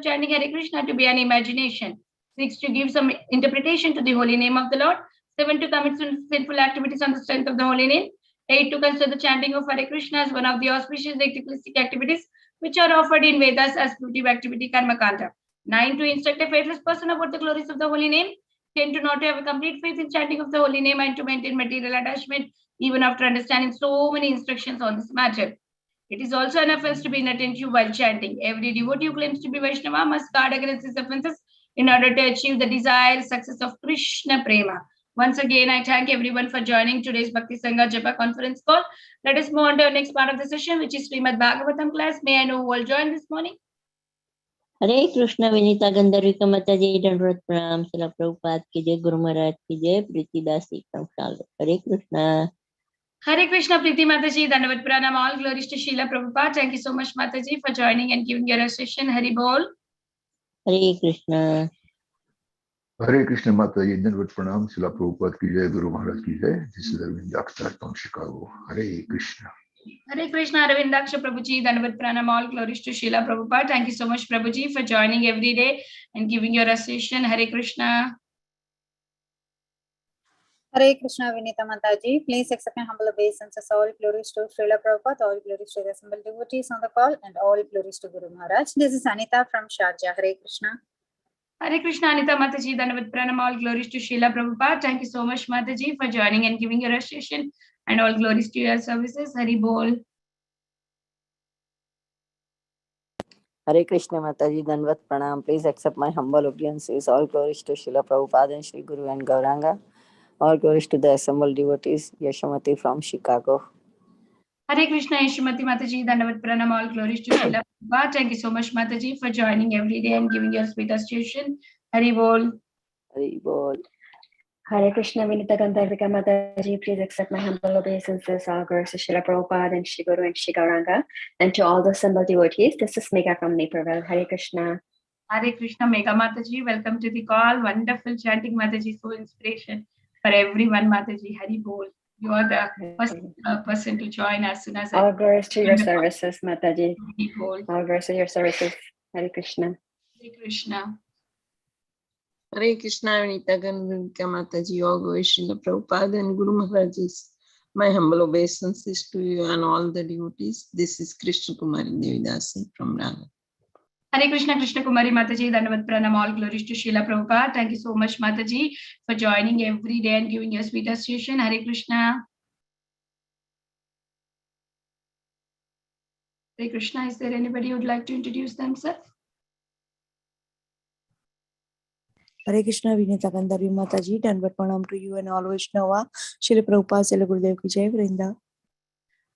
chanting Hare Krishna to be an imagination. 6, to give some interpretation to the holy name of the Lord. 7, to commit sinful activities on the strength of the holy name. 8, to consider the chanting of Hare Krishna as one of the auspicious ritualistic activities which are offered in Vedas as fruitive activity karma kanda. 9, to instruct a faithless person about the glories of the holy name. 10, to not to have a complete faith in chanting of the holy name and to maintain material attachment even after understanding so many instructions on this matter. It is also an offense to be inattentive while chanting. Every devotee who claims to be Vaishnava must guard against these offenses in order to achieve the desired success of Krishna Prema. Once again, I thank everyone for joining today's Bhakti Sangha Japa conference call. Let us move on to our next part of the session, which is Srimad Bhagavatam class. May I know who will join this morning? हरे कृष्ण विनीता गंधर्विका माता जी दंडवत प्रणाम शिला प्रभुपाद की जय गुरु महाराज की जय प्रीतिदास हरे Krishna Hare Krishna, Preeti Mataji, Dandavat Pranam, all glories to Srila Prabhupada. Thank you so much, Mataji, for joining and giving your session. Hari Bol. Hare Krishna Hare Krishna Mataji, Dandavat Pranam, Srila Prabhupada ki jai, Guru Maharaj ki jai. This is Arvind Akhtar from Chicago. Hare Krishna. Hare Krishna, Aravindaksha Prabhuji, Dandavat Pranam, all glories to Srila Prabhupada. Thank you so much, Prabhuji, for joining every day and giving your session. Hare Krishna. Hare Krishna, Vinita Mataji. Please accept my humble obeisances. All glories to Srila Prabhupada, all glories to the assembled devotees on the call, and all glories to Guru Maharaj. This is Anita from Sharjah. Hare Krishna. Hare Krishna, Anita Mataji, Dandavat Pranam, all glories to Srila Prabhupada. Thank you so much, Mataji, for joining and giving your session, and all glories to your services. Hari Bol. Hare Krishna Mataji, Dandavat Pranam. Please accept my humble obeisances. All glories to Srila Prabhupada and Shri Guru and Gauranga. All glories to the assembled devotees. Yashamati from Chicago. Hare Krishna, Yashamati Mataji, Dandavat Pranam, all glories to Srila Prabhupada. Thank you so much, Mataji, for joining every day and giving your sweet association. Hari Bol. Hari Bol. Hare Krishna, Vinita Gandharvika Mataji, please accept my humble obeisances. All glories to Srila Prabhupada and Shri Guru and Shri Gauranga. And to all the assembled devotees, this is Megha from Naperville. Hare Krishna. Hare Krishna, Megha Mataji, welcome to the call. Wonderful chanting, Mataji, so inspiration for everyone, Mataji. Hari Bol. You are the first person to join as soon as all glories to your services, Mataji. Hari Bol. All glories to your services. Hare Krishna. Hare Krishna. Hare Krishna, Vinita Gandharvika Mataji, all glories to Srila Prabhupada and Guru Maharaj's. My humble obeisances to you and all the devotees. This is Krishna Kumari Devidasi from Ranga. Hare Krishna, Krishna Kumari Mataji, Dandavat Pranam, all glories to Srila Prabhupada. Thank you so much, Mataji, for joining every day and giving your sweet association. Hare Krishna. Hare Krishna, is there anybody who would like to introduce themselves? Hare Krishna, Vinita Gandharvi Mataji, Dandavat Pranam to you and all Vaishnava. Shri Prabhupada, Srila Gurudev ki jai, Vrinda.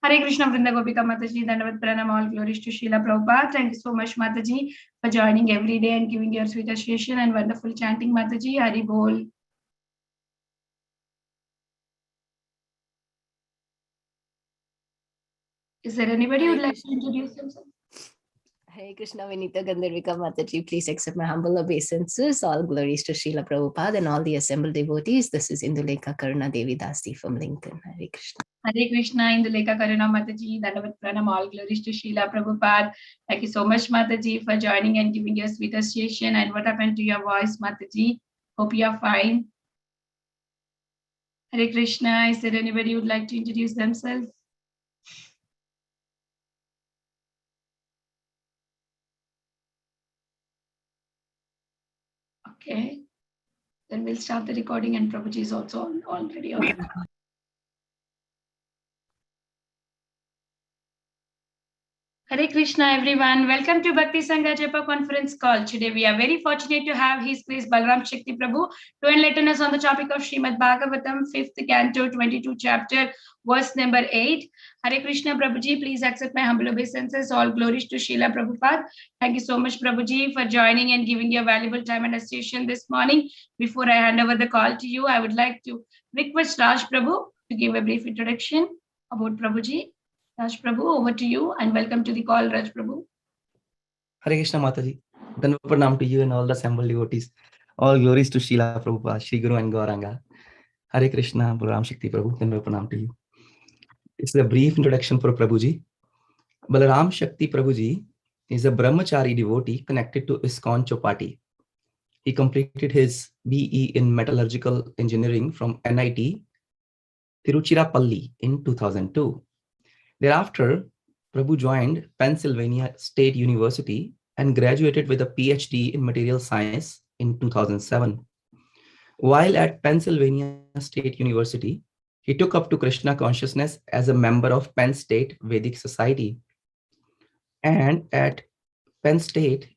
Hare Krishna, Vrinda Gopika Mataji, Dandavat Pranam, all glories to Srila Prabhupada. Thank you so much, Mataji, for joining every day and giving your sweet association and wonderful chanting, Mataji. Hari Bol. Is there anybody who would like to introduce themselves? Hare Krishna, Vinita Gandharvika Mataji, please accept my humble obeisances. All glories to Srila Prabhupada and all the assembled devotees. This is Indulekha Karuna Devi Dasi from Lincoln. Hare Krishna. Hare Krishna, Indulekha Karuna Mataji, Dandavat Pranam, all glories to Srila Prabhupada. Thank you so much, Mataji, for joining and giving your sweet association. And what happened to your voice, Mataji? Hope you are fine. Hare Krishna, is there anybody who would like to introduce themselves? Okay, then we'll start the recording and Prabhuji is also already on. Hare Krishna, everyone. Welcome to Bhakti Sangha Japa conference call. Today we are very fortunate to have His Grace Balaram Shakti Prabhu to enlighten us on the topic of Srimad Bhagavatam 5th canto 22 chapter verse number 8. Hare Krishna, Prabhuji, please accept my humble obeisances. All glories to Srila Prabhupada. Thank you so much, Prabhuji, for joining and giving your valuable time and association this morning. Before I hand over the call to you, I would like to request Raj Prabhu to give a brief introduction about Prabhuji. Raj Prabhu, over to you and welcome to the call, Raj Prabhu. Hare Krishna Mataji, Dandavat Pranam to you and all the assembled devotees. All glories to Srila Prabhupada, Shri Guru and Gauranga. Hare Krishna, Balaram Shakti Prabhu, Dandavat Pranam to you. It's a brief introduction for Prabhuji. Balaram Shakti Prabhuji He is a brahmachari devotee connected to ISKCON Chopati. He completed his BE in metallurgical engineering from NIT Tiruchirappalli in 2002. Thereafter, Prabhu joined Pennsylvania State University and graduated with a PhD in material science in 2007. While at Pennsylvania State University, he took up to Krishna consciousness as a member of Penn State Vedic Society. And at Penn State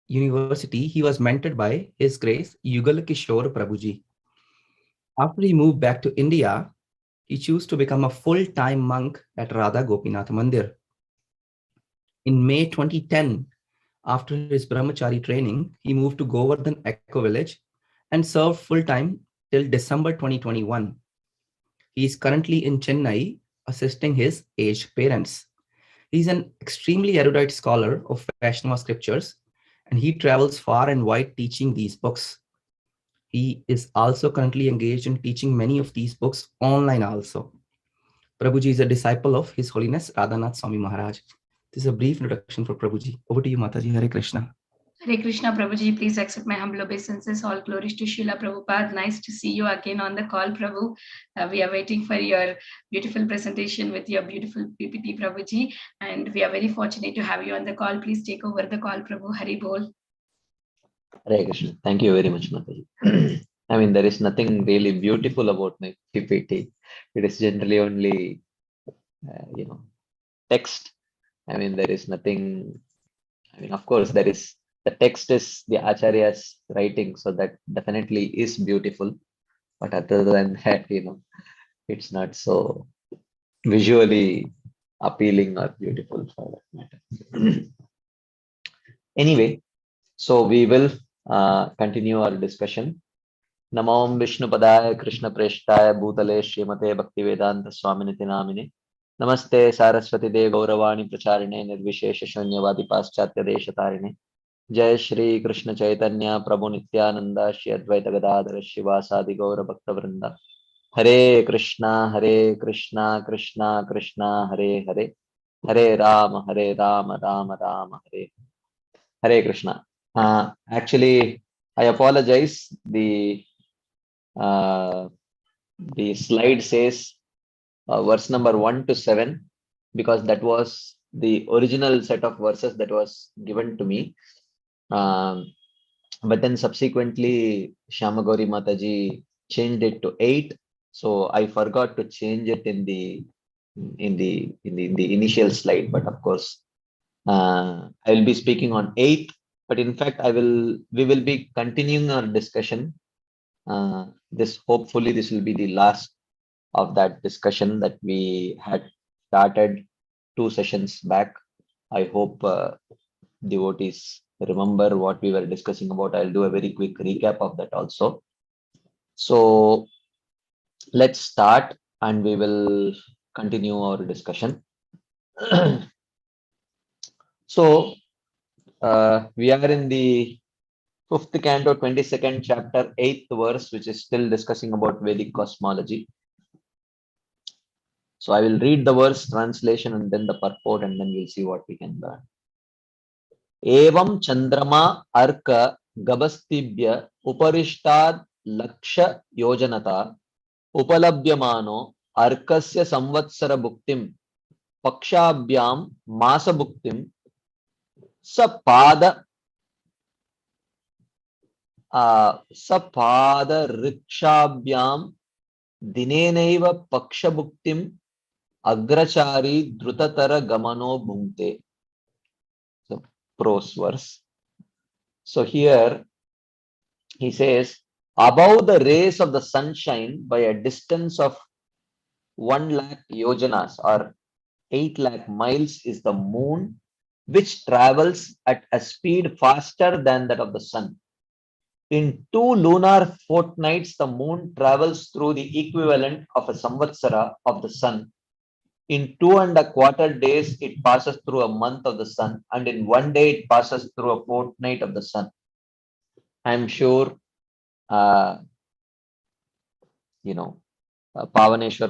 University, he was mentored by His Grace Yugal Kishore Prabhuji. After he moved back to India, he chose to become a full-time monk at Radha Gopinath Mandir. In May 2010, after his brahmachari training, he moved to Govardhan Eco Village and served full-time till December 2021. He is currently in Chennai assisting his aged parents. He is an extremely erudite scholar of Vaishnava scriptures, and he travels far and wide teaching these books. He is also currently engaged in teaching many of these books online also. Prabhuji is a disciple of His Holiness Radhanath Swami Maharaj. This is a brief introduction for Prabhuji. Over to you, Mataji. Hare Krishna. Hare Krishna, Prabhuji. Please accept my humble obeisances. All glories to Srila Prabhupada. Nice to see you again on the call, Prabhu. We are waiting for your beautiful presentation with your beautiful PPT, Prabhuji. And we are very fortunate to have you on the call. Please take over the call, Prabhu. Hari Bol. Hare Krishna. Thank you very much, Mataji. I mean, there is nothing really beautiful about my PPT. It is generally only, text. I mean, there is nothing. I mean, of course, there is the text is the Acharya's writing, so that definitely is beautiful. But other than that, it's not so visually appealing or beautiful for that matter. Anyway, so we will continue our discussion. Namam Vishnu Padaya Krishna Preshtaya Bhutale Srimate Bhakti Vedanta Swaminiti Namine Namaste Saraswati Dev Gauravani Pracharine Nirvishesha Shunyavadi Paschatya Deshatarine Jai Shri Krishna Chaitanya Prabhu Nityananda Shri Advaita Gadadhara Shivasadi Gaura Bhakta Vrinda Hare Krishna Krishna Krishna Hare Hare Hare Rama Rama Rama Hare Krishna. Actually, I apologize. The slide says verse number 1 to 7 because that was the original set of verses that was given to me. But then subsequently Shyamagauri Mataji changed it to 8. So I forgot to change it in the initial slide. But of course, I will be speaking on 8. But in fact, we will be continuing our discussion. Hopefully this will be the last of that discussion that we had started 2 sessions back. I hope devotees remember what we were discussing about. I'll do a very quick recap of that also. So let's start and we will continue our discussion. So we are in the 5th canto, 22nd chapter, 8th verse, which is still discussing about Vedic cosmology. So I will read the verse translation and then the purport, and then we'll see what we can learn. Evam Chandrama Arka Gabastibhya Uparishtad Laksha Yojanata Upalabhyamano Arkasya Samvatsara Bhuktim Pakshabhyam Masa Bhuktim Sapada Rikshabhyam Dinenaiva Pakshabhuktim Agrachari Drutatara Gamano Bhumte. So prose verse. So here he says, above the rays of the sunshine by a distance of 1 lakh yojanas or 8 lakh miles is the moon, which travels at a speed faster than that of the sun. In 2 lunar fortnights, the moon travels through the equivalent of a samvatsara of the sun. In 2¼ days, it passes through a month of the sun, and in 1 day, it passes through a fortnight of the sun. I'm sure, Pavaneshwar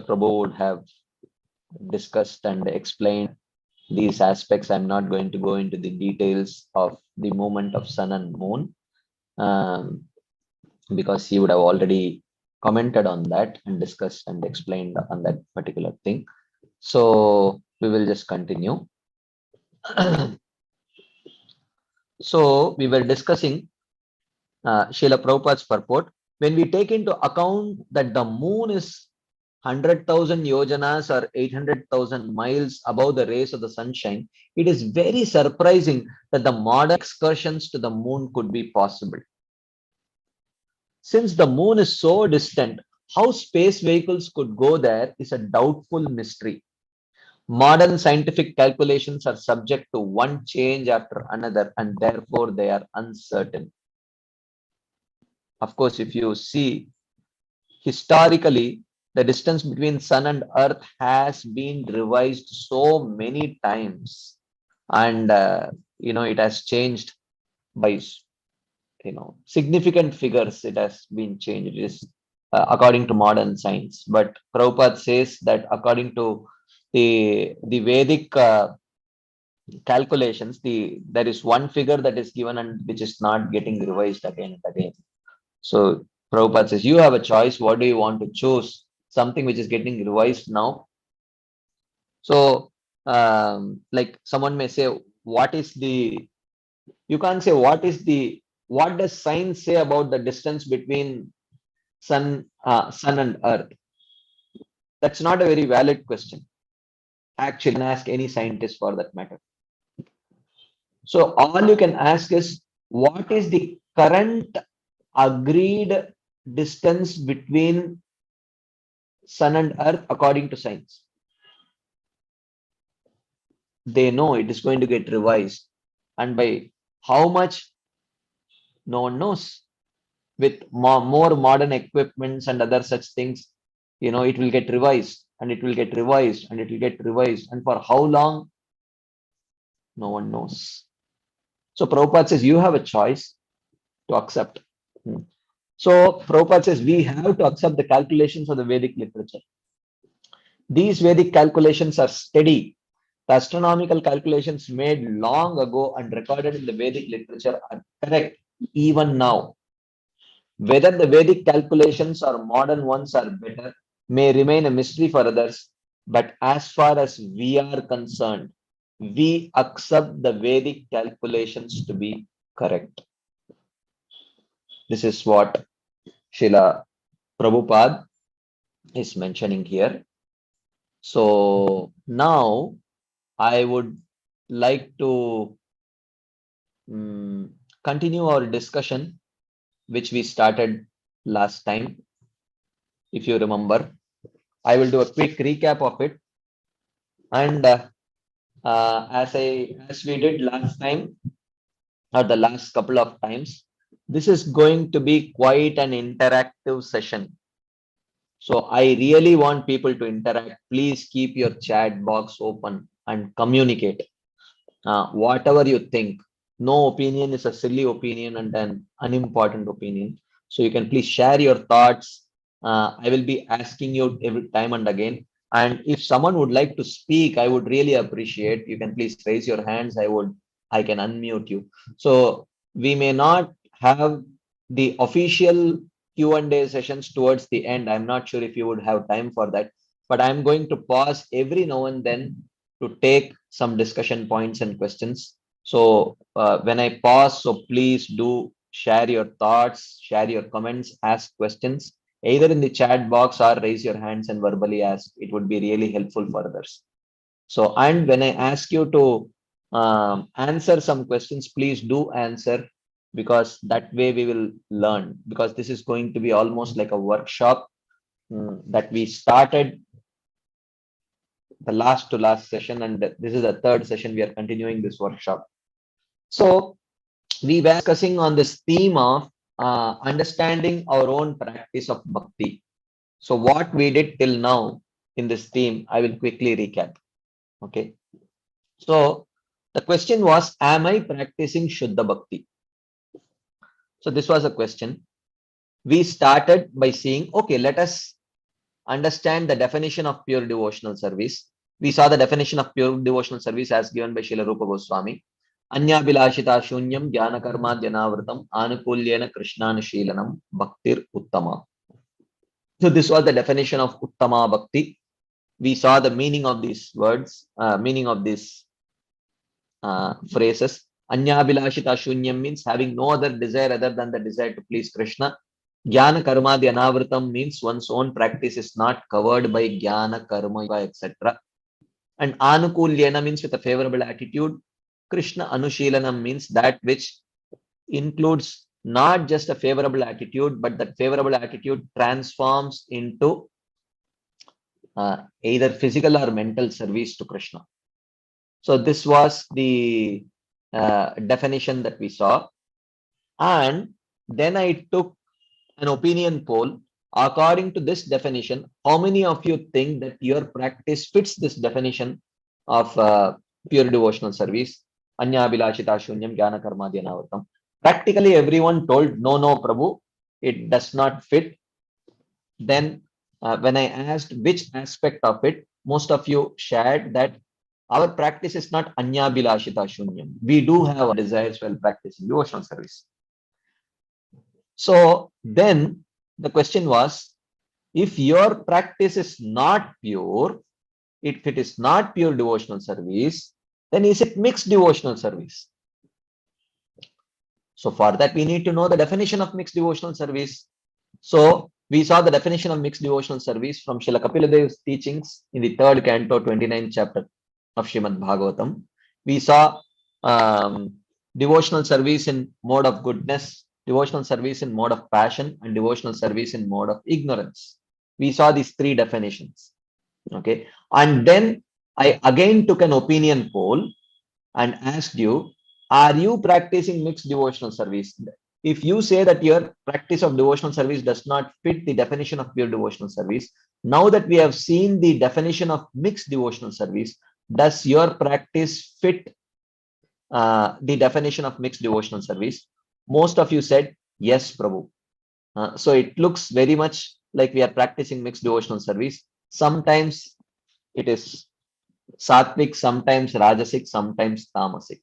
Prabhu would have discussed and explained these aspects. I'm not going to go into the details of the movement of sun and moon, because he would have already commented on that and discussed and explained on that particular thing. So we will just continue. So we were discussing Srila Prabhupada's purport. When we take into account that the moon is 100,000 yojanas or 800,000 miles above the rays of the sunshine, it is very surprising that the modern excursions to the moon could be possible. Since the moon is so distant, how space vehicles could go there is a doubtful mystery. Modern scientific calculations are subject to one change after another, and therefore they are uncertain. Of course, if you see historically, the distance between sun and earth has been revised so many times, and it has changed by significant figures. It has been changed. It is according to modern science. But Prabhupada says that according to the Vedic calculations, there is one figure that is given and which is not getting revised again and again. So Prabhupada says, you have a choice. What do you want to choose? Something which is getting revised now. So like someone may say, you can't say what does science say about the distance between sun and earth? That's not a very valid question. Actually, you can ask any scientist for that matter. So all you can ask is, what is the current agreed distance between sun and earth according to science? They know it is going to get revised, and by how much, no one knows. With more modern equipments and other such things, it will get revised and it will get revised and it will get revised, and for how long, no one knows. So Prabhupada says you have a choice to accept. So Prabhupada says we have to accept the calculations of the Vedic literature. These Vedic calculations are steady. The astronomical calculations made long ago and recorded in the Vedic literature are correct even now. Whether the Vedic calculations or modern ones are better may remain a mystery for others, but as far as we are concerned, we accept the Vedic calculations to be correct. This is what Srila Prabhupada is mentioning here. So now I would like to continue our discussion which we started last time. If you remember, I will do a quick recap of it. And as we did last time, or the last couple of times, this is going to be quite an interactive session. So I really want people to interact. Please keep your chat box open and communicate. Whatever you think. No opinion is a silly opinion and an unimportant opinion. So you can please share your thoughts. I will be asking you every time and again. And if someone would like to speak, I would really appreciate. You can please raise your hands. I can unmute you. So we may not have the official Q&A sessions towards the end. I'm not sure if you would have time for that, but I'm going to pause every now and then to take some discussion points and questions. So when I pause, so please do share your thoughts, share your comments, ask questions, either in the chat box or raise your hands and verbally ask. It would be really helpful for others. So, and when I ask you to answer some questions, please do answer, because that way we will learn, because this is going to be almost like a workshop that we started the last session, and this is the third session we are continuing this workshop. So we were discussing on this theme of understanding our own practice of bhakti. So what we did till now in this theme, I will quickly recap. Okay. So the question was, am I practicing Shuddha Bhakti? So this was a question. We started by saying, okay, let us understand the definition of pure devotional service. We saw the definition of pure devotional service as given by Srila Rupa Goswami. Anya bilashita shunyam jnana karma dhyanavritam anukulyena krishnanushilanam bhaktir uttama. So this was the definition of uttama bhakti. We saw the meaning of these words, meaning of these phrases. Anya bilashita shunyam means having no other desire other than the desire to please Krishna. Jnana karma dhyanavritam means one's own practice is not covered by jnana, karma, etc. And anukulyena means with a favorable attitude. Krishna anushilanam means that which includes not just a favorable attitude, but that favorable attitude transforms into either physical or mental service to Krishna. So this was the definition that we saw. And then I took an opinion poll. According to this definition, how many of you think that your practice fits this definition of pure devotional service? Anya bilashita shunyam jnana karma dhyanavritam. Practically everyone told, no, Prabhu, it does not fit. Then when I asked which aspect of it, most of you shared that our practice is not anya bilashita shunyam. We do have desires while practicing devotional service. So then the question was, if your practice is not pure, if it is not pure devotional service, then is it mixed devotional service? So for that, we need to know the definition of mixed devotional service. So we saw the definition of mixed devotional service from Srila Kapila Dev's teachings in the 3rd canto, 29th chapter of Srimad Bhagavatam. We saw devotional service in mode of goodness, devotional service in mode of passion, and devotional service in mode of ignorance. We saw these 3 definitions. Okay. And then I again took an opinion poll and asked you, are you practicing mixed devotional service? If you say that your practice of devotional service does not fit the definition of pure devotional service, now that we have seen the definition of mixed devotional service, does your practice fit the definition of mixed devotional service? Most of you said, yes, Prabhu. So it looks very much like we are practicing mixed devotional service. Sometimes it is sattvic, sometimes rajasic, sometimes tamasic.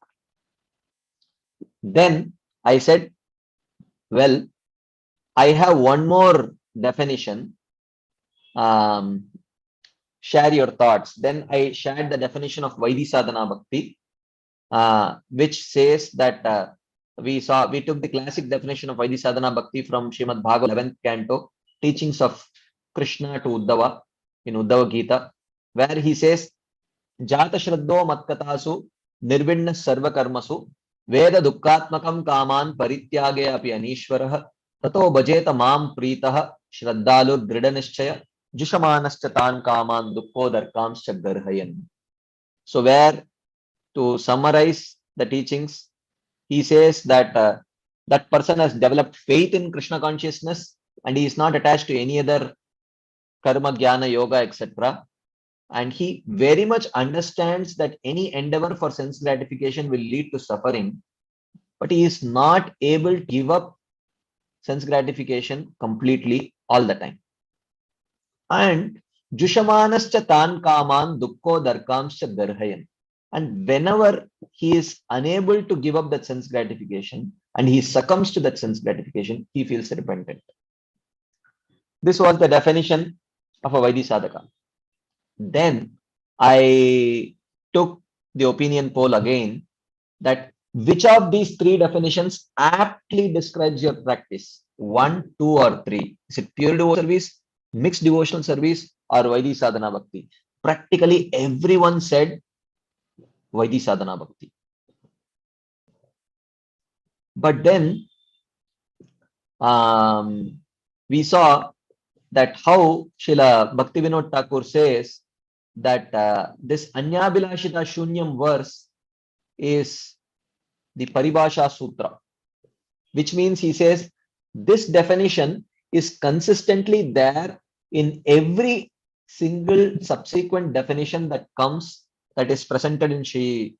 Then I said, well, I have one more definition. Share your thoughts. Then I shared the definition of Vaidhi Sadhana Bhakti, which says that we took the classic definition of Vaidhi Sadhana Bhakti from Srimad Bhagavatam 11th canto, teachings of Krishna to Uddhava in Uddhava Gita, where he says, Jata Shraddho Matkatasu Nirvinna Sarva Karmasu Veda Dukkatmakam Kaman Parityage Api Anishwarah Tato Bhajeta Mam Preetah Shraddhalu Dridhanishchaya Jushamanascha Tan Kaman Dukko Darkamscha Garhayan. So where, to summarize the teachings, he says that that person has developed faith in Krishna consciousness and he is not attached to any other karma, jnana, yoga, etc. And he very much understands that any endeavor for sense gratification will lead to suffering, but he is not able to give up sense gratification completely all the time. And Jushamanascha Tan Kaman Dukko Darkamscha Garhayan. And whenever he is unable to give up that sense gratification and he succumbs to that sense gratification, he feels repentant. This was the definition of a Vaidhi Sadhaka. Then I took the opinion poll again, that which of these 3 definitions aptly describes your practice? 1, 2, or 3. Is it pure devotional service, mixed devotional service, or Vaidhi Sadhana Bhakti? Practically everyone said Vaidhi Sadhana Bhakti. But then we saw that how Srila Bhaktivinoda Thakur says that this Anya Bilashita Shunyam verse is the Paribhasha Sutra, which means he says this definition is consistently there in every single subsequent definition that comes, that is presented in Shri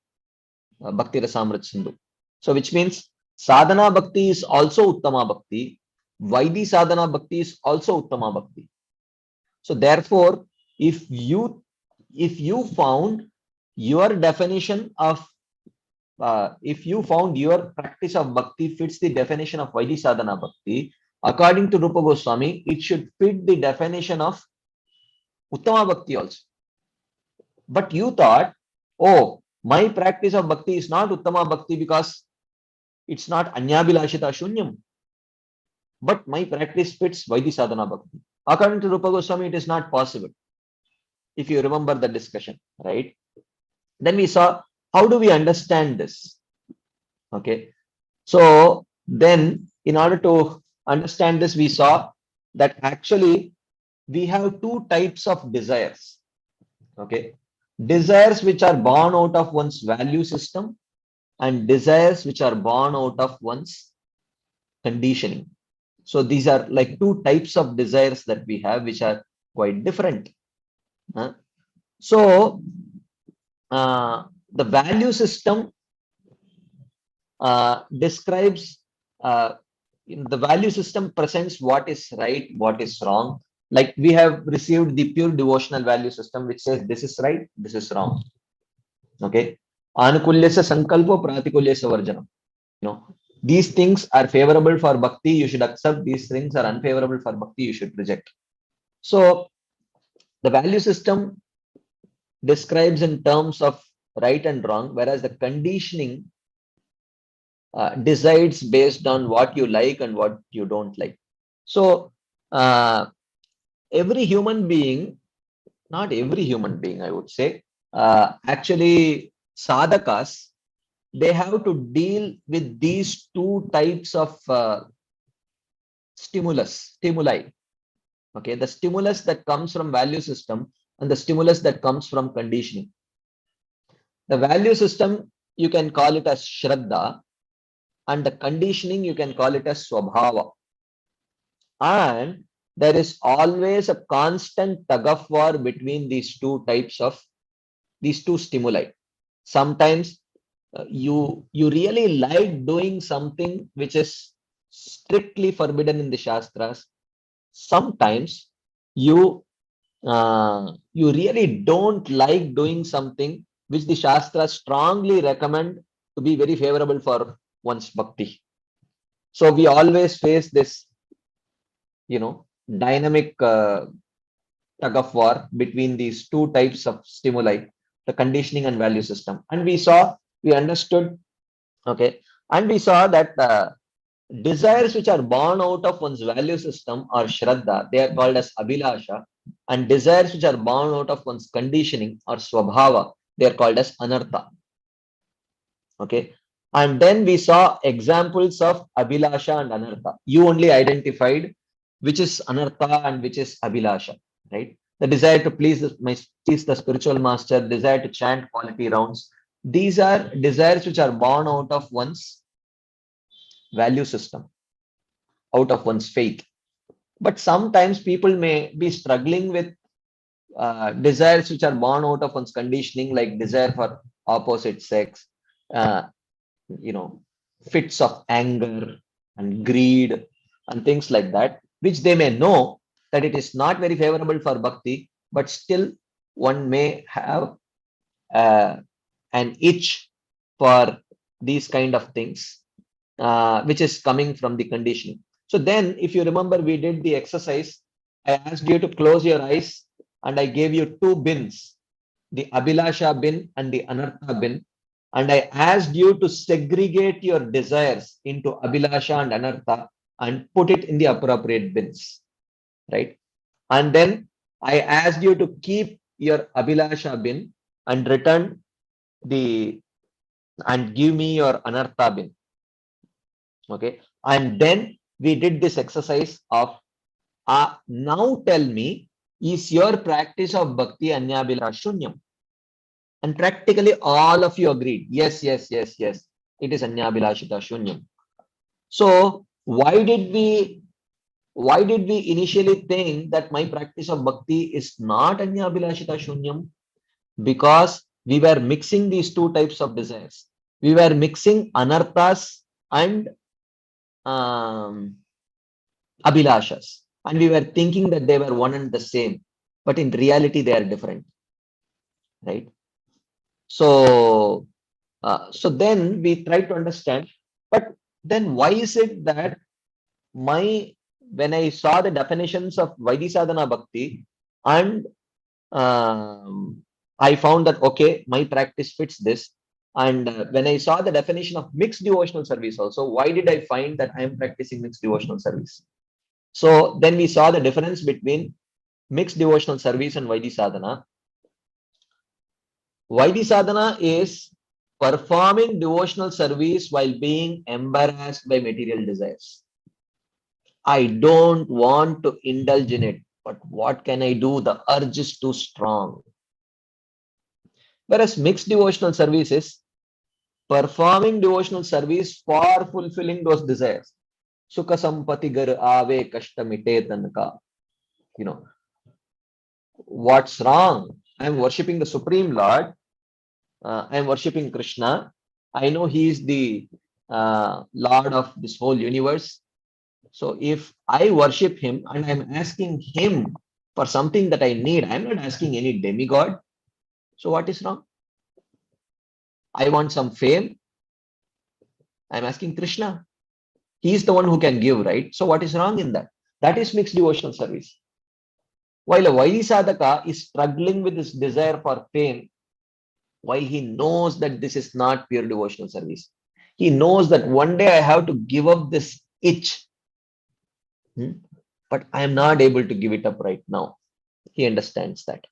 Bhakti Rasamrita Sindhu. So which means Sadhana Bhakti is also Uttama Bhakti, Vaidhi Sadhana Bhakti is also Uttama Bhakti. So therefore, if you if you found your definition of if you found your practice of bhakti fits the definition of Vaidhi sadhana bhakti, according to Rupa Goswami, it should fit the definition of Uttama bhakti also. But you thought, oh, my practice of bhakti is not Uttama bhakti because it's not Anyabilashita Shunyam. But my practice fits Vaidhi sadhana bhakti. According to Rupa Goswami, it is not possible. If you remember the discussion, right? Then we saw, how do we understand this? Okay. So then in order to understand this, we saw that actually we have two types of desires. Okay. Desires which are born out of one's value system and desires which are born out of one's conditioning. So these are like two types of desires that we have, which are quite different. So the value system describes the value system presents what is right, what is wrong. Like we have received the pure devotional value system, which says this is right, this is wrong. Okay. Anukulyasya sankalpo pratikulyasya varjanam. You know, these things are favorable for bhakti, you should accept. These things are unfavorable for bhakti, you should reject. So the value system describes in terms of right and wrong, whereas the conditioning decides based on what you like and what you don't like. So every human being, not every human being, I would say, actually sadhakas, they have to deal with these two types of stimuli. Okay, the stimulus that comes from value system and the stimulus that comes from conditioning. The value system, you can call it as Shraddha, and the conditioning, you can call it as Swabhava. And there is always a constant tug of war between these two types of, these two stimuli. Sometimes you really like doing something which is strictly forbidden in the Shastras. Sometimes you really don't like doing something which the Shastras strongly recommend to be very favorable for one's bhakti. So we always face this, you know, dynamic tug of war between these two types of stimuli, the conditioning and value system. And we understood, okay, and we saw that desires which are born out of one's value system or Shraddha, they are called as Abhilasha, and desires which are born out of one's conditioning or Swabhava, they are called as Anartha. Okay. And then we saw examples of Abhilasha and Anartha. You only identified which is Anartha and which is Abhilasha, right? The desire to please the spiritual master, desire to chant quality rounds. These are desires which are born out of one's value system, out of one's faith. But sometimes people may be struggling with desires which are born out of one's conditioning, like desire for opposite sex, you know, fits of anger and greed and things like that, which they may know that it is not very favorable for bhakti, but still one may have an itch for these kind of things, which is coming from the conditioning. So then, if you remember, we did the exercise. I asked you to close your eyes and I gave you two bins, the Abhilasha bin and the Anartha bin. And I asked you to segregate your desires into Abhilasha and Anartha and put it in the appropriate bins, right? And then I asked you to keep your Abhilasha bin and return and give me your Anartha bin. Okay. And then we did this exercise of now tell me, is your practice of bhakti anyabhilasha shunyam? And practically all of you agreed, yes, yes, yes, yes, it is anyabhilashita shunyam. So why did we initially think that my practice of bhakti is not anyabhilashita shunyam? Because we were mixing these two types of desires. We were mixing anarthas and abhilashas, and we were thinking that they were one and the same, but in reality they are different. right? So, so then we try to understand, but then why is it that when I saw the definitions of Vaidhi Bhakti, and I found that, okay, my practice fits this. And when I saw the definition of mixed devotional service also, why did I find that I am practicing mixed devotional service? So then we saw the difference between mixed devotional service and Vaidhi Sadhana. Vaidhi Sadhana is performing devotional service while being embarrassed by material desires. I don't want to indulge in it, but what can I do? The urge is too strong. Whereas mixed devotional service is performing devotional service for fulfilling those desires. Sukha sampati gar aave kashta mite tanka. You know, what's wrong? I'm worshipping the Supreme Lord. I'm worshipping Krishna. I know he is the Lord of this whole universe. So if I worship him and I'm asking him for something that I need, I'm not asking any demigod. So what is wrong? I want some fame. I'm asking Krishna. He is the one who can give, right? So what is wrong in that? That is mixed devotional service. While a Vaidhi sadhaka is struggling with his desire for fame, while he knows that this is not pure devotional service, he knows that one day I have to give up this itch, but I am not able to give it up right now. He understands that,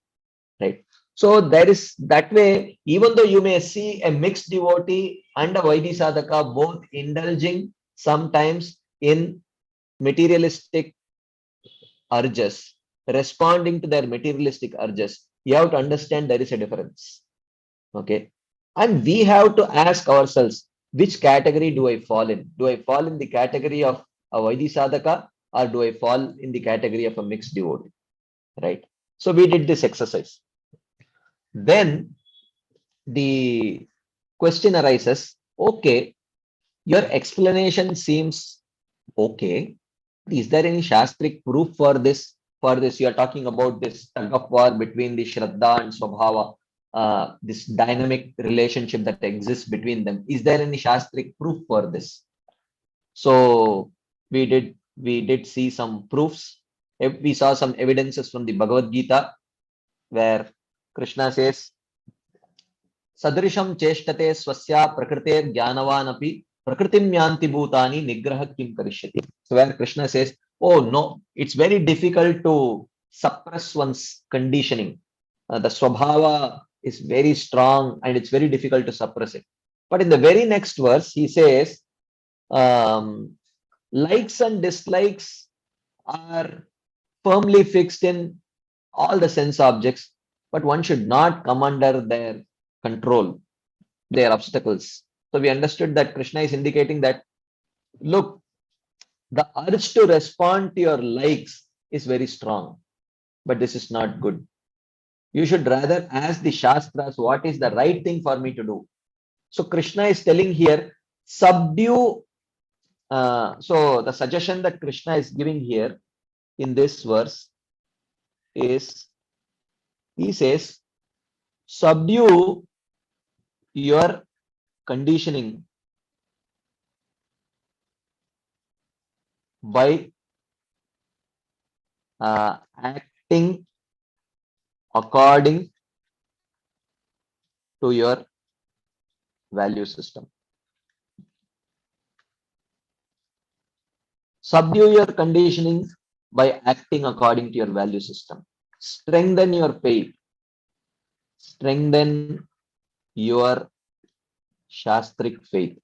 right? So there is that way, even though you may see a mixed devotee and a Vaidhi sadhaka both indulging sometimes in materialistic urges, responding to their materialistic urges, you have to understand there is a difference. Okay. And we have to ask ourselves, which category do I fall in? Do I fall in the category of a Vaidhi sadhaka, or do I fall in the category of a mixed devotee? Right. So we did this exercise. Then the question arises, okay, your explanation seems okay. Is there any Shastric proof for this? For this, you are talking about this tug of war between the Shraddha and Swabhava, this dynamic relationship that exists between them. Is there any Shastric proof for this? So we did see some proofs. We saw some evidences from the Bhagavad Gita, where Krishna says, Sadrisham cheshtate swasya prakrite jnanavanapi prakritim yanti bhutani nigraha kim karishyati. So where Krishna says, oh no, it's very difficult to suppress one's conditioning. The swabhava is very strong and it's very difficult to suppress it. But in the very next verse, he says, likes and dislikes are firmly fixed in all the sense objects, but one should not come under their control, their obstacles. So we understood that Krishna is indicating that, look, the urge to respond to your likes is very strong, but this is not good. You should rather ask the Shastras, what is the right thing for me to do? So Krishna is telling here, subdue. So the suggestion that Krishna is giving here in this verse is, he says, subdue your conditioning by acting according to your value system. Subdue your conditioning by acting according to your value system. Strengthen your faith. Strengthen your Shastric faith.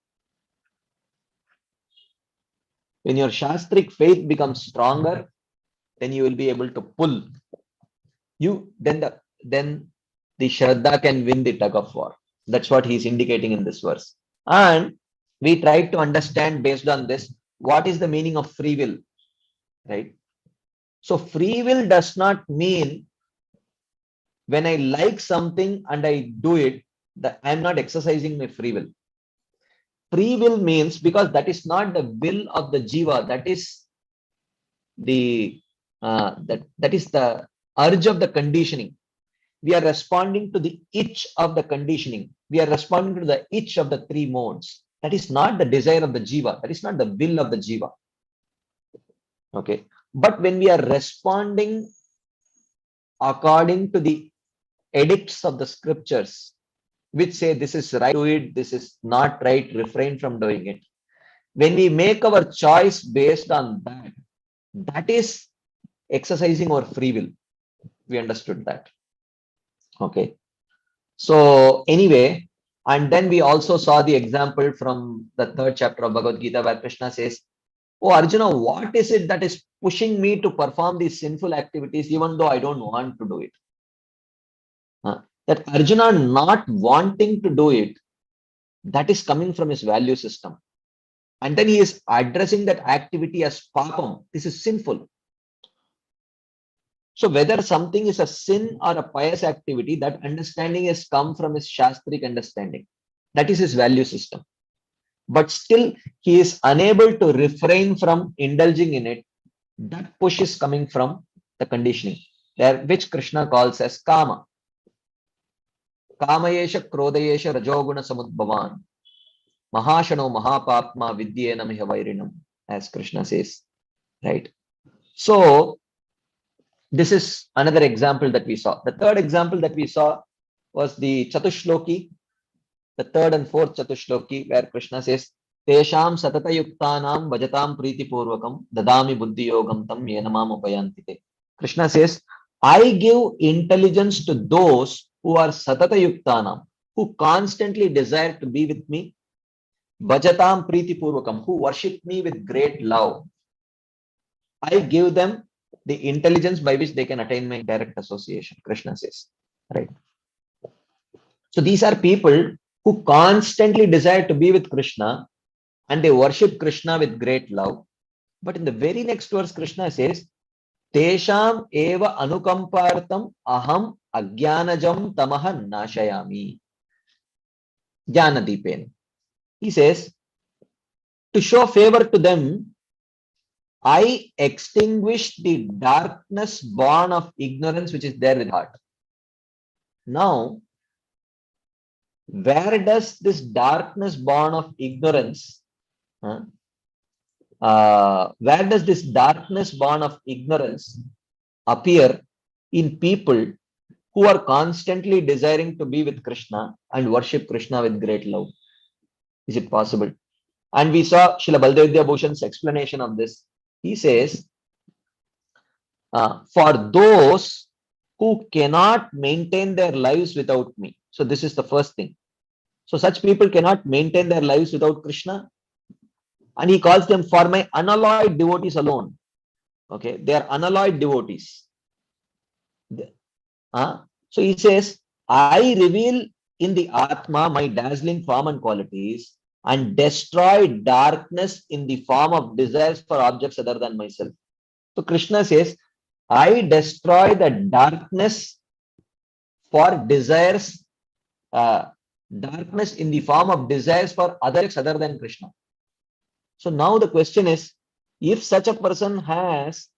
When your Shastric faith becomes stronger, then you will be able to pull. Then the Shraddha can win the tug of war. That's what he's indicating in this verse. And we try to understand based on this, what is the meaning of free will, right? So free will does not mean when I like something and I do it, that I'm not exercising my free will. Free will means, because that is not the will of the jiva, that is the that is the urge of the conditioning. we are responding to the itch of the conditioning. We are responding to the itch of the three modes. That is not the desire of the jiva. That is not the will of the jiva. Okay. But when we are responding according to the edicts of the scriptures, which say this is right, do it, this is not right, refrain from doing it. When we make our choice based on that, that is exercising our free will. We understood that. Okay. So anyway, and then we also saw the example from the 3rd chapter of Bhagavad Gita where Krishna says, oh Arjuna, what is it that is pushing me to perform these sinful activities even though I don't want to do it? That Arjuna not wanting to do it, that is coming from his value system. And then he is addressing that activity as papam. This is sinful. So whether something is a sin or a pious activity, that understanding has come from his Shastric understanding. That is his value system. But still, he is unable to refrain from indulging in it. That push is coming from the conditioning, which Krishna calls as kama. Kamayesha krodayesha rajoguna samudbhavan. Mahashano mahapapma vidyena miha vairinam, as Krishna says. Right? So, this is another example that we saw. The third example that we saw was the Chatushloki, the 3rd and 4th Chatushloki, where Krishna says, Tesham satata yuktanam vajatam priti purvakam dadami buddhi yogam tam yenamam upayantite. Krishna says, I give intelligence to those who are satata yuktanam, who constantly desire to be with me, vajatam priti purvakam, who worship me with great love. I give them the intelligence by which they can attain my direct association, Krishna says. Right? So these are people who constantly desire to be with Krishna and they worship Krishna with great love. But in the very next verse, Krishna says, Tesham eva anukampartam aham agyanajam tamaha nashayami. Jnanadipen. He says, to show favor to them, I extinguish the darkness born of ignorance which is there in heart. Now, where does this darkness born of ignorance, where does this darkness born of ignorance appear in people who are constantly desiring to be with Krishna and worship Krishna with great love? Is it possible? And we saw Srila Baldev Bhushan's explanation of this. He says, for those who cannot maintain their lives without me. So this is the first thing. So such people cannot maintain their lives without Krishna. And he calls them for my unalloyed devotees alone. Okay, they are unalloyed devotees. So he says, I reveal in the Atma my dazzling form and qualities and destroy darkness in the form of desires for objects other than myself. So Krishna says, I destroy the darkness for desires, darkness in the form of desires for others other than Krishna. So now the question is, if such a person has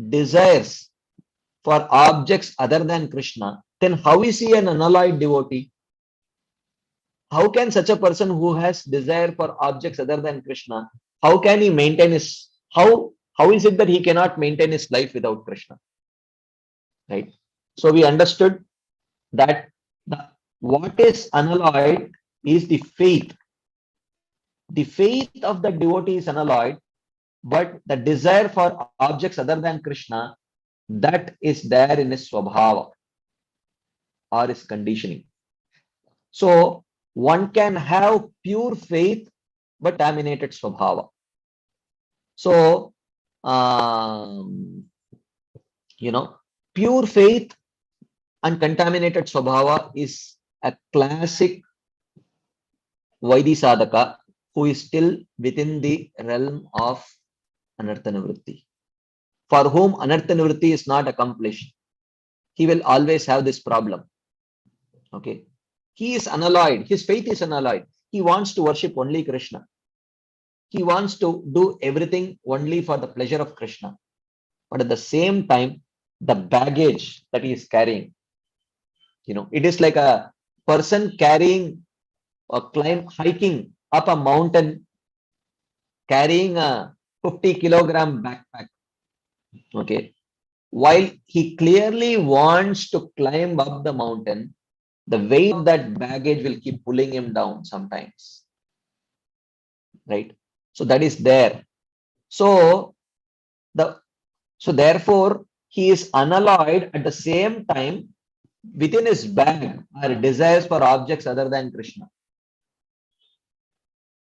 desires for objects other than Krishna, then how is he an unalloyed devotee? How can such a person who has desire for objects other than Krishna, how can he maintain his, how is it that he cannot maintain his life without Krishna? Right? So we understood that what is unalloyed is the faith. The faith of the devotee is unalloyed, but the desire for objects other than Krishna, that is there in his swabhava or his conditioning. So one can have pure faith but contaminated swabhava. So pure faith and contaminated swabhava is a classic Vaidhi sadhaka who is still within the realm of anartha nivritti. For whom anartha nivritti is not accomplished, he will always have this problem. Okay, he is unalloyed, his faith is unalloyed. He wants to worship only Krishna. He wants to do everything only for the pleasure of Krishna. But at the same time, the baggage that he is carrying, It is like a person carrying or hiking up a mountain, carrying a 50-kilogram backpack. Okay. While he clearly wants to climb up the mountain, the weight of that baggage will keep pulling him down sometimes. Right. So that is there. So therefore he is unalloyed. At the same time, within his bag are desires for objects other than Krishna.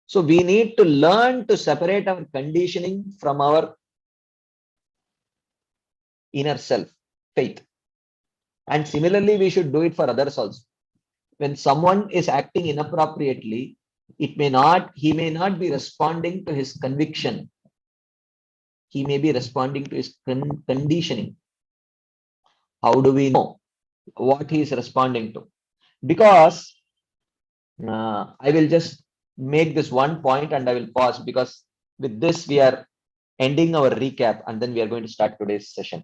So we need to learn to separate our conditioning from our inner self, faith. And similarly, we should do it for others also. When someone is acting inappropriately, he may not be responding to his conviction. He may be responding to his conditioning. How do we know what he is responding to? Because I will just make this one point and I will pause, because with this we are ending our recap and then we are going to start today's session,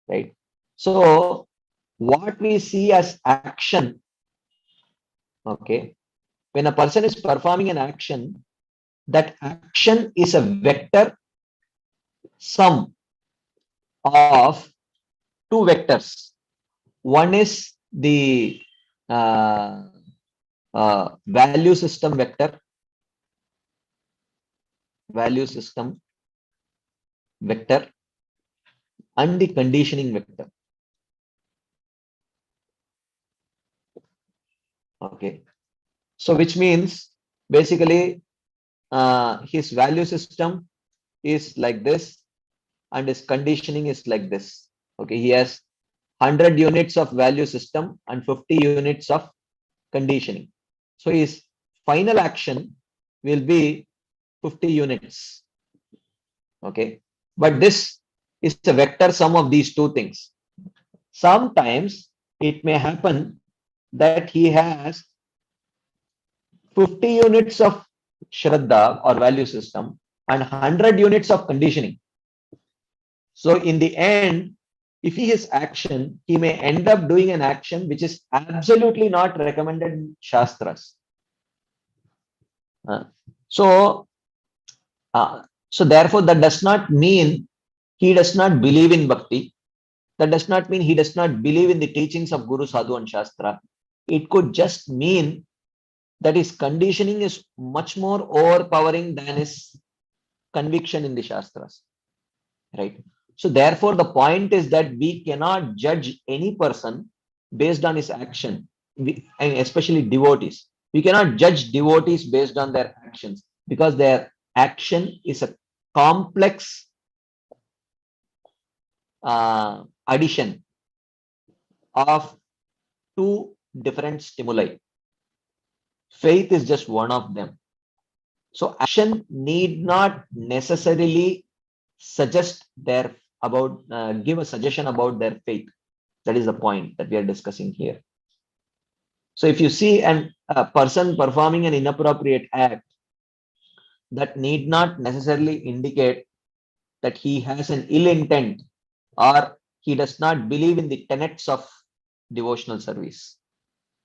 right? So what we see as action, okay, when a person is performing an action, that action is a vector sum of two vectors. One is the value system vector, and the conditioning vector. Okay. So which means basically his value system is like this and his conditioning is like this. Okay. He has 100 units of value system and 50 units of conditioning. So his final action will be 50 units. Okay. But this is a vector sum of these two things. Sometimes it may happen that he has 50 units of Shraddha or value system and 100 units of conditioning. So in the end, if he has action, he may end up doing an action which is absolutely not recommended in Shastras. So therefore, that does not mean he does not believe in Bhakti. That does not mean he does not believe in the teachings of Guru, Sadhu and Shastra. It could just mean that his conditioning is much more overpowering than his conviction in the Shastras. Right? So therefore, the point is that we cannot judge any person based on his action, and especially devotees. We cannot judge devotees based on their actions, because their action is a complex addition of two different stimuli. Faith is just one of them. So action need not necessarily suggest give a suggestion about their faith. That is the point that we are discussing here. So if you see a person performing an inappropriate act, that need not necessarily indicate that he has an ill intent or he does not believe in the tenets of devotional service,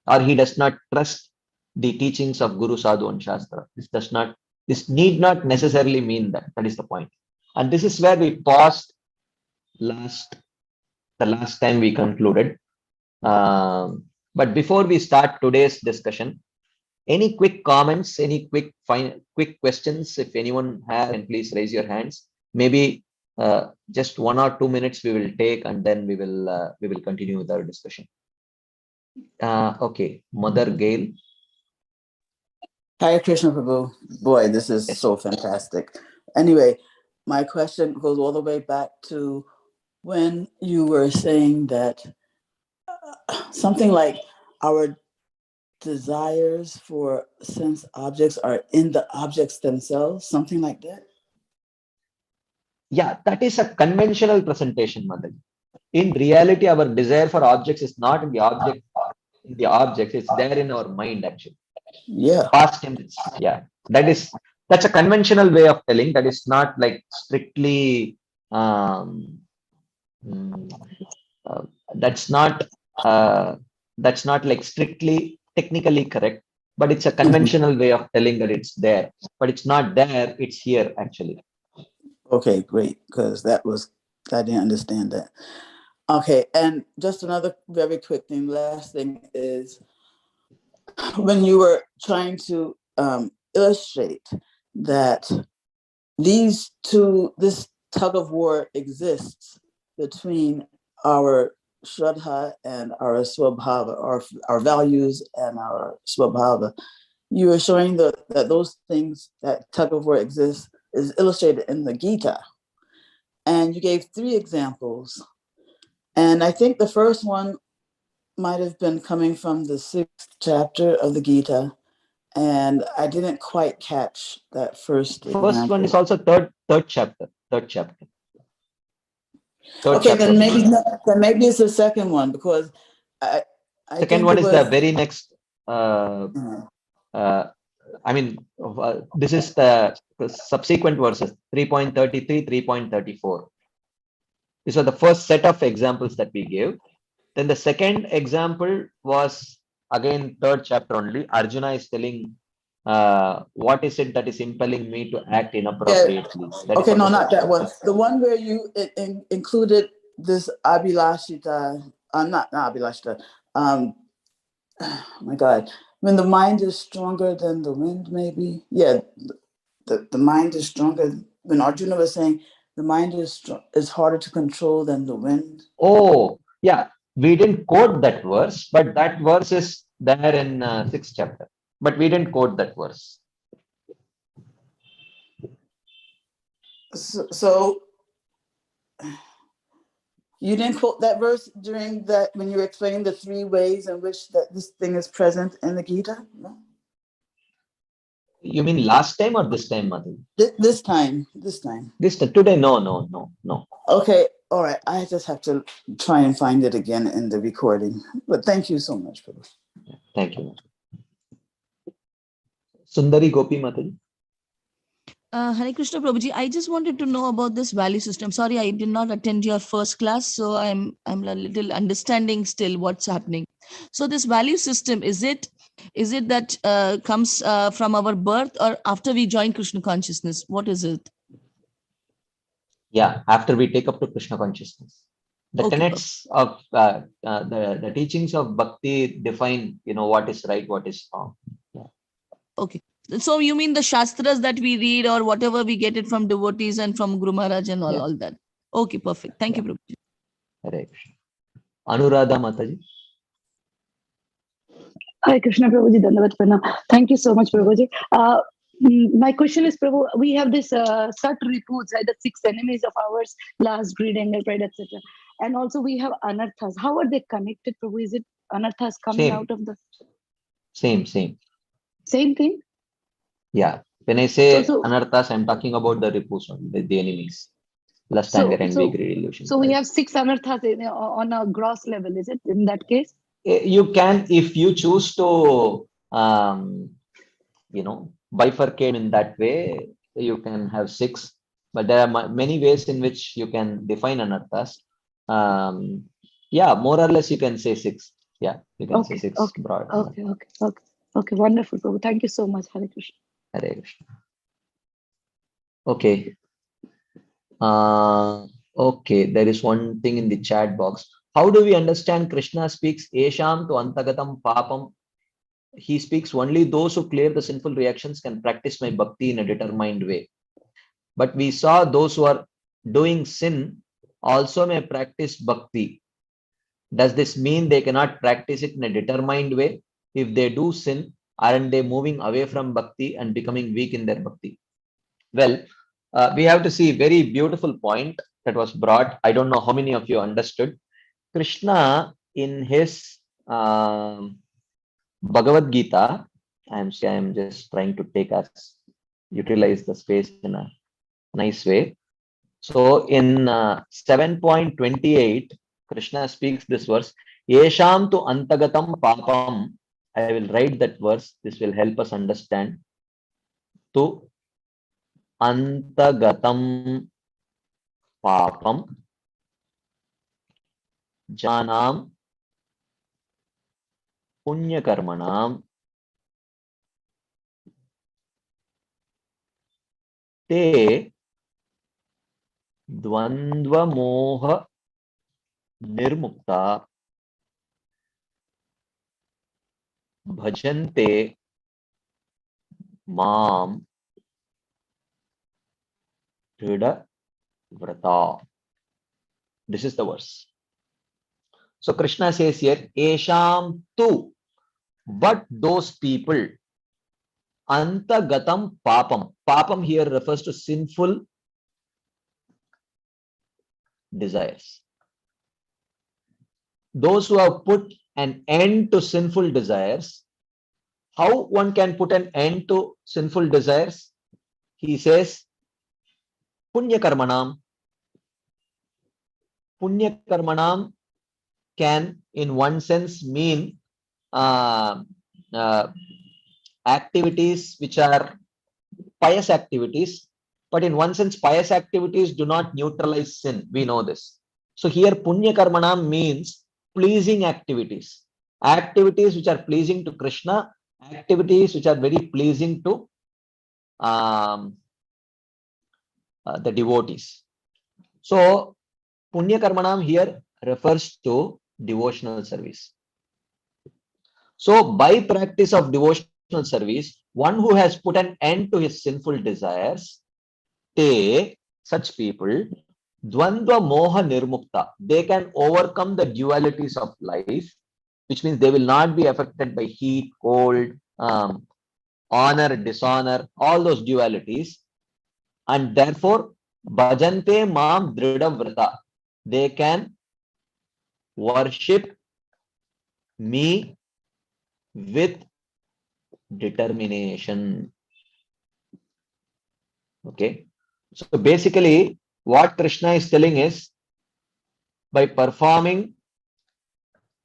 or he does not trust the teachings of Guru, Sadhu and Shastra. This need not necessarily mean that. That is the point. And this is where we paused the last time we concluded. But before we start today's discussion, any quick comments, any quick questions? If anyone has, and please raise your hands. Maybe just 1 or 2 minutes we will take, and then we will continue with our discussion. Okay, Mother Gail. Hare Krishna Prabhu. Boy, this is so fantastic. Anyway, my question goes all the way back to when you were saying that something like our desires for sense objects are in the objects themselves, something like that? Yeah, that is a conventional presentation, Mother. In reality, our desire for objects is not in the objects, it's there in our mind actually. Yeah. Past tense. Yeah. That's a conventional way of telling. That is not like strictly that's not that's not like strictly technically correct, but it's a conventional way of telling that it's there, but it's not there, it's here actually. Okay, great, because I didn't understand that. Okay, and just another very quick thing, last thing is, when you were trying to illustrate that this tug of war exists between our Shraddha and our Swabhava, our values and our Swabhava, you were showing that those things, that tug of war exists, is illustrated in the Gita. And you gave 3 examples. And I think the first one might have been coming from the 6th chapter of the Gita. And I didn't quite catch that first example. First one is also third chapter. Third chapter. Okay, then maybe it's the second one, because I second one is the very next. This is the subsequent verses, 3.33, 3.34. These are the first set of examples that we gave. Then the second example was again 3rd chapter only. Arjuna is telling, what is it that is impelling me to act inappropriately? Yeah. Okay, no, not that one. The one where you included this Abhilashita, not Abhilashita. Oh my God, when the mind is stronger than the wind, maybe. Yeah, the mind is stronger. When Arjuna was saying the mind is harder to control than the wind. Oh, yeah. We didn't quote that verse, but that verse is there in 6th chapter. But we didn't quote that verse. So you didn't quote that verse during that when you were explaining the 3 ways in which this thing is present in the Gita? No? You mean last time or this time, Madhu? This time. Today? No. Okay, all right. I just have to try and find it again in the recording. But thank you so much, Prabhu. Thank you. Sundari Gopi Mataji. Hare Krishna Prabhuji, I just wanted to know about this value system. Sorry, I did not attend your first class, so I'm a little understanding still what's happening. So this value system, is it that comes from our birth or after we join Krishna consciousness? What is it? Yeah, after we take up to Krishna consciousness. The tenets of the teachings of Bhakti define, what is right, what is wrong. Yeah. Okay. So you mean the Shastras that we read or whatever we get it from devotees and from Guru Maharaj and all that. Okay, perfect. Thank you, Prabhuji. Hare Krishna. Anuradha Mataji. Hare Krishna Prabhuji, Dandavat Pranam. Thank you so much, Prabhuji. My question is, Prabhu, we have this Sat Ripus, the 6 enemies of ours, lust, greed, anger, pride, etc. And also we have Anarthas. How are they connected, Prabhu? Is it Anarthas coming out of the... Same thing? Yeah. When I say Anarthas, I'm talking about the Ripus, the enemies. Lust, anger, envy, greed, illusion. So we have 6 Anarthas on a gross level, is it, in that case? You can, if you choose to, bifurcate in that way, you can have 6. But there are many ways in which you can define Anarthas. More or less you can say 6. Yeah, you can say 6 broad. Okay, wonderful, Prabhu. Thank you so much. Hare Krishna. Hare Krishna. Okay. There is one thing in the chat box. How do we understand Krishna speaks Esham to Antagatam Papam? He speaks only those who clear the sinful reactions can practice my bhakti in a determined way. But we saw those who are doing sin also may practice bhakti. Does this mean they cannot practice it in a determined way? If they do sin, aren't they moving away from bhakti and becoming weak in their bhakti? Well, we have to see very beautiful point that was brought. I don't know how many of you understood. Krishna in his Bhagavad Gita, I'm just trying to utilize the space in a nice way. So in 7.28, Krishna speaks this verse, Yesham tu antagatam papam. I will write that verse. This will help us understand. Tu antagatam papam janam punyakarmanam te dvandva moha nirmukta bhajante mam trida vrata. This is the verse. So Krishna says here, Esham tu, but those people, antagatam papam. Papam here refers to sinful desires. Those who have put an end to sinful desires. How one can put an end to sinful desires? He says, Punya karmanam. Punya karmanam can, in one sense, mean activities which are pious activities. But in one sense, pious activities do not neutralize sin. We know this. So here, Punya karmanam means pleasing activities. Activities which are pleasing to Krishna, activities which are very pleasing to the devotees. So, Punya karmanam here refers to devotional service. So, by practice of devotional service, one who has put an end to his sinful desires, they, such people, dvandva moha nirmukta, they can overcome the dualities of life, which means they will not be affected by heat, cold, honor, dishonor, all those dualities, and therefore bhajante mam drida vrata, they can worship me with determination. Okay, so basically what Krishna is telling is, by performing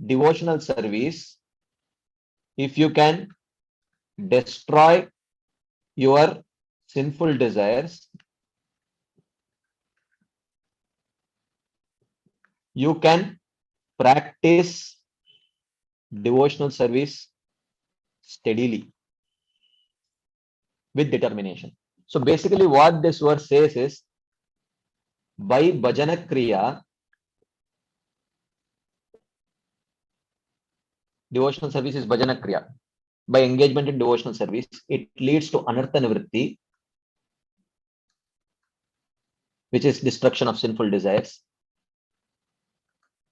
devotional service, if you can destroy your sinful desires, you can practice devotional service steadily with determination. So basically what this verse says is, by bhajana kriya, devotional service is bhajana kriya. By engagement in devotional service, it leads to anartha nivritti, which is destruction of sinful desires.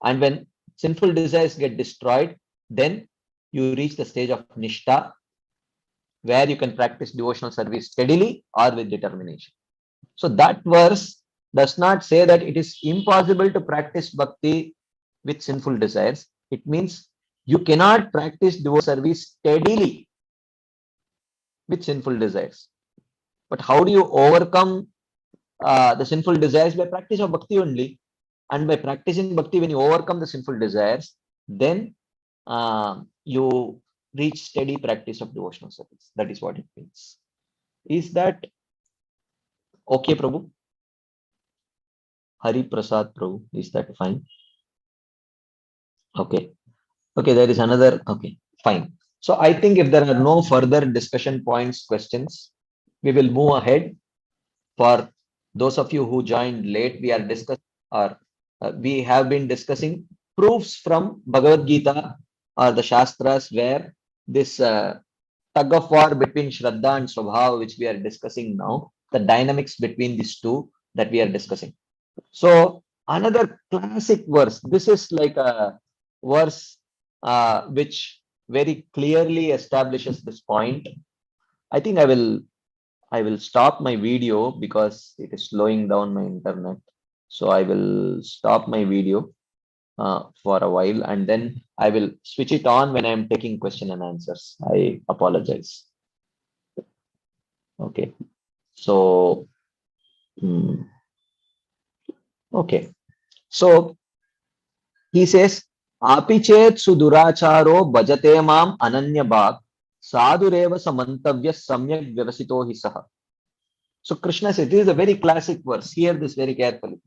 And when sinful desires get destroyed, then you reach the stage of nishtha, where you can practice devotional service steadily or with determination. So that verse does not say that it is impossible to practice bhakti with sinful desires. It means you cannot practice devotional service steadily with sinful desires. But how do you overcome the sinful desires? By practice of bhakti only. And by practicing bhakti, when you overcome the sinful desires, then you reach steady practice of devotional service. That is what it means. Is that okay, Prabhu? Hari Prasad Prabhu, is that fine? Okay. Okay, there is another. Okay, fine. So I think if there are no further discussion points, questions, we will move ahead. For those of you who joined late, we are discussing, or we have been discussing proofs from Bhagavad Gita or the Shastras, where this tug of war between Shraddha and Swabhava, which we are discussing now, the dynamics between these two that we are discussing. So another classic verse, this is like a verse which very clearly establishes this point. I think I will stop my video because it is slowing down my internet. So I will stop my video for a while, and then I will switch it on when I'm taking question and answers. I apologize. Okay. So, okay. So he says, Apichet suduracharo bhajate mam ananya bhak sadureva samantavya samyak vyavasito hi saha. So Krishna says, this is a very classic verse. Hear this very carefully.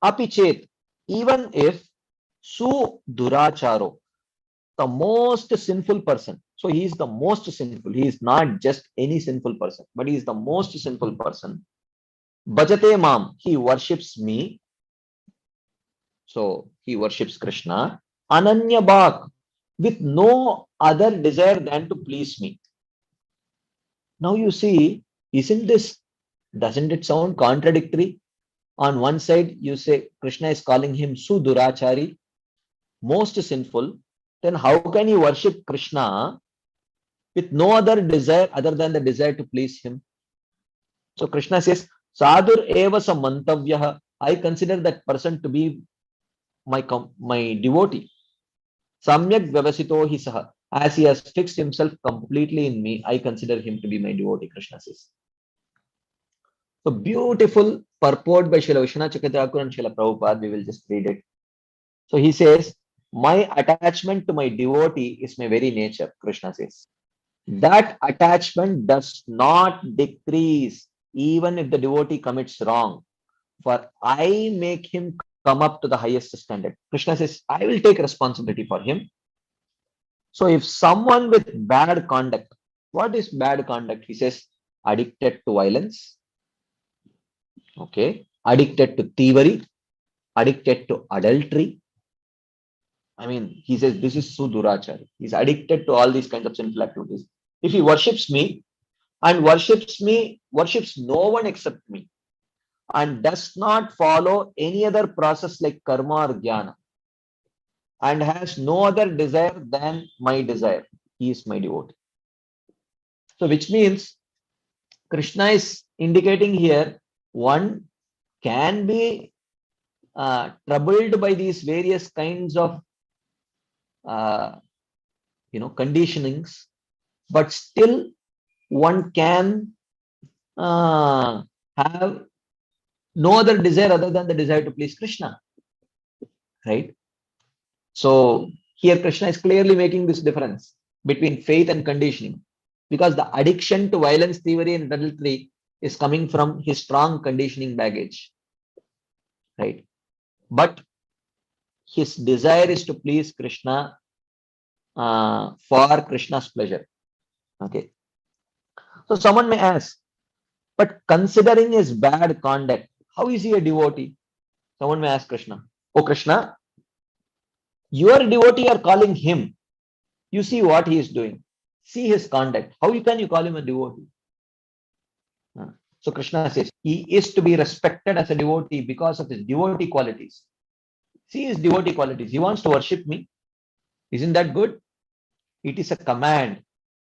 Apichet, even if su duracharo, the most sinful person. So he is the most sinful. He is not just any sinful person, but he is the most sinful person. Bhajate mam, he worships me. So he worships Krishna. Ananya bhak, with no other desire than to please me. Now you see, doesn't it sound contradictory? On one side, you say Krishna is calling him Sudurachari, most sinful. Then how can you worship Krishna with no other desire other than the desire to please him? So Krishna says, Sadur eva samantavyaha. I consider that person to be my devotee. Samyak vyavasito hi saha. As he has fixed himself completely in me, I consider him to be my devotee, Krishna says. So beautiful purport by Srila Vishwanath Chakravarti Thakur and Srila Prabhupada. We will just read it. So he says, my attachment to my devotee is my very nature, Krishna says. That attachment does not decrease even if the devotee commits wrong, for I make him come up to the highest standard. Krishna says, I will take responsibility for him. So if someone with bad conduct, what is bad conduct? He says, addicted to violence, okay, addicted to thievery, addicted to adultery. I mean, he says this is Sudurachari. He's addicted to all these kinds of sinful activities. If he worships me and worships no one except me, and does not follow any other process like karma or jnana, and has no other desire than my desire, he is my devotee. So which means Krishna is indicating here, one can be troubled by these various kinds of conditionings, but still one can have no other desire other than the desire to please Krishna, right? So here Krishna is clearly making this difference between faith and conditioning, because the addiction to violence, thievery and adultery is coming from his strong conditioning baggage, right? But his desire is to please Krishna for Krishna's pleasure. Okay. So someone may ask, but considering his bad conduct, how is he a devotee? Someone may ask Krishna, oh Krishna, your devotee are calling him. You see what he is doing. See his conduct. How can you call him a devotee? So Krishna says, he is to be respected as a devotee because of his devotee qualities. See his devotee qualities. He wants to worship me. Isn't that good? It is a command.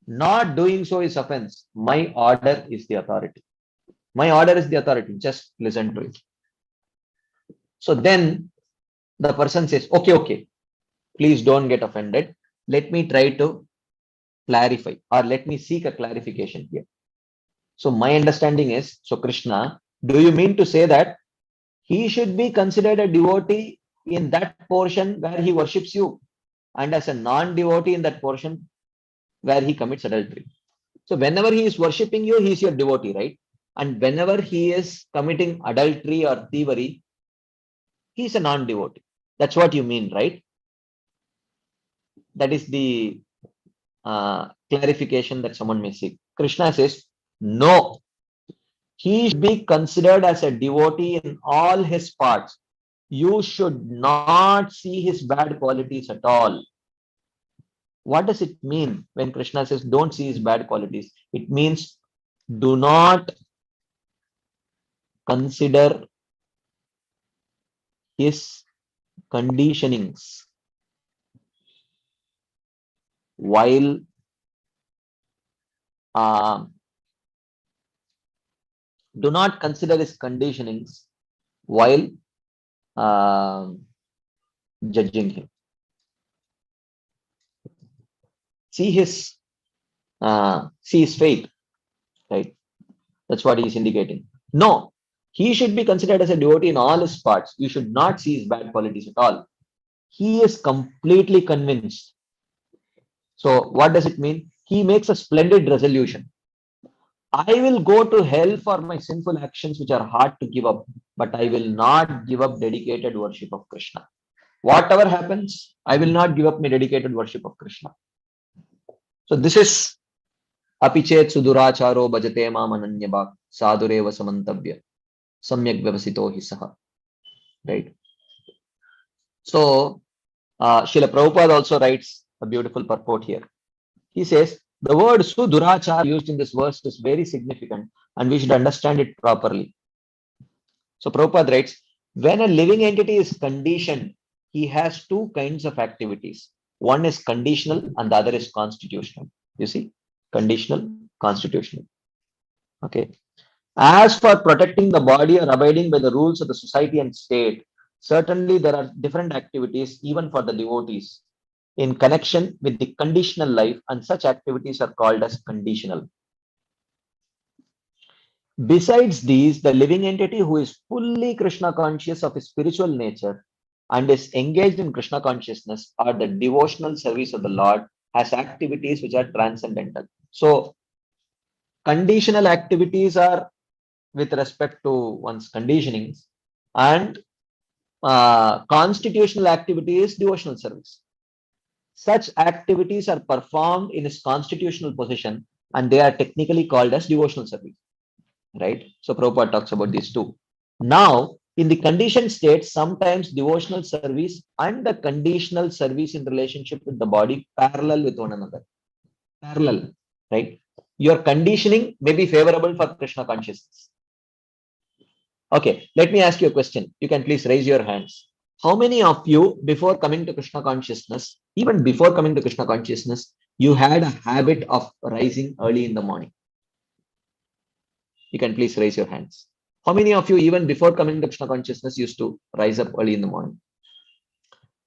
Not doing so is offense. My order is the authority. My order is the authority. Just listen to it. So then the person says, okay, please don't get offended. Let me try to clarify, or let me seek a clarification here. So my understanding is, so Krishna, do you mean to say that he should be considered a devotee in that portion where he worships you, and as a non-devotee in that portion where he commits adultery? So whenever he is worshipping you, he is your devotee, right? And whenever he is committing adultery or thievery, he is a non-devotee. That's what you mean, right? That is the clarification that someone may seek. Krishna says, no, he should be considered as a devotee in all his parts. You should not see his bad qualities at all. What does it mean when Krishna says don't see his bad qualities? It means do not consider his conditionings while do not consider his conditionings while judging him. See his faith, right? That's what he is indicating. No, he should be considered as a devotee in all his parts. You should not see his bad qualities at all. He is completely convinced. So what does it mean? He makes a splendid resolution. I will go to hell for my sinful actions which are hard to give up, but I will not give up dedicated worship of Krishna. Whatever happens, I will not give up my dedicated worship of Krishna. So this is apichet suduracharo bhajate mam ananyabhak sadureva samantavya samyak vyavasito hi saha. Right. So Srila Prabhupada also writes a beautiful purport here. He says, the word sudurachar used in this verse is very significant and we should understand it properly. So Prabhupada writes, when a living entity is conditioned, he has two kinds of activities. One is conditional and the other is constitutional. You see, conditional, constitutional. Okay. As for protecting the body or abiding by the rules of the society and state, certainly there are different activities even for the devotees in connection with the conditional life, and such activities are called as conditional. Besides these, the living entity who is fully Krishna conscious of his spiritual nature and is engaged in Krishna consciousness or the devotional service of the Lord has activities which are transcendental. So, conditional activities are with respect to one's conditionings, and constitutional activity is devotional service. Such activities are performed in his constitutional position and they are technically called as devotional service. Right? So Prabhupada talks about these two. Now, in the conditioned state, sometimes devotional service and the conditional service in relationship with the body parallel with one another. Parallel, right? Your conditioning may be favorable for Krishna consciousness. Okay, let me ask you a question. You can please raise your hands. How many of you, before coming to Krishna consciousness, even before coming to Krishna consciousness, you had a habit of rising early in the morning? You can please raise your hands. How many of you, even before coming to Krishna consciousness, used to rise up early in the morning?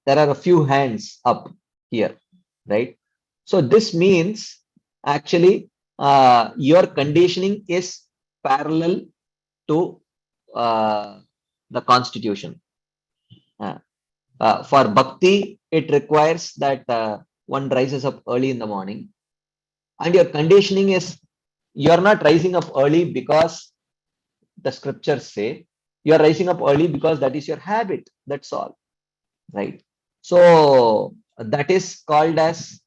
There are a few hands up here, right? So this means actually your conditioning is parallel to the constitution. For bhakti, it requires that one rises up early in the morning, and your conditioning is you are not rising up early because the scriptures say, you are rising up early because that is your habit. That's all, right? So that is called as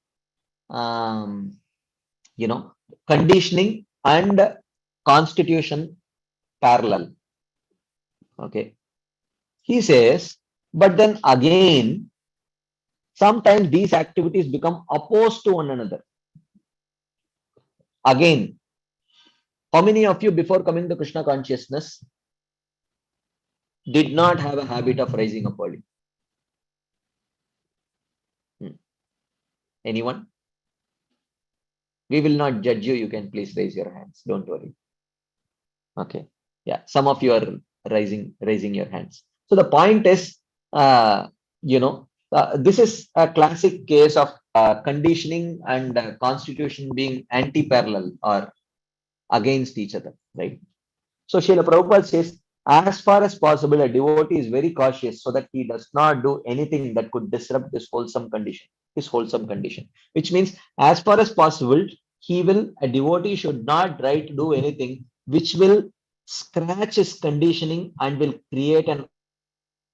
conditioning and constitution parallel. Okay. He says, but then again, sometimes these activities become opposed to one another. Again, how many of you before coming to Krishna consciousness did not have a habit of rising up early? Anyone? We will not judge you. You can please raise your hands. Don't worry. Okay. Yeah. Some of you are raising your hands. So the point is, this is a classic case of conditioning and constitution being anti-parallel or against each other, right? So Srila Prabhupada says, as far as possible, a devotee is very cautious so that he does not do anything that could disrupt this wholesome condition, which means as far as possible, a devotee should not try to do anything which will scratch his conditioning and will create an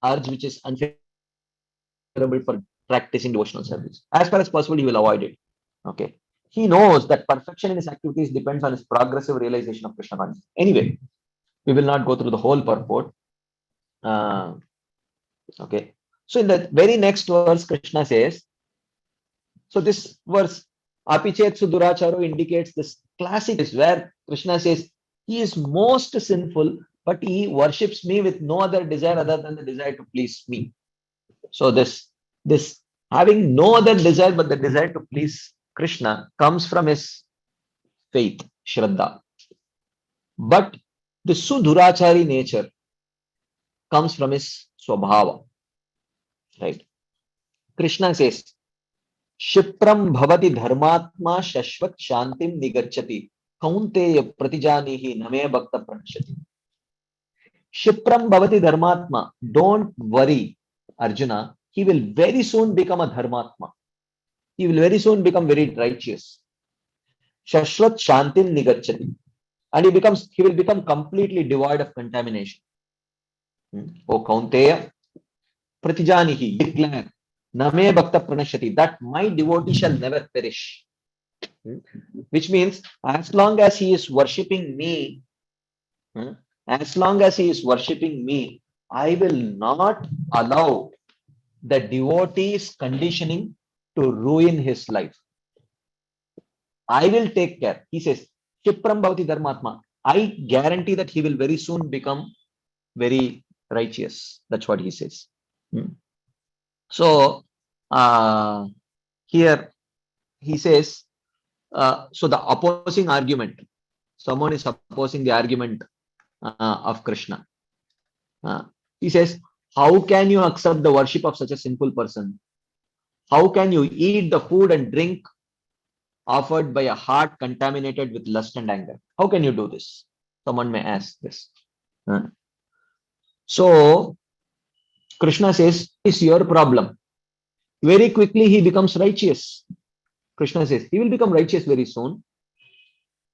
urge which is unfavorable for practicing devotional service. As far as possible, he will avoid it. Okay. He knows that perfection in his activities depends on his progressive realization of Krishna consciousness. Anyway, we will not go through the whole purport. Okay. So in the very next verse, Krishna says, so this verse, Apichet Suduracharo, indicates this classic is where Krishna says, he is most sinful, but he worships me with no other desire other than the desire to please me. So this having no other desire but the desire to please Krishna comes from his faith, Shraddha. But the Sudurachari nature comes from his Swabhava. Right? Krishna says, Shipram bhavati dharmatma shashvat shantim nigachati kaunteya pratijanihi name bhakta pranashati. Shipram bhavati dharmatma. Don't worry, Arjuna. He will very soon become a dharmatma. He will very soon become very righteous. Shashvat shantim nigachati. And he will become completely devoid of contamination. O Kaunteya, pratijanihi, declare, name bhakta pranashati, that my devotee shall never perish. Which means, as long as he is worshipping me, as long as he is worshipping me, I will not allow the devotee's conditioning to ruin his life. I will take care. He says, Chipram Bhavati Dharmatma. I guarantee that he will very soon become very righteous. That's what he says. So, here he says, so the opposing argument, someone is opposing the argument of Krishna. He says, how can you accept the worship of such a sinful person? How can you eat the food and drink offered by a heart contaminated with lust and anger? How can you do this? Someone may ask this. So Krishna says, it's your problem. Very quickly he becomes righteous. Krishna says, he will become righteous very soon.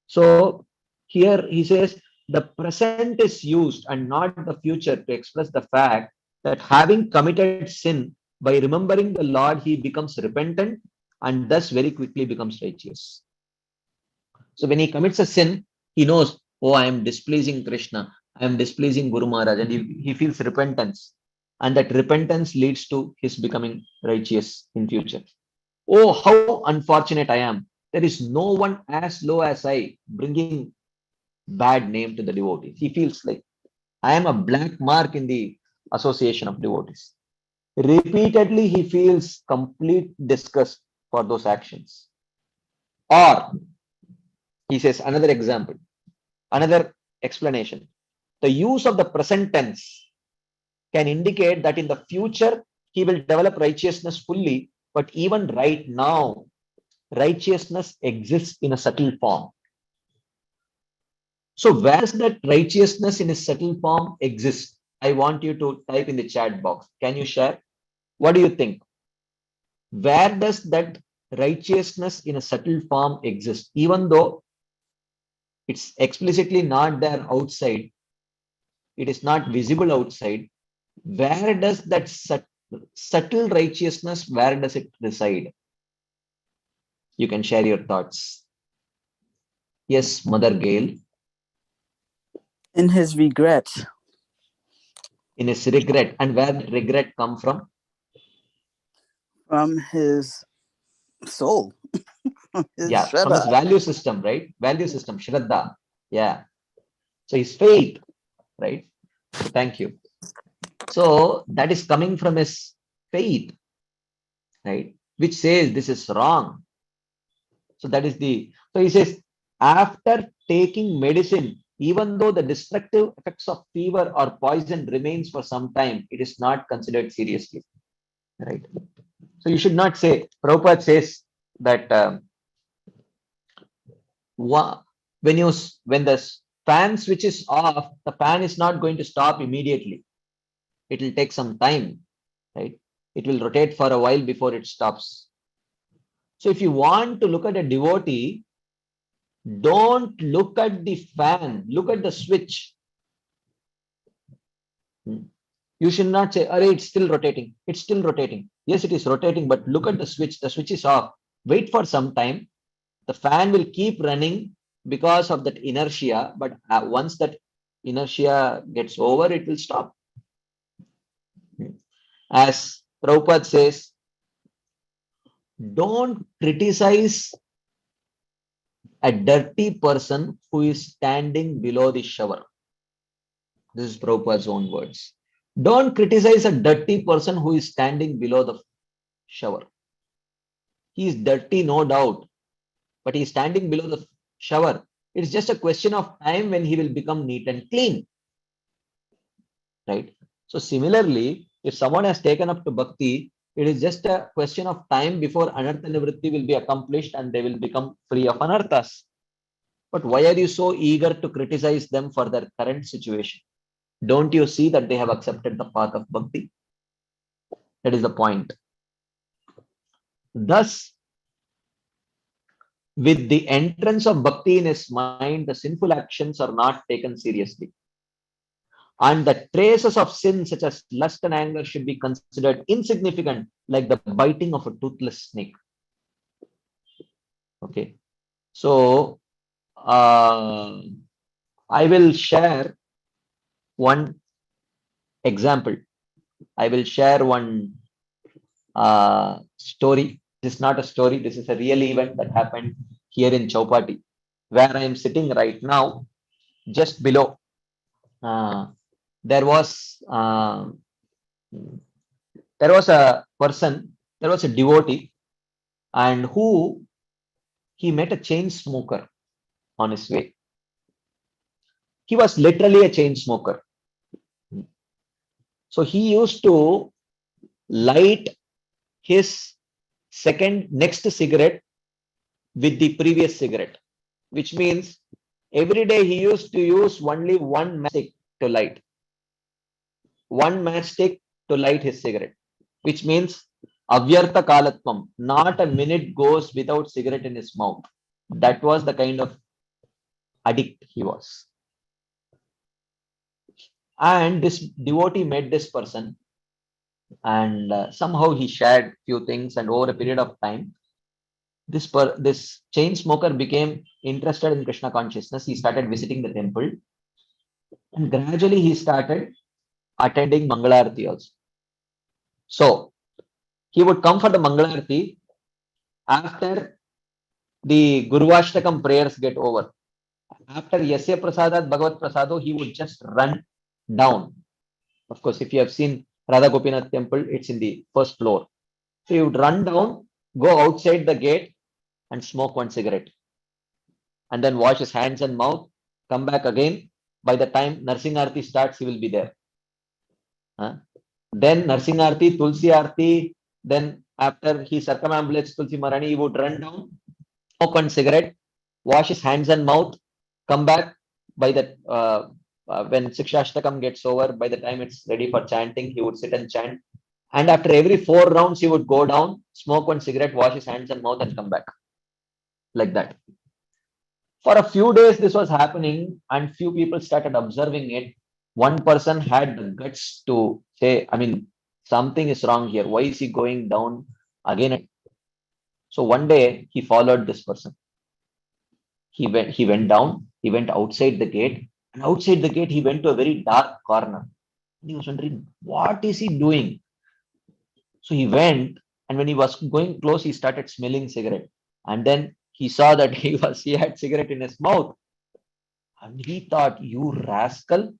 So here he says, the present is used and not the future to express the fact that having committed sin, by remembering the Lord, he becomes repentant and thus very quickly becomes righteous. So when he commits a sin, he knows, oh, I am displeasing Krishna, I am displeasing Guru Maharaj, and he feels repentance. And that repentance leads to his becoming righteous in future. Oh, how unfortunate I am. There is no one as low as I, bringing bad name to the devotees. He feels like, I am a black mark in the association of devotees. Repeatedly, he feels complete disgust for those actions. Or, he says, another example, another explanation. The use of the present tense can indicate that in the future, he will develop righteousness fully, but even right now, righteousness exists in a subtle form. So where does that righteousness in a subtle form exist? I want you to type in the chat box. Can you share? What do you think? Where does that righteousness in a subtle form exist? Even though it's explicitly not there outside, it is not visible outside. Where does that subtle righteousness, where does it reside? You can share your thoughts. Yes, Mother Gail. In his regret. In his regret. And where did regret come from? From his soul. From his from his value system, right? Value system, Shraddha. Yeah. So his faith, right? So thank you. So that is coming from his faith, right? Which says this is wrong. So that is so he says, after taking medicine, even though the destructive effects of fever or poison remains for some time, it is not considered seriously, right? So you should not say, Prabhupada says that when the fan switches off, the fan is not going to stop immediately. It will take some time, right? It will rotate for a while before it stops. So if you want to look at a devotee, don't look at the fan, look at the switch. You should not say, "Arey, it's still rotating. It's still rotating." Yes, it is rotating, but look at the switch. The switch is off. Wait for some time. The fan will keep running because of that inertia, but once that inertia gets over, it will stop. As Prabhupada says, don't criticize a dirty person who is standing below the shower. This is Prabhupada's own words. Don't criticize a dirty person who is standing below the shower. He is dirty, no doubt, but he is standing below the shower. It's just a question of time when he will become neat and clean. Right? So similarly, if someone has taken up to bhakti, it is just a question of time before anartha nivritti will be accomplished and they will become free of anarthas. But why are you so eager to criticize them for their current situation? Don't you see that they have accepted the path of bhakti? That is the point. Thus, with the entrance of bhakti in his mind, the sinful actions are not taken seriously. And the traces of sin such as lust and anger should be considered insignificant, like the biting of a toothless snake. Okay, so I will share one example. I will share one story. This is not a story. This is a real event that happened here in Chowpatty, where I am sitting right now. Just below, there was a person. There was a devotee, and he met a chain smoker on his way. He was literally a chain smoker. So he used to light his next cigarette with the previous cigarette, which means every day he used to use only one matchstick to light. One matchstick to light his cigarette, which means avyartha kalatvam, not a minute goes without cigarette in his mouth. That was the kind of addict he was. And this devotee met this person, and somehow he shared few things, and over a period of time, this chain smoker became interested in Krishna consciousness. He started visiting the temple, and gradually he started attending Mangalarti also. So he would come for the Mangalarti after the Guruvashtakam prayers get over. After Yasya Prasadat Bhagavat Prasado, he would just run down. Of course, if you have seen Radha Gopinath temple, it's in the first floor. So he would run down, go outside the gate and smoke one cigarette. And then wash his hands and mouth, come back again. By the time Narsingarti starts, he will be there. Then Narsingarti, Tulsi Arti, then after he circumambulates Tulsi Marani, he would run down, smoke one cigarette, wash his hands and mouth, come back. By the when Sikshashtakam gets over, by the time it's ready for chanting, he would sit and chant. And after every 4 rounds, he would go down, smoke one cigarette, wash his hands and mouth, and come back. Like that. For a few days, this was happening, and few people started observing it. One person had the guts to say, I mean, something is wrong here. Why is he going down again? So one day he followed this person. He went down, he went outside the gate, and outside the gate, he went to a very dark corner. He was wondering, what is he doing? So he went, and when he was going close, he started smelling cigarette. And then he saw that he had cigarette in his mouth. And he thought, you rascal.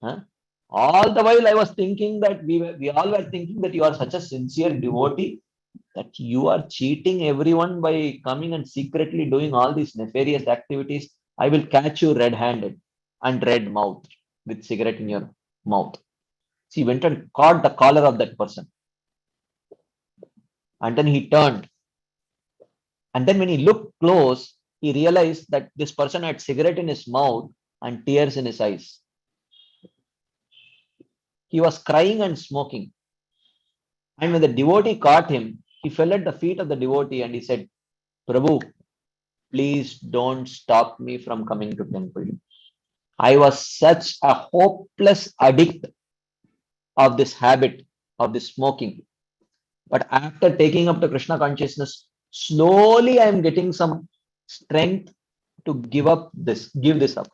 Huh? All the while I was thinking that we all were thinking that you are such a sincere devotee, that you are cheating everyone by coming and secretly doing all these nefarious activities. I will catch you red-handed and red mouth with cigarette in your mouth. So he went and caught the collar of that person. And then he turned. And then when he looked close, he realized that this person had cigarette in his mouth and tears in his eyes. He was crying and smoking. And when the devotee caught him, he fell at the feet of the devotee and he said, Prabhu, please don't stop me from coming to temple. I was such a hopeless addict of this habit, of this smoking. But after taking up the Krishna consciousness, slowly I am getting some strength to give this up.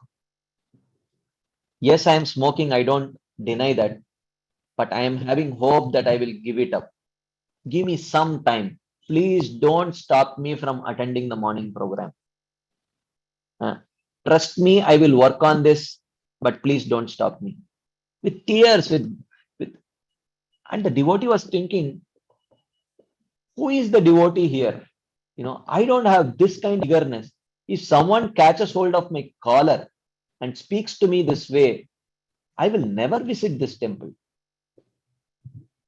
Yes, I am smoking, I don't deny that, but I am having hope that I will give it up. Give me some time. Please don't stop me from attending the morning program. Trust me, I will work on this, but please don't stop me. With tears, and the devotee was thinking, who is the devotee here? I don't have this kind of eagerness. If someone catches hold of my collar and speaks to me this way, I will never visit this temple.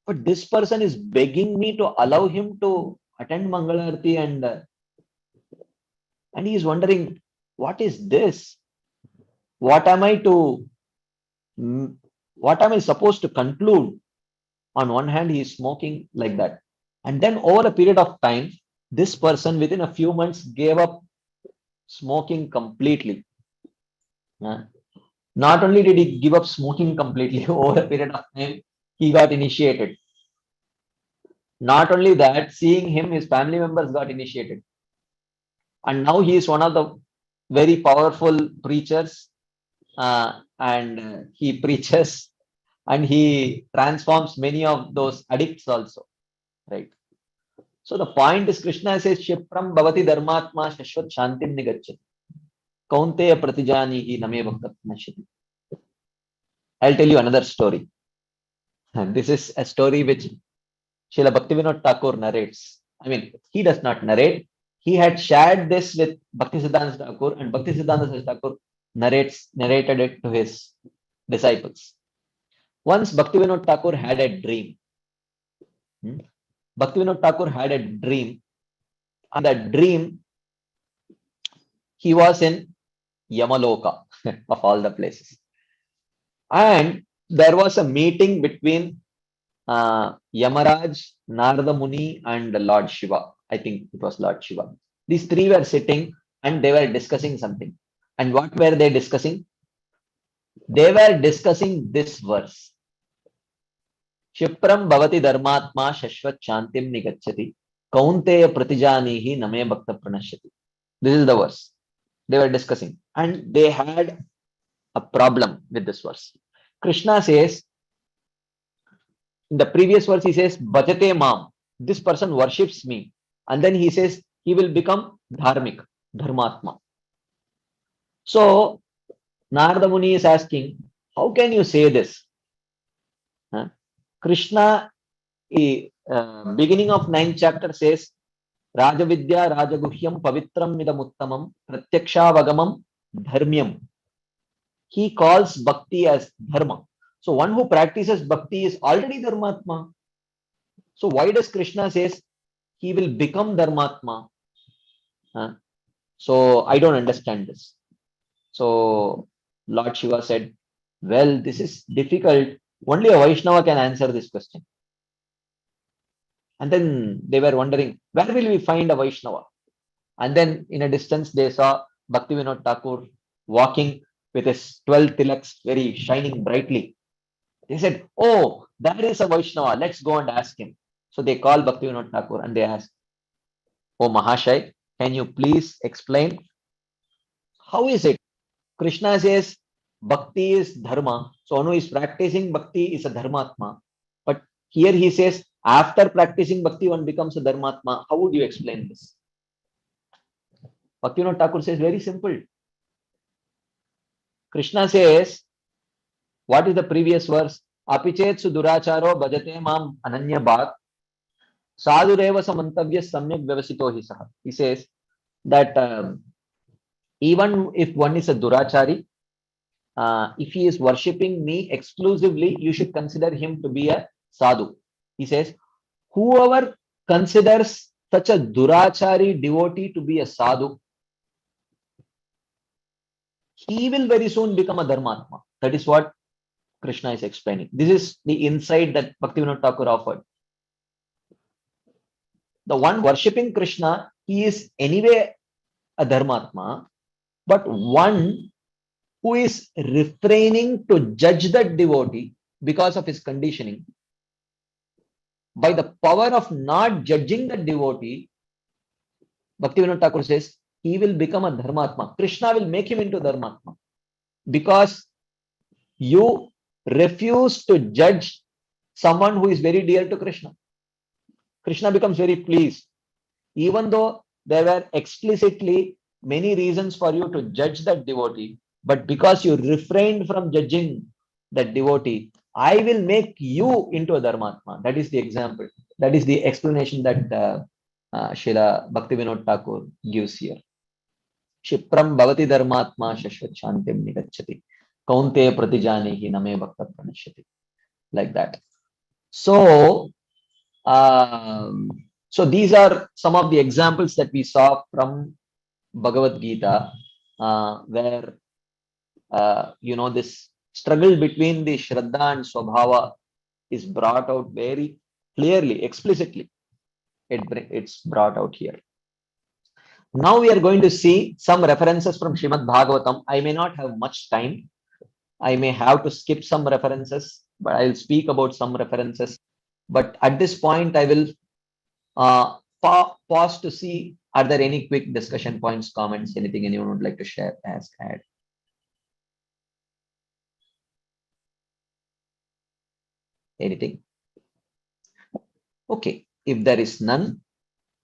But this person is begging me to allow him to attend Mangalarti, and he is wondering, what is this? What am I supposed to conclude? On one hand, he is smoking like that. And then over a period of time, this person within a few months gave up smoking completely. Not only did he give up smoking completely, over a period of time, he got initiated. Not only that, seeing him, his family members got initiated. And now he is one of the very powerful preachers, and he preaches and he transforms many of those addicts also, right? So the point is, Krishna says, Shipram bhavati dharmatma shashvat shantim nigacchati. Kaunteya pratijani name bhakta pranashati. I'll tell you another story. And this is a story which Srila Bhaktivinoda Thakur narrates. I mean, he does not narrate. He had shared this with Bhaktisiddhanta Thakur, and Bhaktisiddhanta Thakur narrated it to his disciples. Once Bhaktivinoda Thakur had a dream. Bhaktivinoda Thakur had a dream, and that dream, he was in Yamaloka, of all the places. And there was a meeting between Yamaraj, Narada Muni, and Lord Shiva. I think it was Lord Shiva. These three were sitting and they were discussing something. And what were they discussing? They were discussing this verse. Shipram bhavati dharmatma shashvat shantim nigacchati. Kaunteya pratijanihi name bhakta pranashyati. This is the verse. They were discussing. And they had a problem with this verse. Krishna says, in the previous verse, he says, Bhajate Mam. This person worships me. And then he says, he will become dharmik, dharmatma. So, Narada Muni is asking, how can you say this? Krishna, beginning of 9th chapter says, Rajavidya Rajaguhyam Pavitram Midamuttamam Pratyaksha Dharmyam. He calls bhakti as dharma. So one who practices bhakti is already dharmatma. So why does Krishna says he will become dharmatma? So I don't understand this. So Lord Shiva said, well, this is difficult. Only a Vaishnava can answer this question. And then they were wondering, where will we find a Vaishnava? And then in a distance, they saw Bhaktivinoda Thakur walking with his 12 tilaks very shining brightly. They said, oh, that is a Vaishnava. Let's go and ask him. So they called Bhaktivinoda Thakur and they asked, oh Mahashai, can you please explain? How is it? Krishna says, bhakti is dharma. So one who is practicing bhakti is a dharmatma. But here he says, after practicing bhakti, one becomes a dharmatma. How would you explain this? Bhaktivinoda Thakur says, very simple. Krishna says, what is the previous verse? Apichet suduracharo bhajate mam ananya bhat sadhureva samantavya samyak vyavasito hi saha. He says that even if one is a durachari, if he is worshipping me exclusively, you should consider him to be a sadhu. He says, whoever considers such a durachari devotee to be a sadhu, he will very soon become a dharmatma. That is what Krishna is explaining. This is the insight that Bhaktivinoda Thakur offered. The one worshipping Krishna, he is anyway a dharmatma, but one who is refraining to judge that devotee because of his conditioning, by the power of not judging the devotee, Bhaktivinoda Thakur says, he will become a dharmatma. Krishna will make him into dharmatma. Because you refuse to judge someone who is very dear to Krishna. Krishna becomes very pleased. Even though there were explicitly many reasons for you to judge that devotee, but because you refrained from judging that devotee, I will make you into a dharmatma. That is the example. That is the explanation that Srila Bhaktivinoda Thakur gives here. Shipram bhavati dharmatma shashvat shantim nigacchati. Kaunteya pratijanihi name bhakta pranashyati. Like that. So, so these are some of the examples that we saw from Bhagavad Gita, where this struggle between the Shraddha and Swabhava is brought out very clearly, explicitly. It's brought out here. Now we are going to see some references from Srimad Bhagavatam. I may not have much time, I may have to skip some references, but I'll speak about some references. But at this point, I will pause to see, are there any quick discussion points, comments, anything anyone would like to share, ask, add? Anything? Okay, if there is none,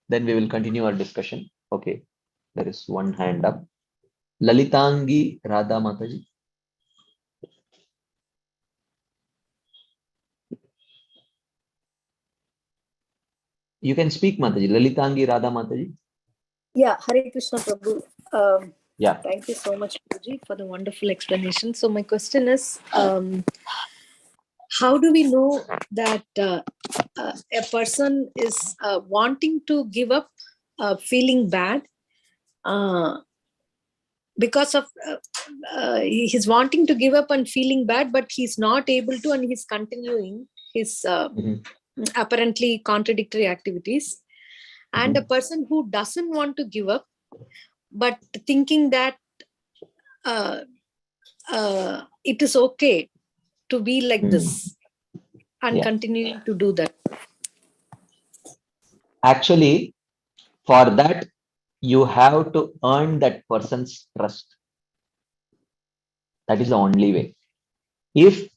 then we will continue our discussion. Okay, there is one hand up. Lalitangi Radha Mataji. You can speak, Mataji. Lalitangi Radha Mataji. Yeah, Hare Krishna Prabhu. Yeah. Thank you so much, Prabhuji, for the wonderful explanation. So my question is, how do we know that a person is wanting to give up, feeling bad, because of he's wanting to give up and feeling bad, but he's not able to, and he's continuing his apparently contradictory activities. And a person who doesn't want to give up, but thinking that it is okay to be like this and continuing to do that. Actually, for that, you have to earn that person's trust. That is the only way. If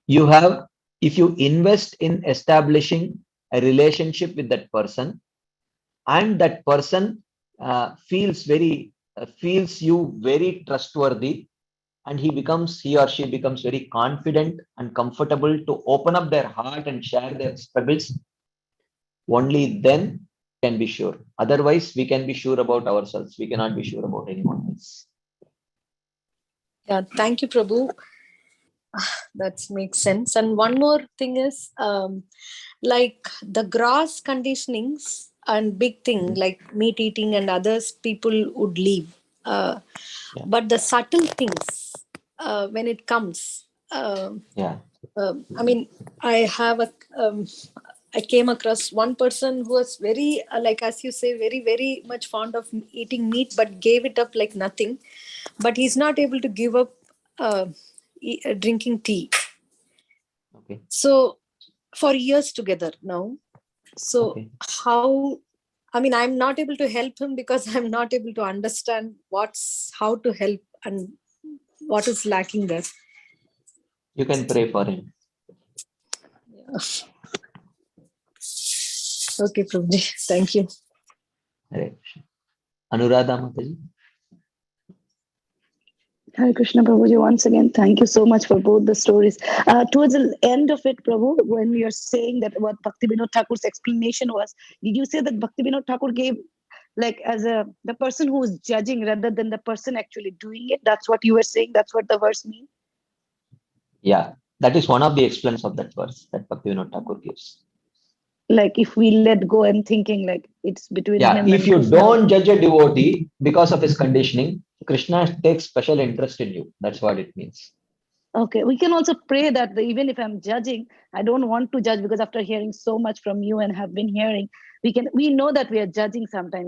you invest in establishing a relationship with that person, and that person feels you very trustworthy, and he or she becomes very confident and comfortable to open up their heart and share their struggles, only then can be sure. Otherwise, we can be sure about ourselves. We cannot be sure about anyone else. Yeah, thank you, Prabhu. That makes sense. And one more thing is, like the gross conditionings and big thing like meat eating and others, people would leave. But the subtle things, when it comes, I mean, I came across one person who was very, like as you say, very, very much fond of eating meat, but gave it up like nothing. But he's not able to give up drinking tea. Okay. So for years together now. So how, I mean, I'm not able to help him because I'm not able to understand how to help and what is lacking there. You can pray for him. Yeah. Okay, Prabhuji. Thank you. Hare Krishna. Anuradha Mataji. Hare Krishna Prabhuji, once again, thank you so much for both the stories. Towards the end of it, Prabhu, when you're saying that what Bhakti Vinod Thakur's explanation was, did you say that Bhakti Vinod Thakur gave like as the person who is judging rather than the person actually doing it? That's what you were saying? That's what the verse means? Yeah, that is one of the explanations of that verse that Bhakti Vinod Thakur gives. Like if we let go and thinking like it's between him if and you Krishna. don't judge a devotee because of his conditioning, Krishna takes special interest in you. That's what it means. Okay, we can also pray that even if I'm judging, I don't want to judge, because after hearing so much from you and have been hearing, we know that we are judging sometime,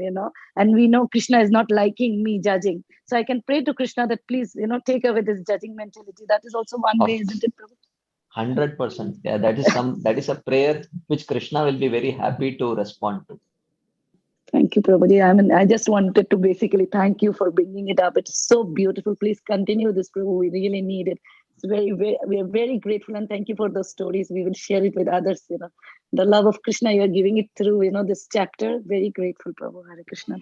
and we know Krishna is not liking me judging. So I can pray to Krishna that please, take away this judging mentality. That is also one way, isn't it, Prabhu? 100%. Yeah, that is a prayer which Krishna will be very happy to respond to. Thank you, Prabhuji. I mean, I just wanted to basically thank you for bringing it up. It's so beautiful. Please continue this, Prabhu. We really need it. It's we are very grateful, and thank you for those stories. We will share it with others. The love of Krishna you are giving it through, this chapter. Very grateful, Prabhu. Hare Krishna.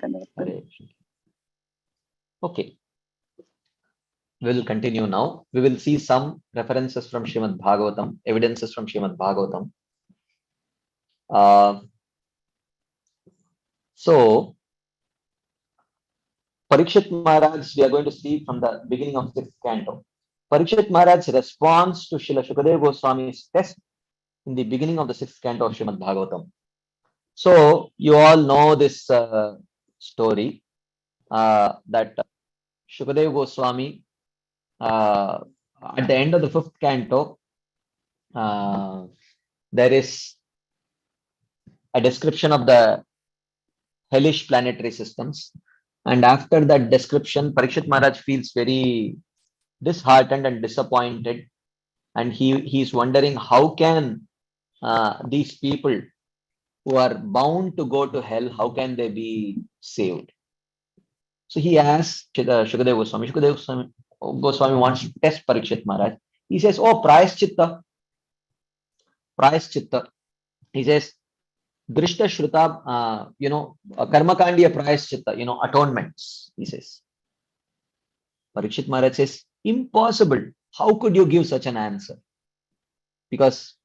Okay. We will continue now. We will see some references from Srimad Bhagavatam, evidences from Srimad Bhagavatam. So, Pariksit Maharaj, we are going to see from the beginning of 6th canto. Pariksit Maharaj's response to Srila Shukadeva Goswami's test in the beginning of the 6th canto of Srimad Bhagavatam. So, you all know this story that Shukadeva Goswami, at the end of the 5th canto, there is a description of the hellish planetary systems. And after that description, Pariksit Maharaj feels very disheartened and disappointed, and he's wondering how can these people who are bound to go to hell, how can they be saved? So he asks Shukadeva Goswami. Shukadeva Goswami wants to test Pariksit Maharaj. He says, "Oh, Prayaschitta. He says, Drishta Shruta, Karmakandiya Prayaschitta, atonements." He says. Pariksit Maharaj says, "Impossible. How could you give such an answer?" Because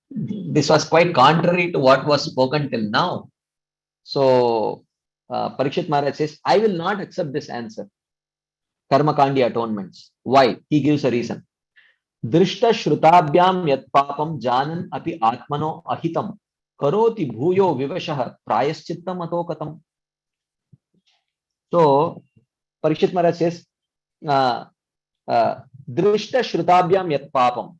this was quite contrary to what was spoken till now. So Pariksit Maharaj says, "I will not accept this answer. Karmakandi atonements." Why? He gives a reason. Drishta Shrutabhyam Yat Papam Janan Api Atmano Ahitam Karoti Bhuyo Vivashah Prayaschittam Atokatam. So Pariksit Maharaj says, Drishta Shrutabhyam Yat Papam.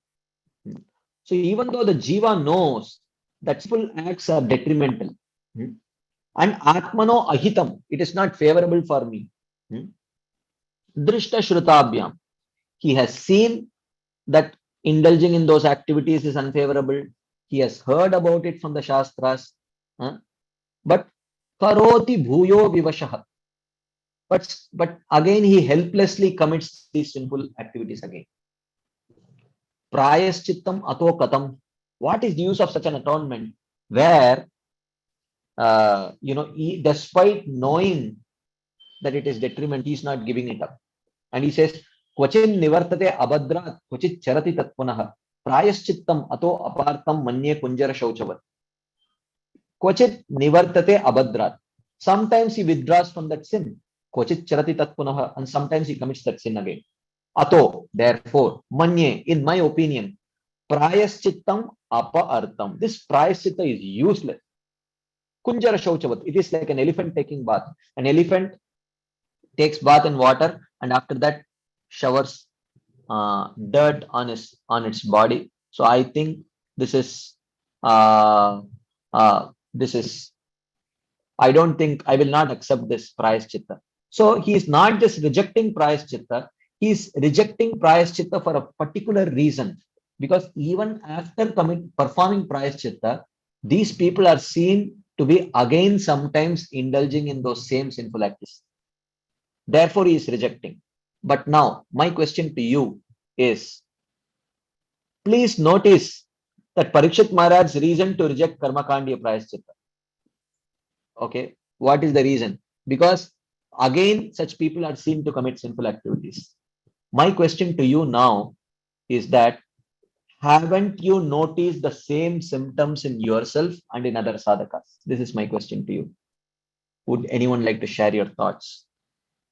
So even though the Jiva knows that simple acts are detrimental, and Atmano Ahitam, it is not favorable for me. Drishta Shrutabhyam, he has seen that indulging in those activities is unfavorable. He has heard about it from the Shastras. But Karoti Bhuyo Vivashah. But again, he helplessly commits these sinful activities again. Prayaschittam Atokatam. What is the use of such an atonement where, despite knowing that it is detriment, he is not giving it up. And he says, Kvachin nivartate abhadrat, kvachit charati tatpunaha, prayaschittam ato apartam manye kunjara shauchavat. Kvachit nivartate abhadrat. Sometimes he withdraws from that sin. Kvachit charati tatpunaha, and sometimes he commits that sin again. Ato, therefore, manye, in my opinion, prayaschittam apa-artam. This prayaschitta is useless. Kunjara shauchavat. It is like an elephant taking bath. An elephant takes bath in water and after that showers dirt on its body. So I think this is I don't think I will not accept this prayaschitta. So he is not just rejecting prayaschitta, he is rejecting prayaschitta for a particular reason. Because even after performing prayaschitta, these people are seen to be again sometimes indulging in those same sinful acts. Therefore, he is rejecting. But now, my question to you is, please notice that Pariksit Maharaj's reason to reject Karmakandiya Prayaschitta. Okay, what is the reason? Because again, such people are seen to commit sinful activities. My question to you now is that, haven't you noticed the same symptoms in yourself and in other sadhakas? This is my question to you. Would anyone like to share your thoughts?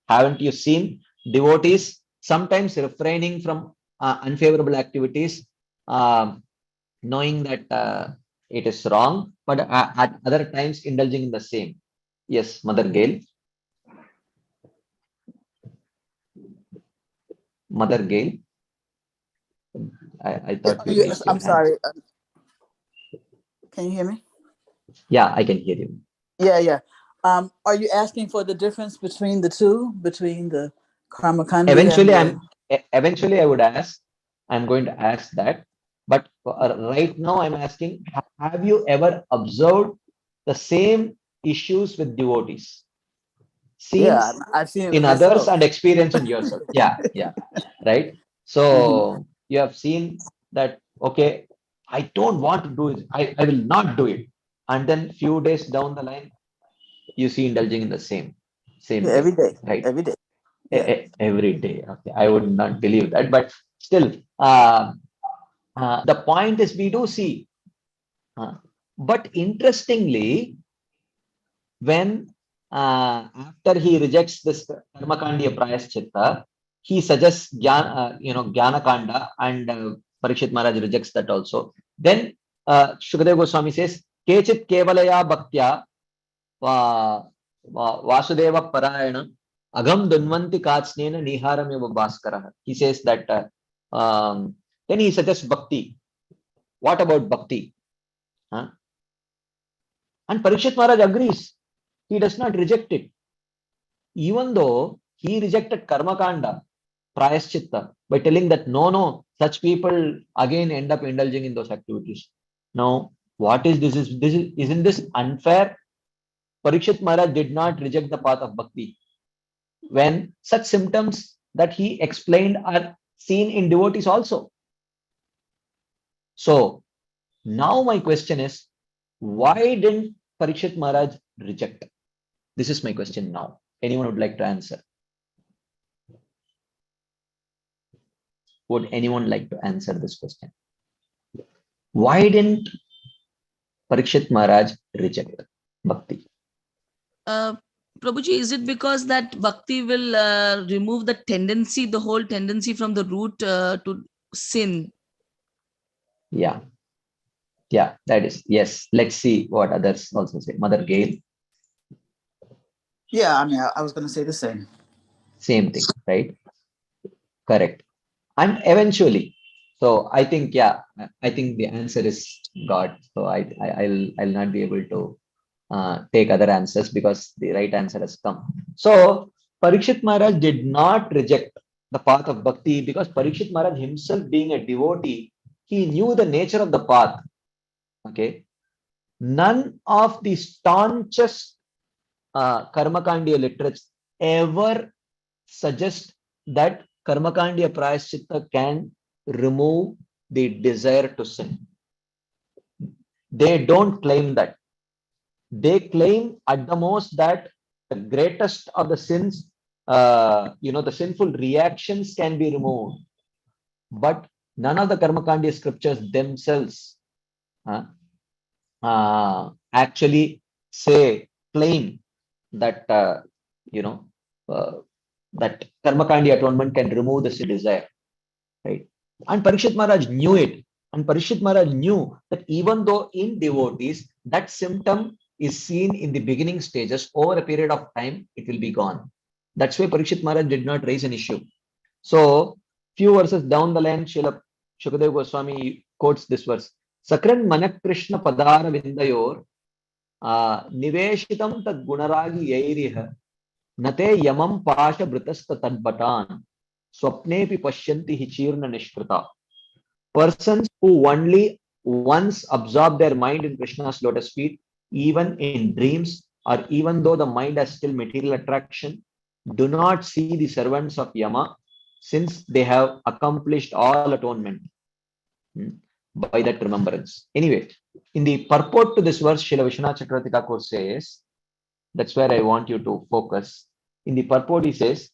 Haven't you seen devotees sometimes refraining from unfavorable activities, knowing that it is wrong, but at other times indulging in the same? Yes, Mother Gail. Mother Gail. I thought you raised your I'm hand. sorry. Can you hear me? Yeah, I can hear you. Yeah. Are you asking for the difference between the two, between the Karmakandi? Eventually, I would ask. I'm going to ask that. But right now, I'm asking: have you ever observed the same issues with devotees? Seen I've seen it in myself. others and experienced in yourself. Yeah, right. So you have seen that. Okay, I don't want to do it. I will not do it. And then few days down the line, you see indulging in the same every day, right? every day. Every day. Okay, I would not believe that, but still, the point is we do see. But interestingly, when after he rejects this Karmakandiya Prayaschitta, he suggests Jnana Kanda, and Pariksit Maharaj rejects that also. Then Shukadeva Goswami says, Kechit Kevalaya Bhaktya Vasudeva Parayana Agam Dunvanti Katsnena Niharam Eva Bhaskara. He says that then he suggests Bhakti. What about Bhakti? And Pariksit Maharaj agrees. He does not reject it. Even though he rejected Karmakanda, prayaschitta by telling that no, such people again end up indulging in those activities. Now, what is this? Isn't this unfair? Pariksit Maharaj did not reject the path of bhakti when such symptoms that he explained are seen in devotees also. So now my question is, why didn't Pariksit Maharaj reject? This is my question now. Anyone would like to answer? Would anyone like to answer this question? Why didn't Pariksit Maharaj reject bhakti? Prabhuji, is it because that bhakti will remove the tendency, the whole tendency from the root to sin? Yeah, that is. Yes, let's see what others also say. Mother Gail. Yeah, I mean, I was going to say the same. Same thing, right? Correct. And eventually, so I think, yeah, I think the answer is God. So I'll not be able to take other answers because the right answer has come. So Pariksit Maharaj did not reject the path of bhakti because Pariksit Maharaj himself, being a devotee, he knew the nature of the path. Okay, none of the staunchest Karmakandiya literates ever suggest that Karmakandiya Prayaschitta can remove the desire to sin. They don't claim that. They claim at the most that the greatest of the sins, the sinful reactions can be removed. But none of the Karmakandiya scriptures themselves actually claim that, that Karmakandiya atonement can remove the sin desire. Right? And Pariksit Maharaj knew it. And Pariksit Maharaj knew that even though in devotees, that symptom is seen in the beginning stages, over a period of time, it will be gone. That's why Pariksit Maharaj did not raise an issue. So, few verses down the line, Srila Shukadeva Goswami quotes this verse. Sakran Manak Krishna Padara Vindayor Niveshitam Tad Gunaragi Yairiha Nate Yamam Pasha Britasta Tadbatan Swapnepi Pashyanti Hichirna Nishkrita. Persons who only once absorb their mind in Krishna's lotus feet, even in dreams, or even though the mind has still material attraction, do not see the servants of Yama, since they have accomplished all atonement by that remembrance. Anyway, in the purport to this verse, Srila Vishwanath Chakravarti Thakur says, that's where I want you to focus. In the purport, he says,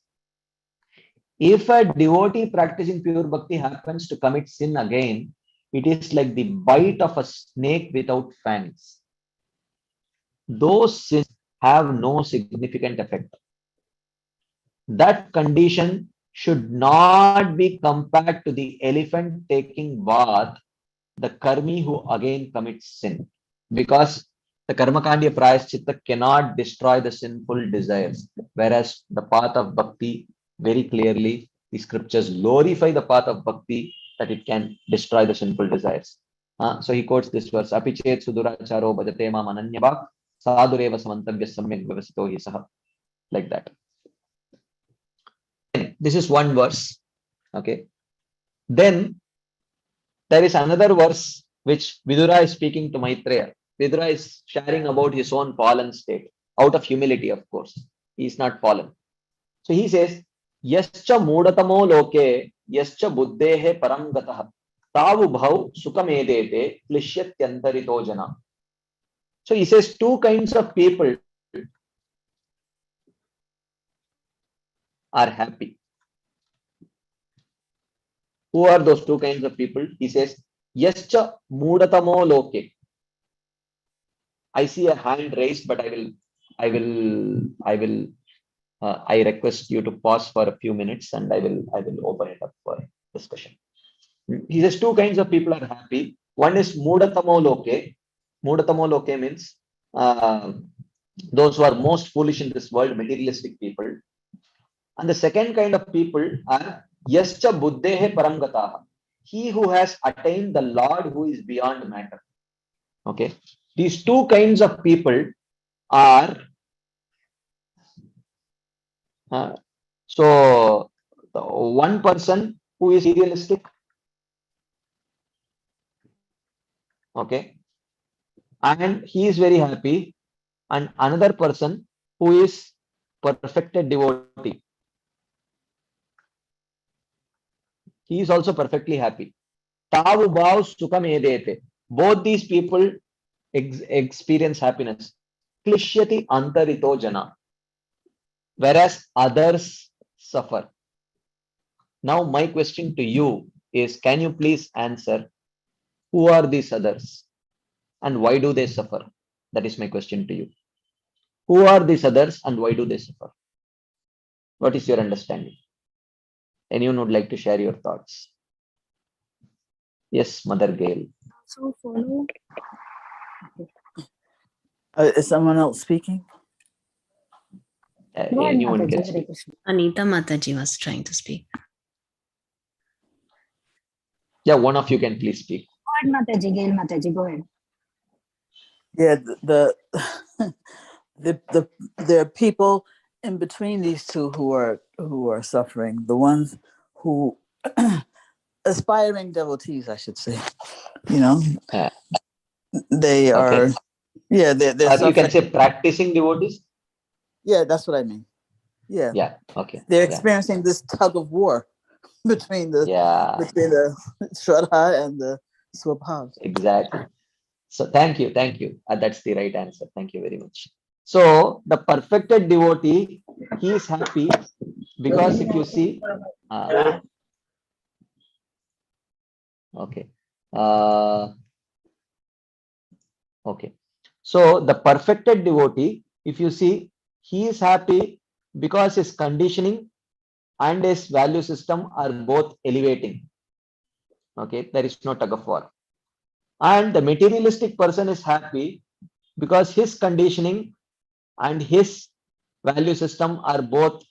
if a devotee practicing pure bhakti happens to commit sin again, it is like the bite of a snake without fangs. Those sins have no significant effect. That condition should not be compared to the elephant taking bath, the karmi who again commits sin. Because the Karmakandiya Prayaschitta cannot destroy the sinful desires, whereas the path of bhakti, very clearly, the scriptures glorify the path of bhakti, that it can destroy the sinful desires. So he quotes this verse, Apichet Suduracharo Bhajate Mam Ananyabhak Sadureva Samantavya Samyak Vyavasito Hi Saha. Like that. This is one verse. Okay. Then there is another verse which Vidura is speaking to Maitreya. Vidura is sharing about his own fallen state, out of humility, of course. He is not fallen. So he says, Yascha mudatamo loke, yascha buddhehe paramgatah, tavu bhav sukamedete, plishyatyantarito jana. So he says two kinds of people are happy. Who are those two kinds of people? He says, Yascha mudatamo loke. I see a hand raised, but I request you to pause for a few minutes and I will open it up for discussion. He says two kinds of people are happy. One is mudatamo loke. Mudatamo loke means those who are most foolish in this world, materialistic people. And the second kind of people are yascha buddhehe paramgataha. He who has attained the Lord who is beyond matter. Okay. These two kinds of people are so So one person who is idealistic, okay, and he is very happy, and another person who is perfected devotee, he is also perfectly happy. Tavu bhav sukham edete. Both these people experience happiness. Klishyati antarito jana. Whereas others suffer. Now my question to you is, can you please answer who are these others and why do they suffer? That is my question to you. Who are these others and why do they suffer? What is your understanding? Anyone would like to share your thoughts? Yes, Mother Gail. So follow. Is someone else speaking? Go ahead, Anyone Mataji. can Hare speak. Krishna. Anita Mataji was trying to speak. Yeah, one of you can please speak. Go ahead, Mataji. Gail Mataji, go ahead. Yeah, there are people in between these two who are suffering. The ones who aspiring devotees, I should say. You know, they are. Okay. Yeah, they're You can suffering. say practicing devotees. Yeah, that's what I mean. Yeah. Yeah. Okay. They're Yeah. experiencing this tug of war between the Yeah. Shraddha and the Swabhav. Exactly. So thank you. That's the right answer. Thank you very much. So the perfected devotee, he is happy because if you see, okay, okay. So the perfected devotee, if you see, he is happy because his conditioning and his value system are both elevating. Okay, there is no tug of war. And the materialistic person is happy because his conditioning and his value system are both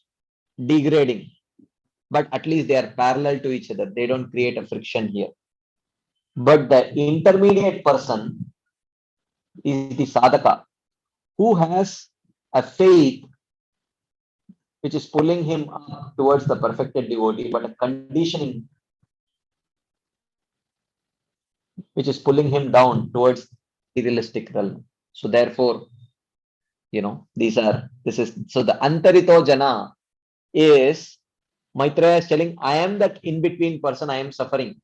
degrading, but at least they are parallel to each other. They don't create a friction here. But the intermediate person is the sadhaka who has a faith which is pulling him up towards the perfected devotee, but a conditioning which is pulling him down towards the realistic realm. So therefore, this is so the antarito jana is Maitreya is telling, I am that in between person, I am suffering,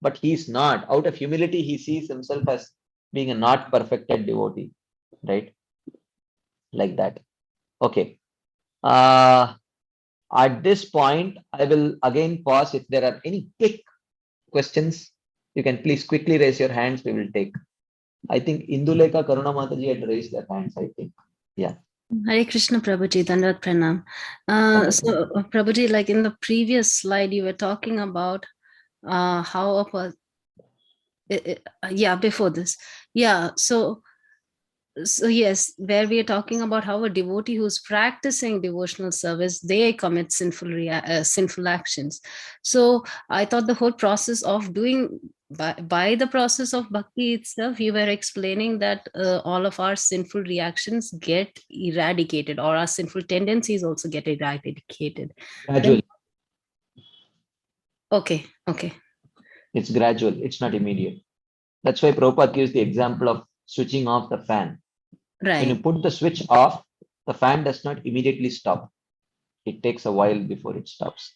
but he is not. Out of humility, he sees himself as being a not perfected devotee, right? Like that. Okay. At this point, I will again pause. If there are any quick questions, you can please quickly raise your hands. We will take. I think Induleka Karuna Mataji had raised their hands, I think. Yeah. Hare Krishna Prabhuji, Dandavat Pranam. So Prabhuji, like in the previous slide, you were talking about how before this. Yeah, so yes, where we are talking about how a devotee who's practicing devotional service, they commit sinful actions. So I thought the whole process of doing by the process of bhakti itself, you were explaining that all of our sinful reactions get eradicated, or our sinful tendencies also get eradicated. Gradual. Okay. It's gradual. It's not immediate. That's why Prabhupada gives the example of switching off the fan. Right. When you put the switch off, the fan does not immediately stop. It takes a while before it stops.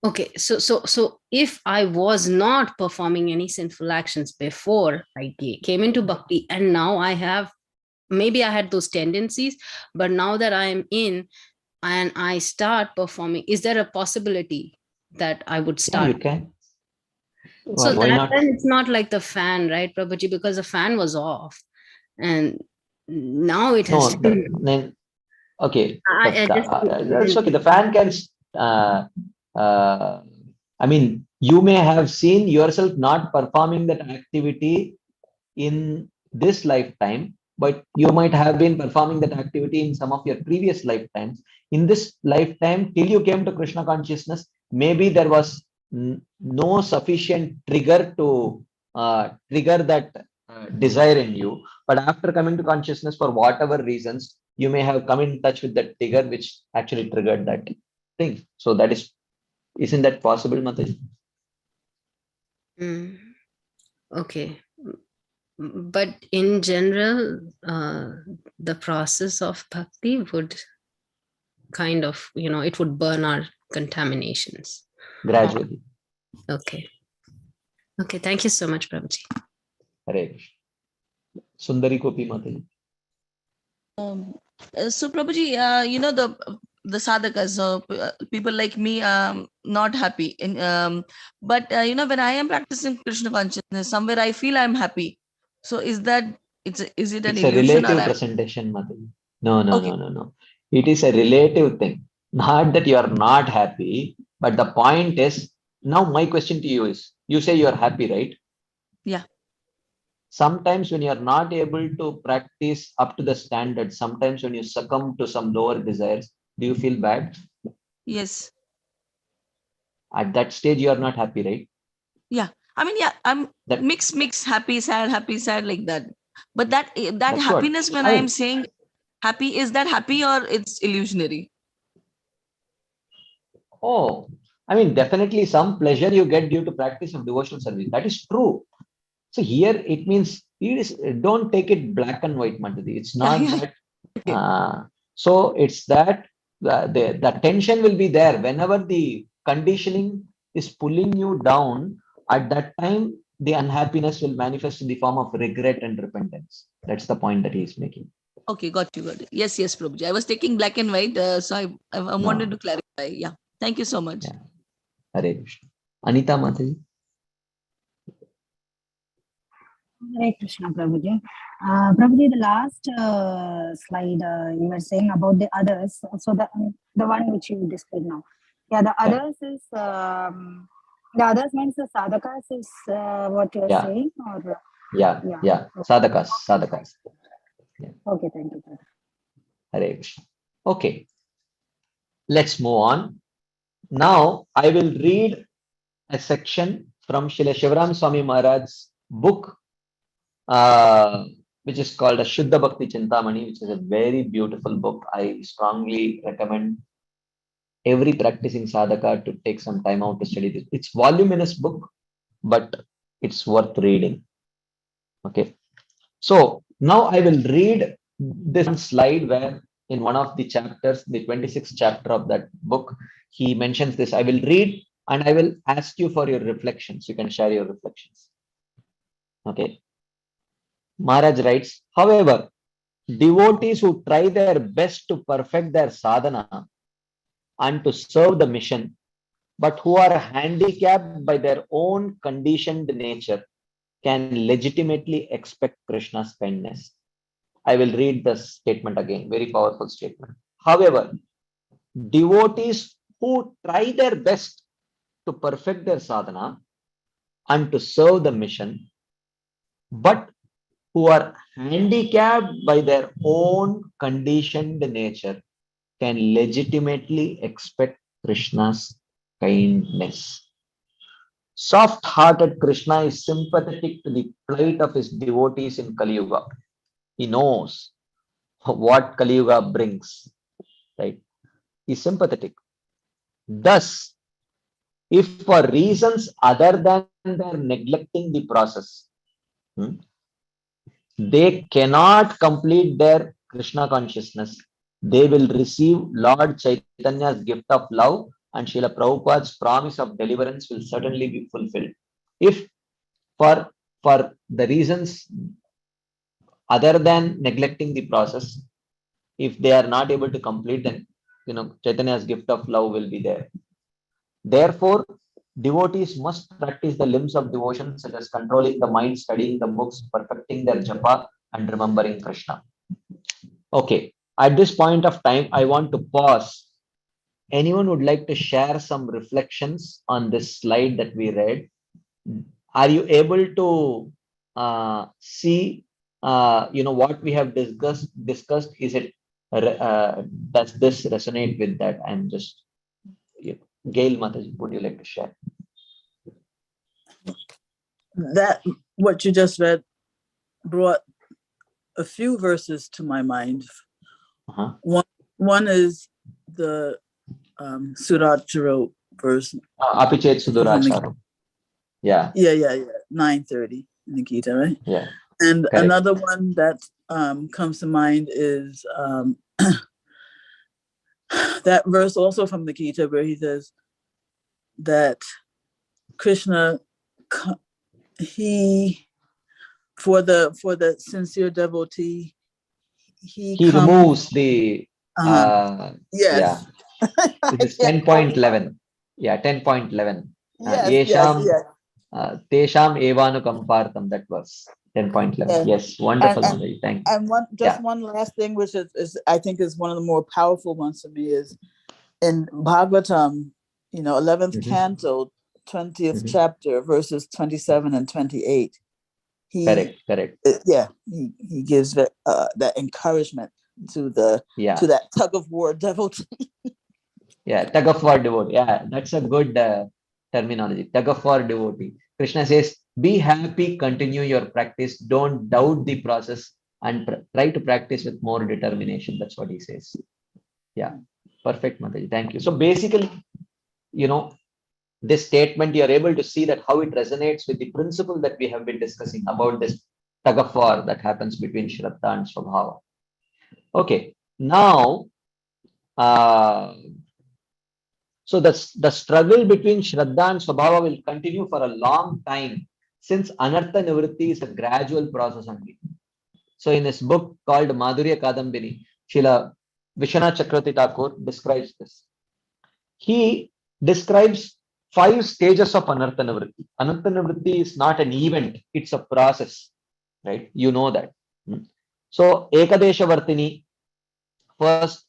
Okay, so if I was not performing any sinful actions before I came into bhakti, and now I had those tendencies, but now that I am in and I start performing, is there a possibility that I would start? Yeah, you can. So Why not? then it's not like the fan, right, Prabhuji? Because the fan was off, and now it has. Okay, that's okay. The fan can. I mean, you may have seen yourself not performing that activity in this lifetime, but you might have been performing that activity in some of your previous lifetimes. In this lifetime, till you came to Krishna consciousness, maybe there was no sufficient trigger to trigger that desire in you. But after coming to consciousness, for whatever reasons, you may have come in touch with that trigger which actually triggered that thing. So that is Isn't that possible, Mataji? Okay. But in general, the process of bhakti would kind of, it would burn our contaminations. Gradually. Okay. Okay, thank you so much, Prabhuji. Hare Krishna. Sundari Kopi Mataji. So Prabhuji, the sadhakas, people like me, not happy. But when I am practicing Krishna consciousness, somewhere I feel I'm happy. So is it an It's illusion? a relative presentation, Mataji. No. It is a relative thing. Not that you are not happy, but the point is, now my question to you is, you say you are happy, right? Yeah. Sometimes when you are not able to practice up to the standard, sometimes when you succumb to some lower desires, do you feel bad? Yes. At that stage, you are not happy, right? Yeah. I mean, yeah, I'm mix, happy, sad, like that. But that happiness, when I am saying happy, is that happy or it's illusionary? Oh, I mean, definitely some pleasure you get due to practice of devotional service. That is true. So here it means don't take it black and white, Mataji. It's not that. So it's that the tension will be there whenever the conditioning is pulling you down. At that time, the unhappiness will manifest in the form of regret and repentance. That's the point that he is making. Okay, got you. Yes, Prabhuji. I was taking black and white, so I wanted to clarify. Yeah, thank you so much. Yeah. Hare Krishna. Anita Mataji. Hare Krishna, Prabhuji. Prabhuji, the last slide you were saying about the others. So the one which you displayed now. Yeah, the others is the others means the sadhakas is what you are saying, or yeah. Sadhakas. Yeah. Okay, thank you. Hare Krishna. Okay, let's move on. Now I will read a section from Srila Shivaram Swami Maharaj's book, which is called a Shuddha Bhakti Chintamani, which is a very beautiful book. I strongly recommend every practicing sadhaka to take some time out to study this. It's voluminous book, but it's worth reading. Okay. So now I will read this slide where in one of the chapters, the 26th chapter of that book, he mentions this. I will read and I will ask you for your reflections. You can share your reflections. Okay. Maharaj writes, however, devotees who try their best to perfect their sadhana and to serve the mission, but who are handicapped by their own conditioned nature, can legitimately expect Krishna's kindness. I will read the statement again, very powerful statement. However, devotees who try their best to perfect their sadhana and to serve the mission, but who are handicapped by their own conditioned nature, can legitimately expect Krishna's kindness. Soft-hearted Krishna is sympathetic to the plight of his devotees in Kali Yuga. He knows what Kali Yuga brings, right? He's sympathetic. Thus, if for reasons other than their neglecting the process, they cannot complete their Krishna consciousness, they will receive Lord Chaitanya's gift of love, and Srila Prabhupada's promise of deliverance will certainly be fulfilled. If for the reasons other than neglecting the process, if they are not able to complete, then Chaitanya's gift of love will be there. Therefore, devotees must practice the limbs of devotion, such as controlling the mind, studying the books, perfecting their japa, and remembering Krishna. Okay, at this point of time, I want to pause. Anyone would like to share some reflections on this slide that we read? Are you able to see what we have discussed? Is it does this resonate with that? I'm just Gail Mataji, would you like to share? That what you just read brought a few verses to my mind. One is the Surachara verse Apichet in the Suduracharam. Yeah. Yeah. 9:30 in the Gita, right? Yeah. And Correct. another one that comes to mind is that verse also from the Gita where he says that Krishna, he for the sincere devotee, he comes. Removes the Yes. It is 10.11. Yeah, 10.11. Yes. Tesham evanu kampartam. That was 10.11. Yes, wonderful. Thank you. And one last thing, which is I think is one of the more powerful ones to me, is in Bhagavatam, 11th canto, 20th chapter, verses 27 and 28. Correct. He gives that encouragement to that tug of war devotee. Tug of war devotee. Yeah, that's a good terminology. Tug of war devotee. Krishna says, be happy, continue your practice, don't doubt the process, and try to practice with more determination. That's what he says. Yeah, perfect, Mataji. Thank you. So basically, this statement, you're able to see that how it resonates with the principle that we have been discussing about this tug of war that happens between Shraddha and Swabhava. Okay, now, so the struggle between Shraddha and Swabhava will continue for a long time, since Anartha Nivritti is a gradual process only. So in this book called Madhurya Kadambini, Srila Vishwanath Chakravarti Thakur describes this. He describes 5 stages of Anartha Nivritti. Anartha Nivritti is not an event, it's a process, right? You know that. So Ekadesha Vartini, first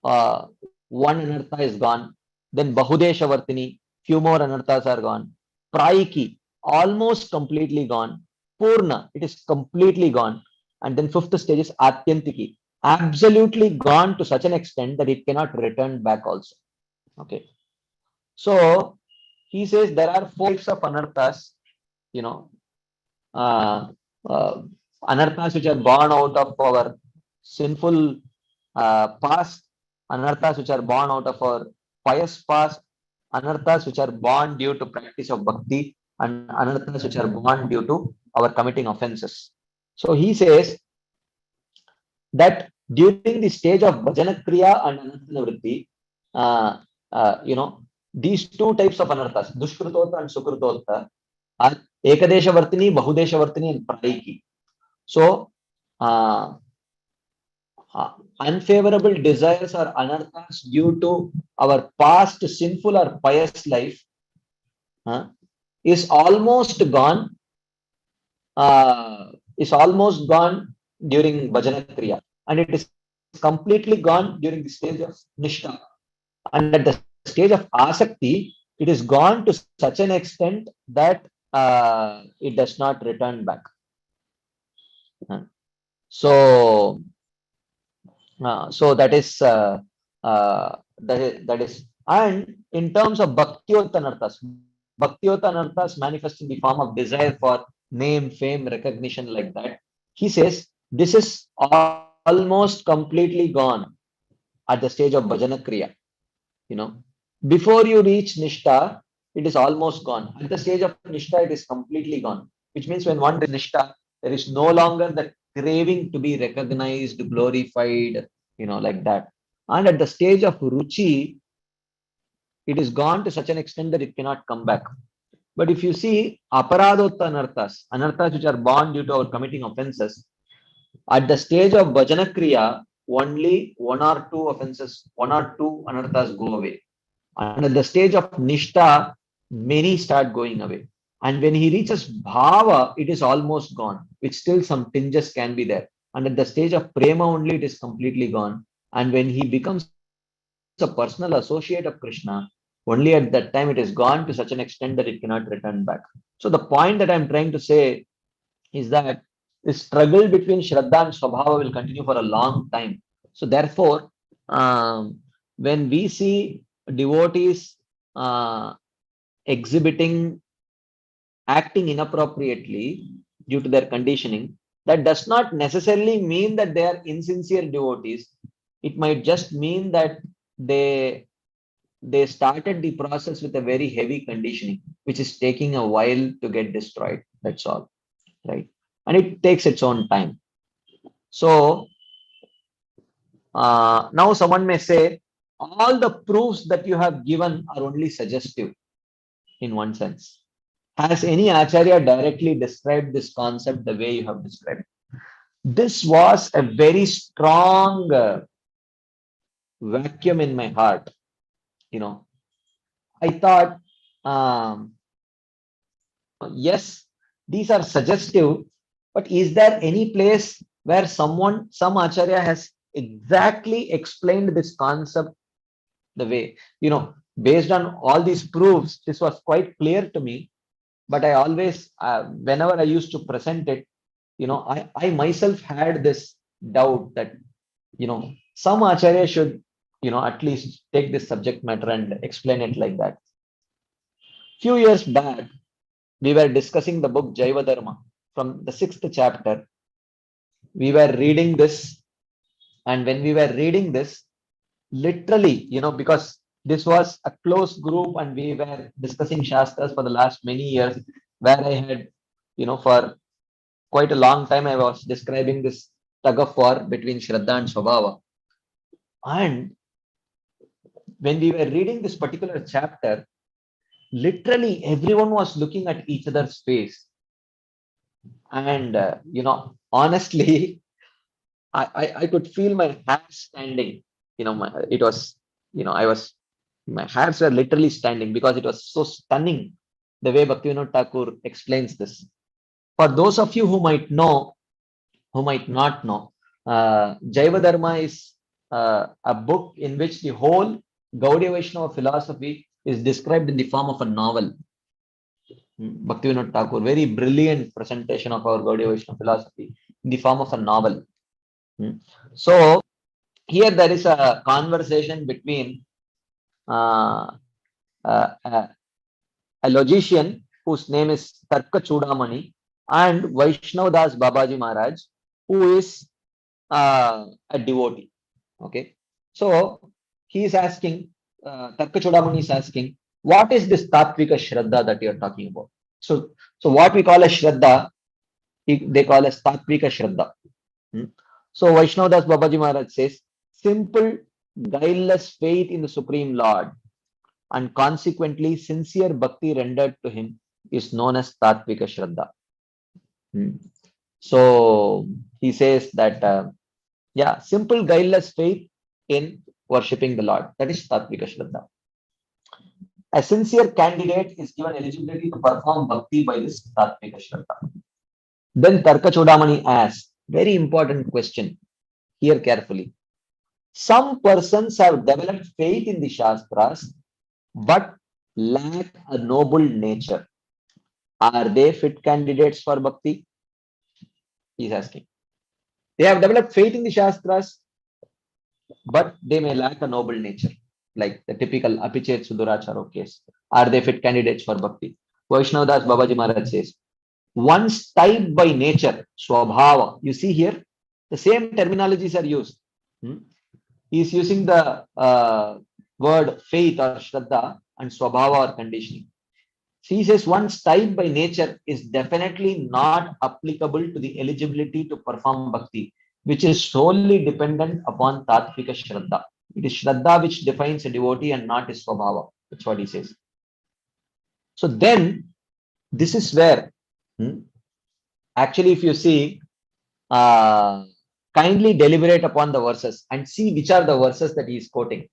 one Anartha is gone. Then Bahudesha Vartini, few more Anarthas are gone. Praiki, almost completely gone. Purna, it is completely gone. And then 5th stage is Atyantiki, absolutely gone to such an extent that it cannot return back also. Okay. So he says there are 4 types of anarthas, anarthas which are born out of our sinful past, anarthas which are born out of our pious past, anarthas which are born due to practice of bhakti, and anarthas which are born due to our committing offenses. So he says that during the stage of bhajana kriya and anartha nivritti, these 2 types of anarthas, dushkrutota and sukrutota, are ekadesha vartini, bahudesha vartini, and praiki. So unfavorable desires or anarthas due to our past sinful or pious life is almost gone. During bhajana kriya, and it is completely gone during the stage of nishtha. And at the stage of asakti, it is gone to such an extent that it does not return back. So that is that is. And in terms of bhaktiyotanarthas manifest in the form of desire for name, fame, recognition, like that. He says this is almost completely gone at the stage of bhajana kriya. Before you reach nishtha, it is almost gone. At the stage of nishtha, it is completely gone. Which means when one is nishtha, there is no longer that craving to be recognized, glorified, like that. And at the stage of ruchi, it is gone to such an extent that it cannot come back. But if you see aparadota anarthas which are born due to our committing offenses, at the stage of bhajana kriya, only 1 or 2 offenses, 1 or 2 anarthas go away. And at the stage of nishtha, many start going away. And when he reaches bhava, it is almost gone, which still some tinges can be there. And at the stage of prema only, it is completely gone. And when he becomes a personal associate of Krishna, only at that time it is gone to such an extent that it cannot return back. So the point that I'm trying to say is that the struggle between Shraddha and Swabhava will continue for a long time. So therefore, when we see devotees acting inappropriately due to their conditioning, that does not necessarily mean that they are insincere devotees. It might just mean that they they started the process with a very heavy conditioning, which is taking a while to get destroyed. That's all, right? And it takes its own time. So now someone may say, all the proofs that you have given are only suggestive in one sense. Has any Acharya directly described this concept the way you have described? This was a very strong vacuum in my heart. I thought, yes, these are suggestive, but is there any place where some Acharya has exactly explained this concept the way, based on all these proofs, this was quite clear to me, but I always, whenever I used to present it, I myself had this doubt that, some Acharya should, at least take this subject matter and explain it like that. Few years back, we were discussing the book Jaiva Dharma from the 6th chapter. We were reading this, and when we were reading this, literally, because this was a close group and we were discussing Shastras for the last many years, where I had, for quite a long time, I was describing this tug of war between Shraddha and Swabhava. And when we were reading this particular chapter, literally everyone was looking at each other's face. And, honestly, I could feel my hair standing. It was, my hairs were literally standing because it was so stunning the way Bhaktivinoda Thakur explains this. For those of you who might know, who might not know, Jaiva Dharma is a book in which the whole Gaudiya Vaishnava philosophy is described in the form of a novel. Bhaktivinoda Thakur, very brilliant presentation of our Gaudiya Vaishnava philosophy in the form of a novel. So here there is a conversation between a logician whose name is Tarka Chudamani and Vaishnav Babaji Maharaj, who is a devotee. Okay, so he is asking, Tarka Chudamani is asking, what is this Tattvika Shraddha that you are talking about? So what we call as Shraddha, they call as Tattvika Shraddha. So Vaishnav Babaji Maharaj says, simple, guileless faith in the Supreme Lord and consequently sincere bhakti rendered to him is known as Tattvika Shraddha. So he says that, simple, guileless faith in worshipping the Lord, that is Tattvika Shraddha. A sincere candidate is given eligibility to perform bhakti by this Tattvika Shraddha. Then Tarka Chudamani asks, very important question, hear carefully. Some persons have developed faith in the Shastras but lack a noble nature. Are they fit candidates for bhakti? He's asking. They have developed faith in the Shastras, but they may lack a noble nature, like the typical Apichet Suduracharo case. Are they fit candidates for bhakti? Vaishnav Babaji Maharaj says, once type by nature, Swabhava. You see here, the same terminologies are used. He is using the word faith or Shraddha and Swabhava or conditioning. So he says once type by nature is definitely not applicable to the eligibility to perform bhakti, which is solely dependent upon Tattvika Shraddha. It is Shraddha which defines a devotee and not his Swabhava. That's what he says. So then, this is where, actually, if you see, kindly deliberate upon the verses and see which are the verses that he is quoting.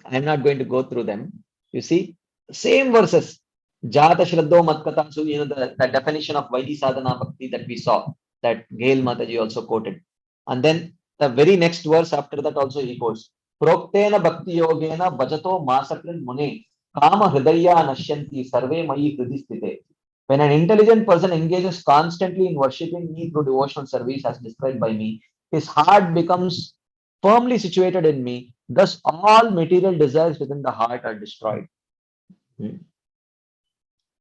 I'm not going to go through them. You see, same verses. Jata Shraddho Matkatasu, the definition of Vaidhi Sadhana Bhakti that we saw, that Gail Mataji also quoted. And then the very next verse after that also he quotes, Proktena Bhakti Yogena Bhajato Masakrin Mune Kama Hridaya Nashyanti Sarve Mayi Hridisthite. When an intelligent person engages constantly in worshipping me through devotional service as described by me, his heart becomes firmly situated in me. Thus, all material desires within the heart are destroyed.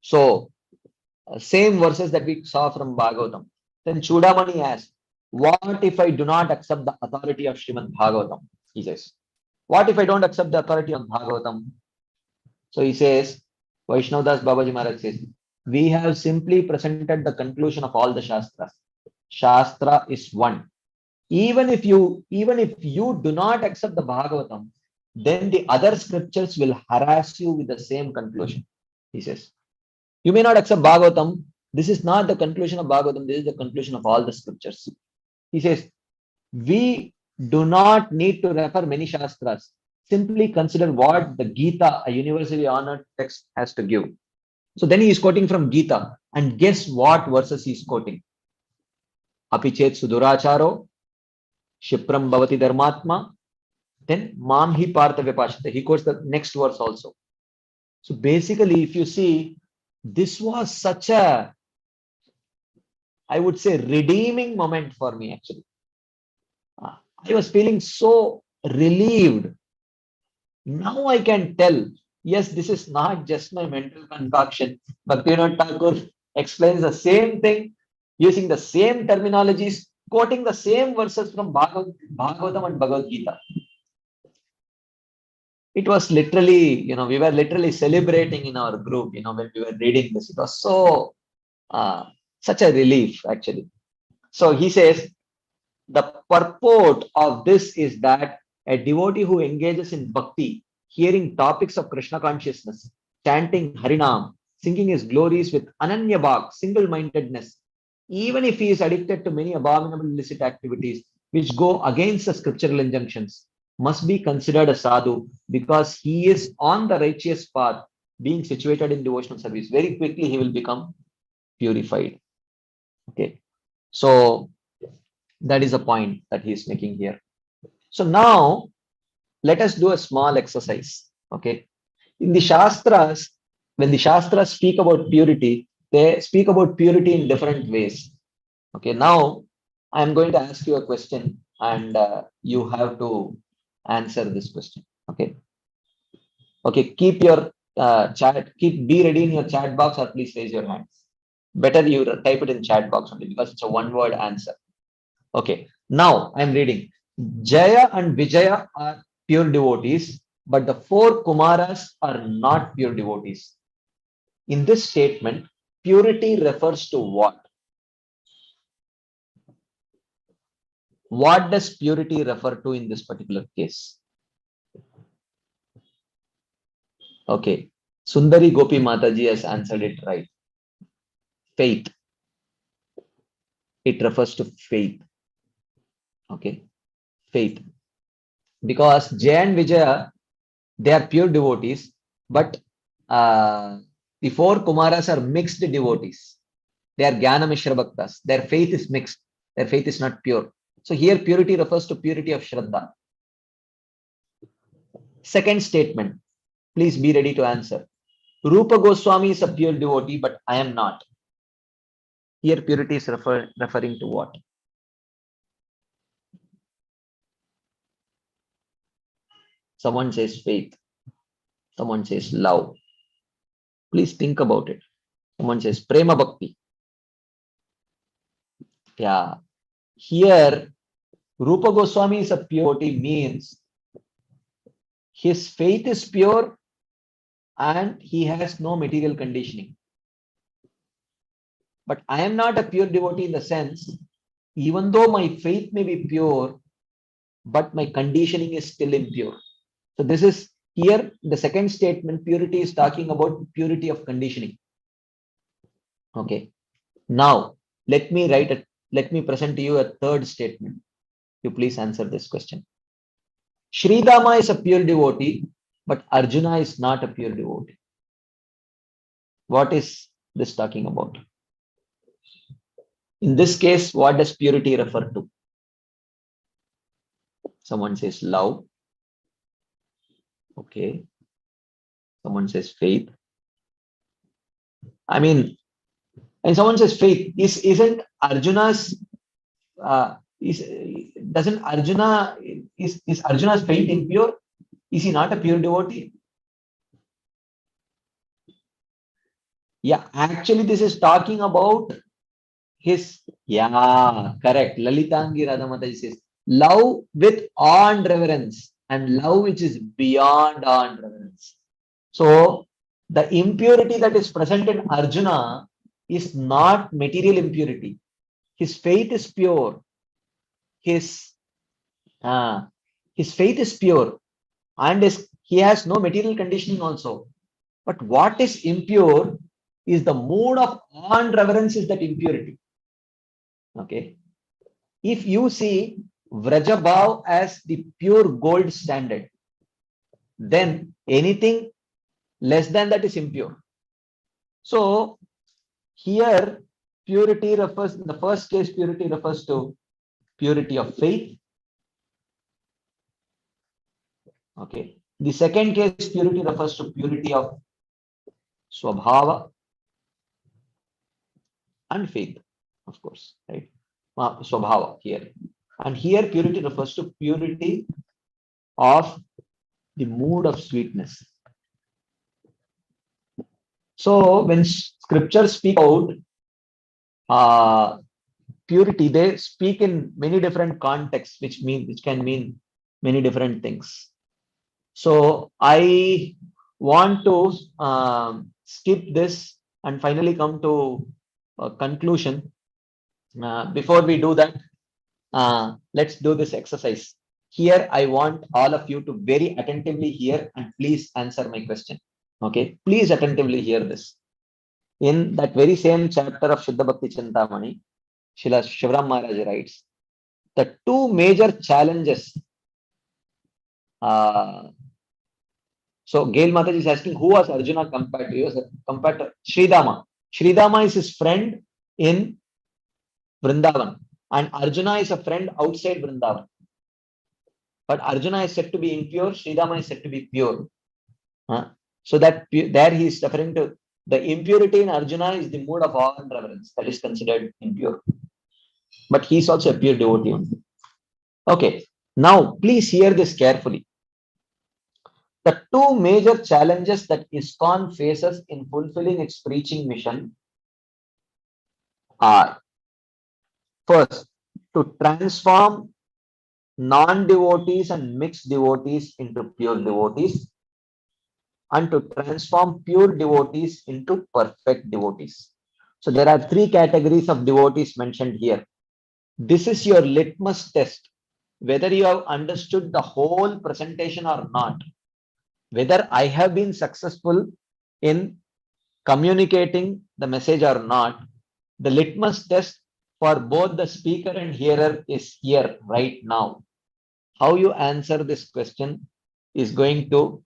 So, same verses that we saw from Bhagavatam. Then Chudamani asks, what if I do not accept the authority of Srimad Bhagavatam? He says, What if I don't accept the authority of Bhagavatam? So he says, Vaishnavdas Babaji Maharaj says, we have simply presented the conclusion of all the Shastras. Shastra is one. Even if you do not accept the Bhagavatam, then the other scriptures will harass you with the same conclusion. He says, you may not accept Bhagavatam. This is not the conclusion of Bhagavatam. This is the conclusion of all the scriptures. He says, we do not need to refer many Shastras. Simply consider what the Gita, a universally honored text, has to give. So then he is quoting from Gita, and guess what verses he is quoting? Apichet suduracharo, Shipram bhavati dharmatma, then Mam hi partha vipashita. He quotes the next verse also. So basically, if you see, this was such a, I would say, redeeming moment for me actually. I was feeling so relieved. Now I can tell, yes, this is not just my mental concoction. Bhaktivinoda Thakur explains the same thing, using the same terminologies, quoting the same verses from Bhagavatam and Bhagavad Gita. It was literally, we were literally celebrating in our group, when we were reading this. It was so, such a relief, actually. So he says, the purport of this is that a devotee who engages in bhakti, hearing topics of Krishna consciousness, chanting Harinam, singing his glories with Ananya Bhak, single-mindedness, even if he is addicted to many abominable illicit activities which go against the scriptural injunctions, must be considered a sadhu because he is on the righteous path, being situated in devotional service. Very quickly he will become purified. Okay, so that is a point that he is making here. So now let us do a small exercise. Okay, in the Shastras, when the Shastras speak about purity, they speak about purity in different ways. Okay, now I am going to ask you a question and you have to answer this question. Okay, keep your be ready in your chat box, or please raise your hands. Better you type it in chat box only because it's a one-word answer. Okay, now I'm reading. Jaya and Vijaya are pure devotees, but the 4 Kumaras are not pure devotees. In this statement, purity refers to what? What does purity refer to in this particular case? Okay, Sundari Gopi Mataji has answered it right. Faith. It refers to faith. Okay, faith. Because Jaya and Vijaya, they are pure devotees, but the 4 Kumaras are mixed devotees. They are Jnana Mishra Bhaktas. Their faith is mixed. Their faith is not pure. So here purity refers to purity of Shraddha. Second statement, please be ready to answer. Rupa Goswami is a pure devotee, but I am not. Here purity is referring to what? Someone says faith. Someone says love. Please think about it. Someone says Prema Bhakti. Yeah. Here, Rupa Goswami is a pure devotee means his faith is pure and he has no material conditioning. But I am not a pure devotee in the sense, even though my faith may be pure, but my conditioning is still impure. So this is here, the second statement, purity is talking about purity of conditioning. Okay. Now, let me present to you a third statement. You please answer this question. Sridama is a pure devotee, but Arjuna is not a pure devotee. What is this talking about? In this case, what does purity refer to? Someone says love. Okay. Someone says faith. I mean, and someone says faith. Isn't Arjuna's is Arjuna's faith impure? Is he not a pure devotee? Yeah, actually, this is talking about his, correct. Lalitangi Radhamataji says, love with awe and reverence. and love which is beyond all reverence. So the impurity that is present in Arjuna is not material impurity. His faith is pure. His faith is pure, and he has no material conditioning also. But what is impure is the mood of awe and reverence is that impurity. Okay. If you see Vrajabhav as the pure gold standard, then anything less than that is impure. So here purity refers, in the first case, purity refers to purity of faith. Okay. The second case, purity refers to purity of swabhava and faith, of course, right? Swabhava here. And here purity refers to purity of the mood of sweetness. So when scriptures speak out purity, they speak in many different contexts, which can mean many different things. So I want to skip this and finally come to a conclusion. Before we do that, let's do this exercise. Here, I want all of you to very attentively hear and please answer my question. Okay, please attentively hear this. In that very same chapter of Shuddha Bhakti Chintamani, Srila Shivram Maharaj writes, the two major challenges. So Gail Mataji is asking, who was Arjuna compared to? He was compared to Sridama. Sridama is his friend in Vrindavan, and Arjuna is a friend outside Vrindavan. But Arjuna is said to be impure, Sridama is said to be pure. So that there he is referring to the impurity in Arjuna is the mood of awe and reverence that is considered impure. But he is also a pure devotee only. Okay, now please hear this carefully. The two major challenges that ISKCON faces in fulfilling its preaching mission are, first, to transform non-devotees and mixed devotees into pure devotees, and to transform pure devotees into perfect devotees. So there are three categories of devotees mentioned here. This is your litmus test, whether you have understood the whole presentation or not, whether I have been successful in communicating the message or not. The litmus test for both the speaker and hearer is here right now. How you answer this question is going to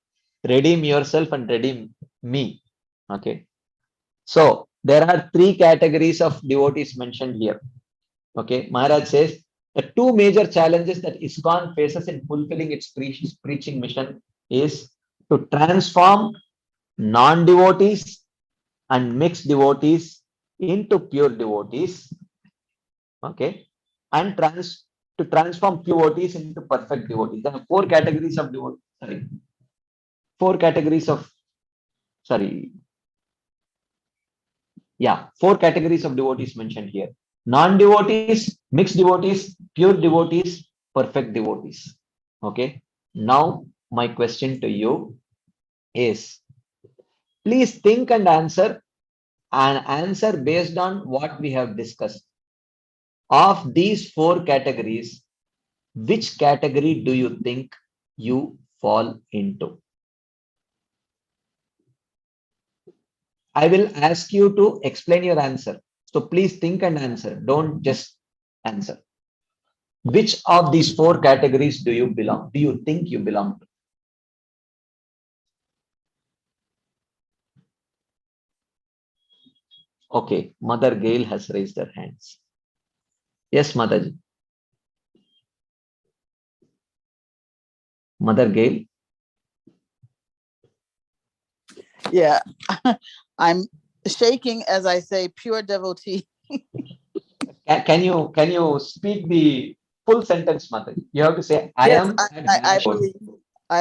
redeem yourself and redeem me. Okay. So there are three categories of devotees mentioned here. Okay. Maharaj says the two major challenges that ISKCON faces in fulfilling its preaching mission is to transform non-devotees and mixed devotees into pure devotees. Okay. And to transform pure devotees into perfect devotees. There are four categories of devotees. Four categories of devotees mentioned here. Non-devotees, mixed devotees, pure devotees, perfect devotees. Okay. Now my question to you is, please think and answer based on what we have discussed. Of these four categories, which category do you think you fall into? I will ask you to explain your answer. So please think and answer. Don't just answer. Which of these four categories do you belong? Do you think you belong to? Okay, Mother Gail has raised her hands. Yes, Mataji. Mother Gail. Yeah, I'm shaking as I say pure devotee. Can you speak the full sentence, Mataji? You have to say, I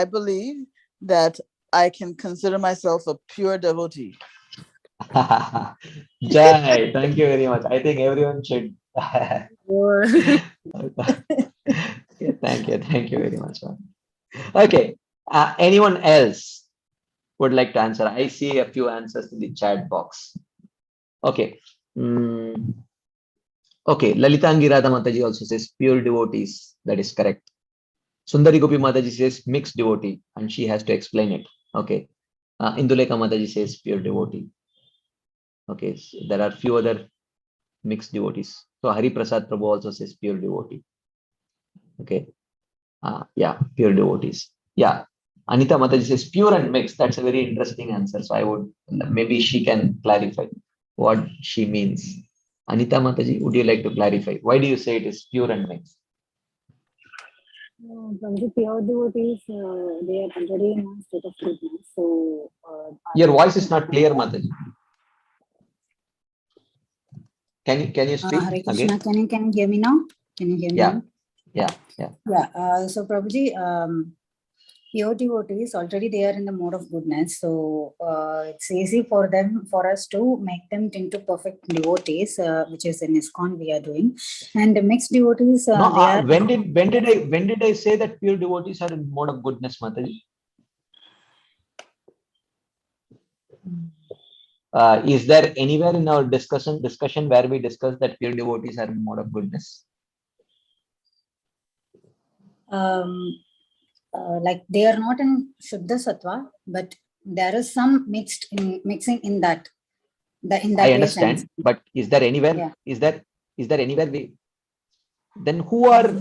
believe that I can consider myself a pure devotee. Jai, thank you very much. I think everyone should. Thank you very much. Okay. Anyone else would like to answer? I see a few answers in the chat box. Okay. Okay. Lalitangi Radha Mataji also says pure devotees. That is correct. Sundari Gopi Mataji says mixed devotee, and she has to explain it. Okay. Induleka Mataji says pure devotee. Okay. So there are few other mixed devotees. So Hari Prasad Prabhu also says pure devotee. Okay. Yeah, pure devotees. Yeah. Anita Mataji says pure and mixed. That's a very interesting answer. So I would, maybe she can clarify what she means. Anita Mataji, would you like to clarify? Why do you say it is pure and mixed? From the pure devotees, they are already in a state of goodness. So, Your voice is not clear, Mataji. Can you speak Hare Krishna, again? can you hear me now? Can you hear me now? Yeah. So Prabhuji, pure devotees already they are in the mode of goodness. So it's easy for us to make them into perfect devotees, which is in ISKCON we are doing. And the mixed devotees, they are. When did I say that pure devotees are in mode of goodness, Mataji? Is there anywhere in our discussion where we discuss that pure devotees are in mode of goodness? Like they are not in Shuddha Sattva, but there is some mixing in that. I understand, but is there anywhere? Yeah. Is there anywhere we? Then who are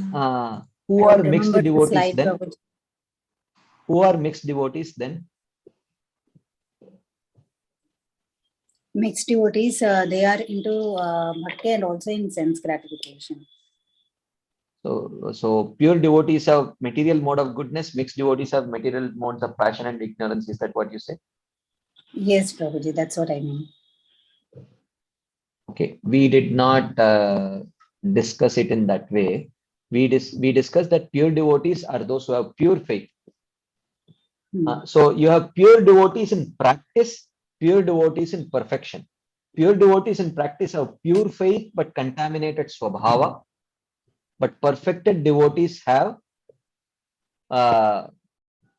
mixed devotees then? Who are mixed devotees then? Mixed devotees, they are into bhakti and also in sense gratification. So pure devotees have material mode of goodness, mixed devotees have material modes of passion and ignorance. Is that what you say? Yes, Prabhuji, that's what I mean. Okay, we did not discuss it in that way. We discussed that pure devotees are those who have pure faith. So you have pure devotees in practice, pure devotees in perfection. Pure devotees in practice have pure faith but contaminated swabhava. But perfected devotees have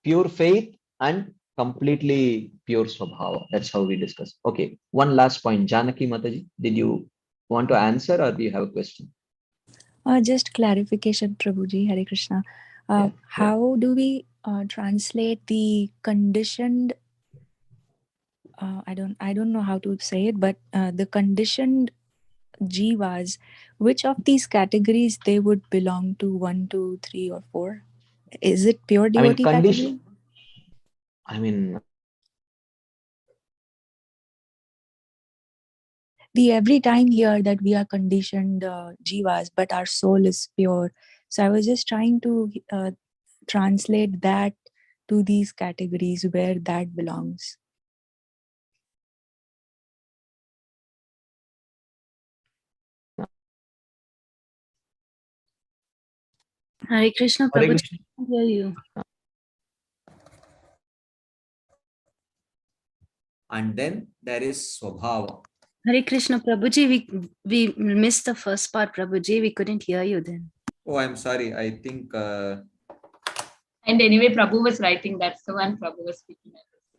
pure faith and completely pure swabhava. That's how we discuss. Okay, one last point. Janaki Mataji, did you want to answer or do you have a question? Just clarification, Prabhuji, Hare Krishna. How do we translate the conditioned? I don't know how to say it, but the conditioned jivas, which of these categories they would belong to? 1, 2, 3, or 4? Is it pure devotee category? We every time hear that we are conditioned jivas, but our soul is pure. So I was just trying to translate that to these categories where that belongs. Hare Krishna, Hare Prabhuji, Krishna. I can hear you. And then there is Swabhava. Hare Krishna, Prabhuji, we missed the first part, Prabhuji. We couldn't hear you then. Oh, I'm sorry. I think. And anyway, Prabhu was writing. That's the one Prabhu was speaking.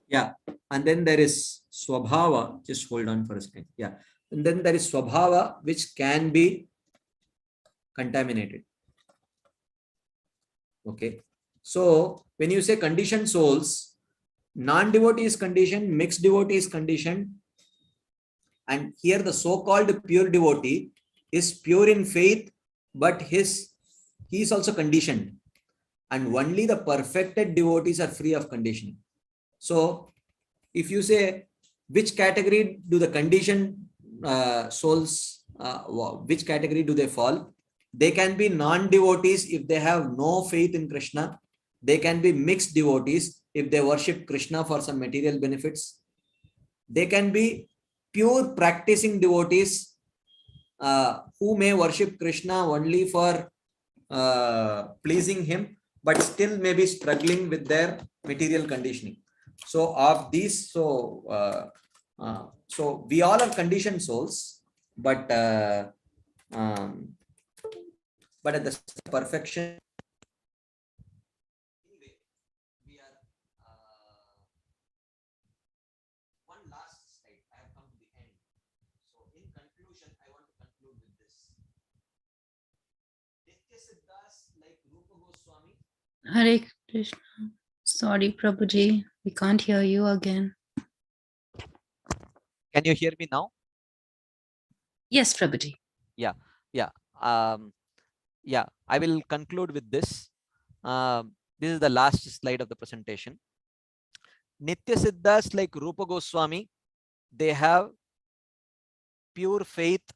Yeah. And then there is Swabhava. Just hold on for a second. Yeah. And then there is Swabhava, which can be contaminated. Okay. So when you say conditioned souls, non-devotee is conditioned, mixed devotee is conditioned. And here the so-called pure devotee is pure in faith, but he is also conditioned. And only the perfected devotees are free of conditioning. So if you say which category do the conditioned souls, which category do they fall? They can be non-devotees if they have no faith in Krishna. They can be mixed devotees if they worship Krishna for some material benefits. They can be pure practicing devotees who may worship Krishna only for pleasing him, but still may be struggling with their material conditioning. So of these, so we all are conditioned souls, but at the perfection. Hare Krishna. Sorry, Prabhuji, we can't hear you again. Can you hear me now? Yes, Prabhuji. Yeah, yeah. Yeah, I will conclude with this. This is the last slide of the presentation. Nitya Siddhas like Rupa Goswami, they have pure faith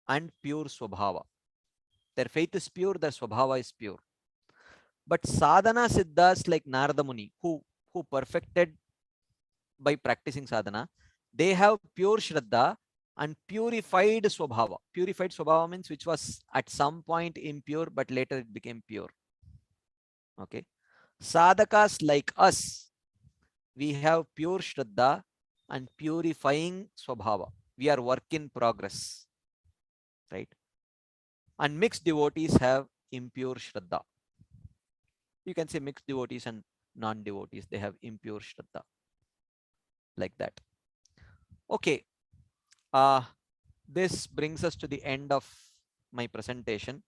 and pure Swabhava. Their faith is pure, their Swabhava is pure. But sadhana Siddhas like Narada Muni, who perfected by practicing sadhana, they have pure Shraddha and purified Swabhava. Purified Swabhava means which was at some point impure, but later it became pure. Okay. Sadhakas like us, we have pure Shraddha and purifying Swabhava. We are work in progress. Right. And mixed devotees have impure Shraddha. You can say mixed devotees and non-devotees, they have impure Shraddha. Like that. Okay. This brings us to the end of my presentation.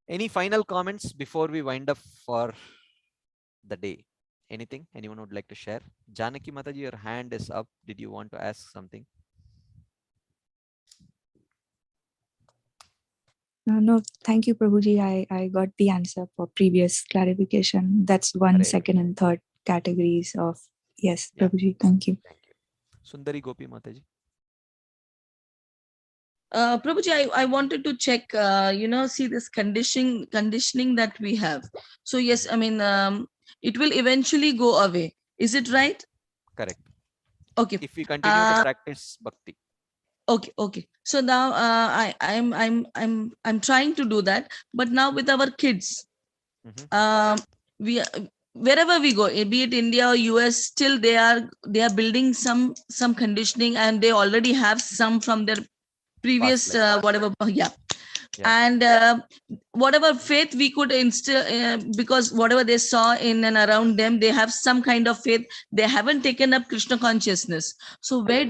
Any final comments before we wind up for the day? Anything anyone would like to share? Janaki Mataji, your hand is up. Did you want to ask something? No, thank you, Prabhuji. I got the answer for previous clarification. That's 1, 2nd, and 3rd categories of, yes, Prabhuji. Thank you. Thank you. Sundari Gopi Mataji. Prabhuji, I wanted to check, see this conditioning that we have. So yes, I mean, it will eventually go away. Is it right? Correct. Okay. If we continue to practice bhakti. Okay. So now I'm trying to do that, but now with our kids, we wherever we go, be it India or US, still they are building some conditioning, and they already have some from their previous whatever. Yeah. And whatever faith we could instill, because whatever they saw in and around them, they have some kind of faith. They haven't taken up Krishna consciousness. So where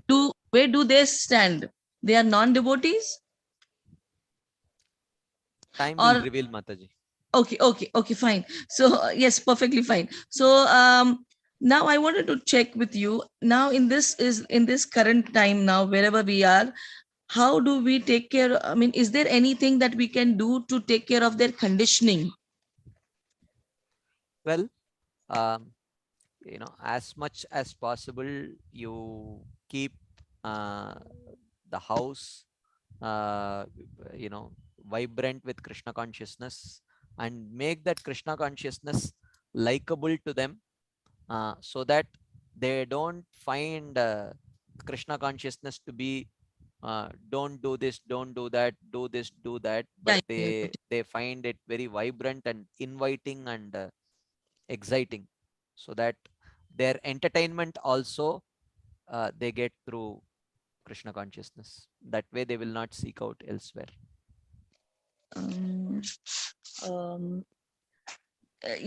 do they stand? They are non-devotees? Time will reveal, Mataji. Okay, fine. So yes, perfectly fine. So now I wanted to check with you. Now in this current time now, wherever we are, how do we take care? I mean, is there anything that we can do to take care of their conditioning? Well, as much as possible, you keep the house, vibrant with Krishna consciousness, and make that Krishna consciousness likable to them, so that they don't find Krishna consciousness to be don't do this, don't do that, do this, do that, but they find it very vibrant and inviting and exciting, so that their entertainment also they get through Krishna consciousness. That way they will not seek out elsewhere.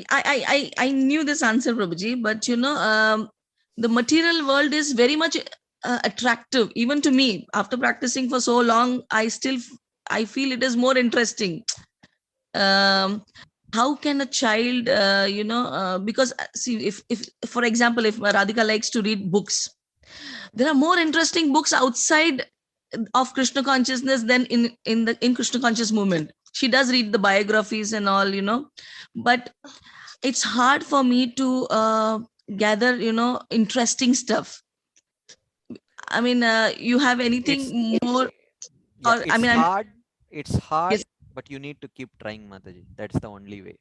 I knew this answer, Prabhuji, but the material world is very much attractive even to me. After practicing for so long, I feel it is more interesting. How can a child, because see, if for example, if Radhika likes to read books, there are more interesting books outside of Krishna consciousness than in Krishna conscious movement. She does read the biographies and all, but it's hard for me to gather, interesting stuff. I mean, you have anything more? Yeah, Or, it's I mean, hard. It's hard, yes. but you need to keep trying, Mataji. That's the only way.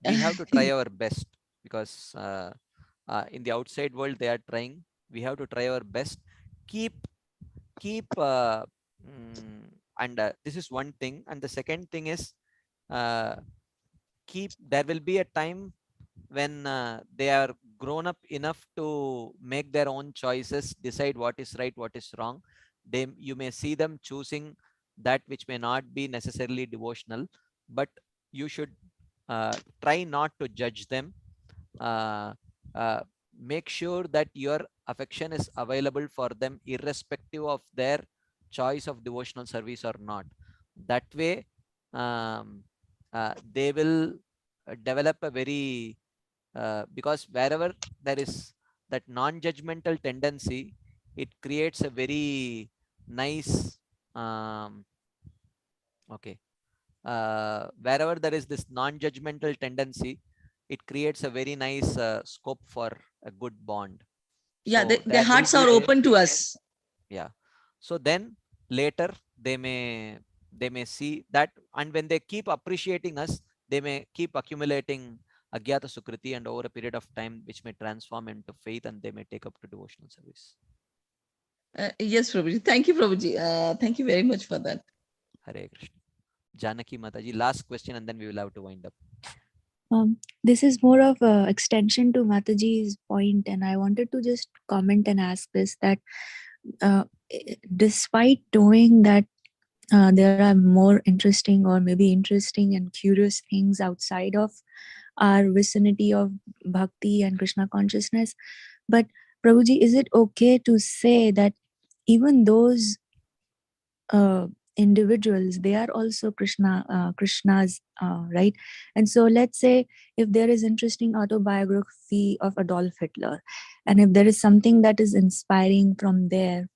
We have to try our best, because in the outside world they are trying. We have to try our best. Keep and this is one thing. And the second thing is, there will be a time when they are grown up enough to make their own choices, decide what is right, what is wrong. You may see them choosing that which may not be necessarily devotional, but you should try not to judge them. Make sure that your affection is available for them irrespective of their choice of devotional service or not. That way they will develop a very because wherever there is that non-judgmental tendency, it creates a very nice okay. Wherever there is this non-judgmental tendency, it creates a very nice scope for a good bond. Yeah, So their there hearts will are be open to us. yeah. So then later they may see that, and when they keep appreciating us, they may keep accumulating agyata sukriti, and over a period of time which may transform into faith, and they may take up to devotional service. Yes, Prabhuji. Thank you, Prabhuji. Thank you very much for that. Hare Krishna. Janaki Mataji, last question, and then we will have to wind up. This is more of an extension to Mataji's point, and I wanted to just comment and ask this, that despite knowing that there are more interesting or maybe interesting and curious things outside of our vicinity of bhakti and Krishna consciousness, but Prabhuji, is it okay to say that even those individuals, they are also Krishna's, right? And so let's say if there is interesting autobiography of Adolf Hitler, and if there is something that is inspiring from there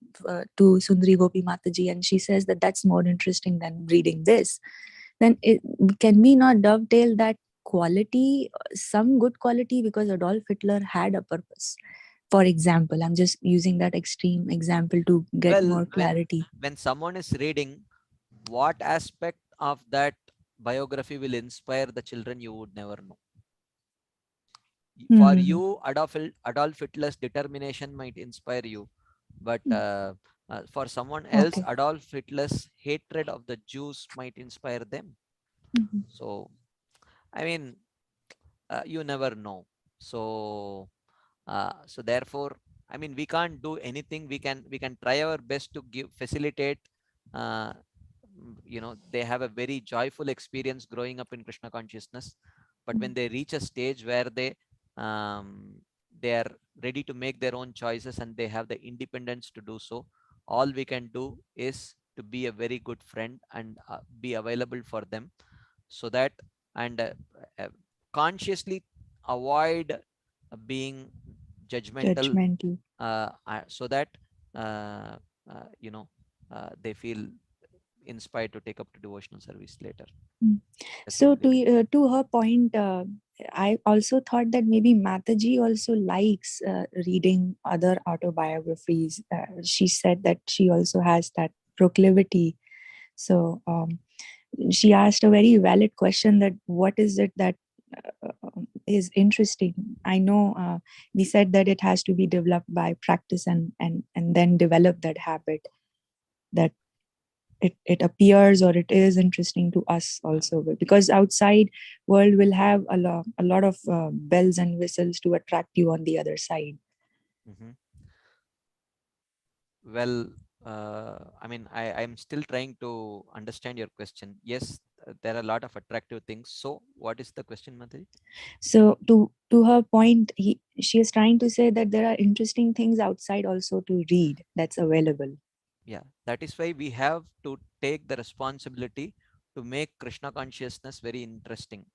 to Sundari Gopi Mataji, and she says that that's more interesting than reading this, then can we not dovetail that quality, some good quality, because Adolf Hitler had a purpose? For example, I'm just using that extreme example to get more clarity. When someone is reading, what aspect of that biography will inspire the children, you would never know. For you, Adolf Hitler's determination might inspire you, but for someone else, Adolf Hitler's hatred of the Jews might inspire them. So, I mean, you never know. So, so therefore, I mean, we can't do anything. We can try our best to facilitate. You know, they have a very joyful experience growing up in Krishna consciousness, but when they reach a stage where they are ready to make their own choices and they have the independence to do so, all we can do is to be a very good friend and be available for them, so that, and consciously avoid being judgmental. So that you know, they feel inspired to take up to devotional service later. So to her point, I also thought that maybe Mataji also likes reading other autobiographies. She said that she also has that proclivity. So she asked a very valid question, that what is it that is interesting? I know we said that it has to be developed by practice and then develop that habit, that it appears or it is interesting to us also, because outside world will have a lot of bells and whistles to attract you on the other side. Well, I mean, I'm still trying to understand your question. Yes, there are a lot of attractive things. So what is the question, Mataji? So to her point, she is trying to say that there are interesting things outside also to read that's available. Yeah, that is why we have to take the responsibility to make Krishna consciousness very interesting.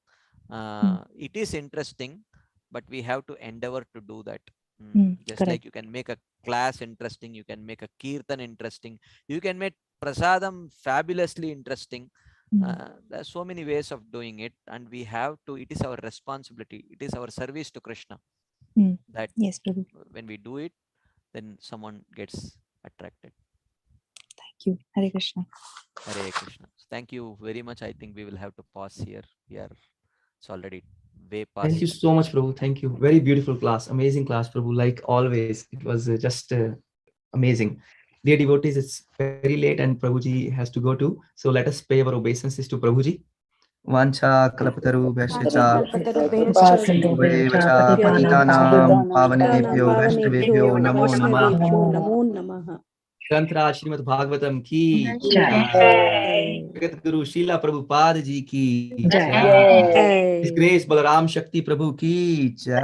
It is interesting, but we have to endeavor to do that. Just correct. Like you can make a class interesting, you can make a kirtan interesting, you can make prasadam fabulously interesting. There are so many ways of doing it, and we have to, it is our responsibility, it is our service to Krishna, that yes, Prabhu. When we do it, then someone gets attracted. Thank you. Hare Krishna. Hare Krishna. Thank you very much. I think we will have to pause here. It's already way past. Thank you so much, Prabhu. Thank you. Very beautiful class. Amazing class, Prabhu. Like always, it was just amazing. Dear devotees, it's very late and Prabhuji has to go too. So let us pay our obeisances to Prabhuji. Vancha kalapataru bhashacha vacha patitanam pavanebhyo vaishnavebhyo namo namah. Granthra Srimad Bhagavatam ki jai. Jagat Guru Srila Prabhupada ji ki jai. His Grace Balaram Shakti Prabhu ki jai.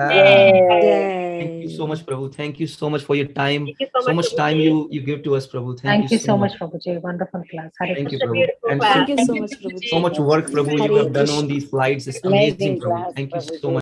Thank you so so much, Prabhu. Thank you so much for your time. Thank you so So much, much time Prabhuji. you give to us, Prabhu. Thank you so much, Prabhuji. Wonderful class. Hare Thank you, Krishna. Prabhu. And Thank you so much, Prabhuji. so much work, Prabhu, you Hare have done on Krishna. these slides. It's Amazing amazing, Prabhu. class, Thank you so Prabhuji. much.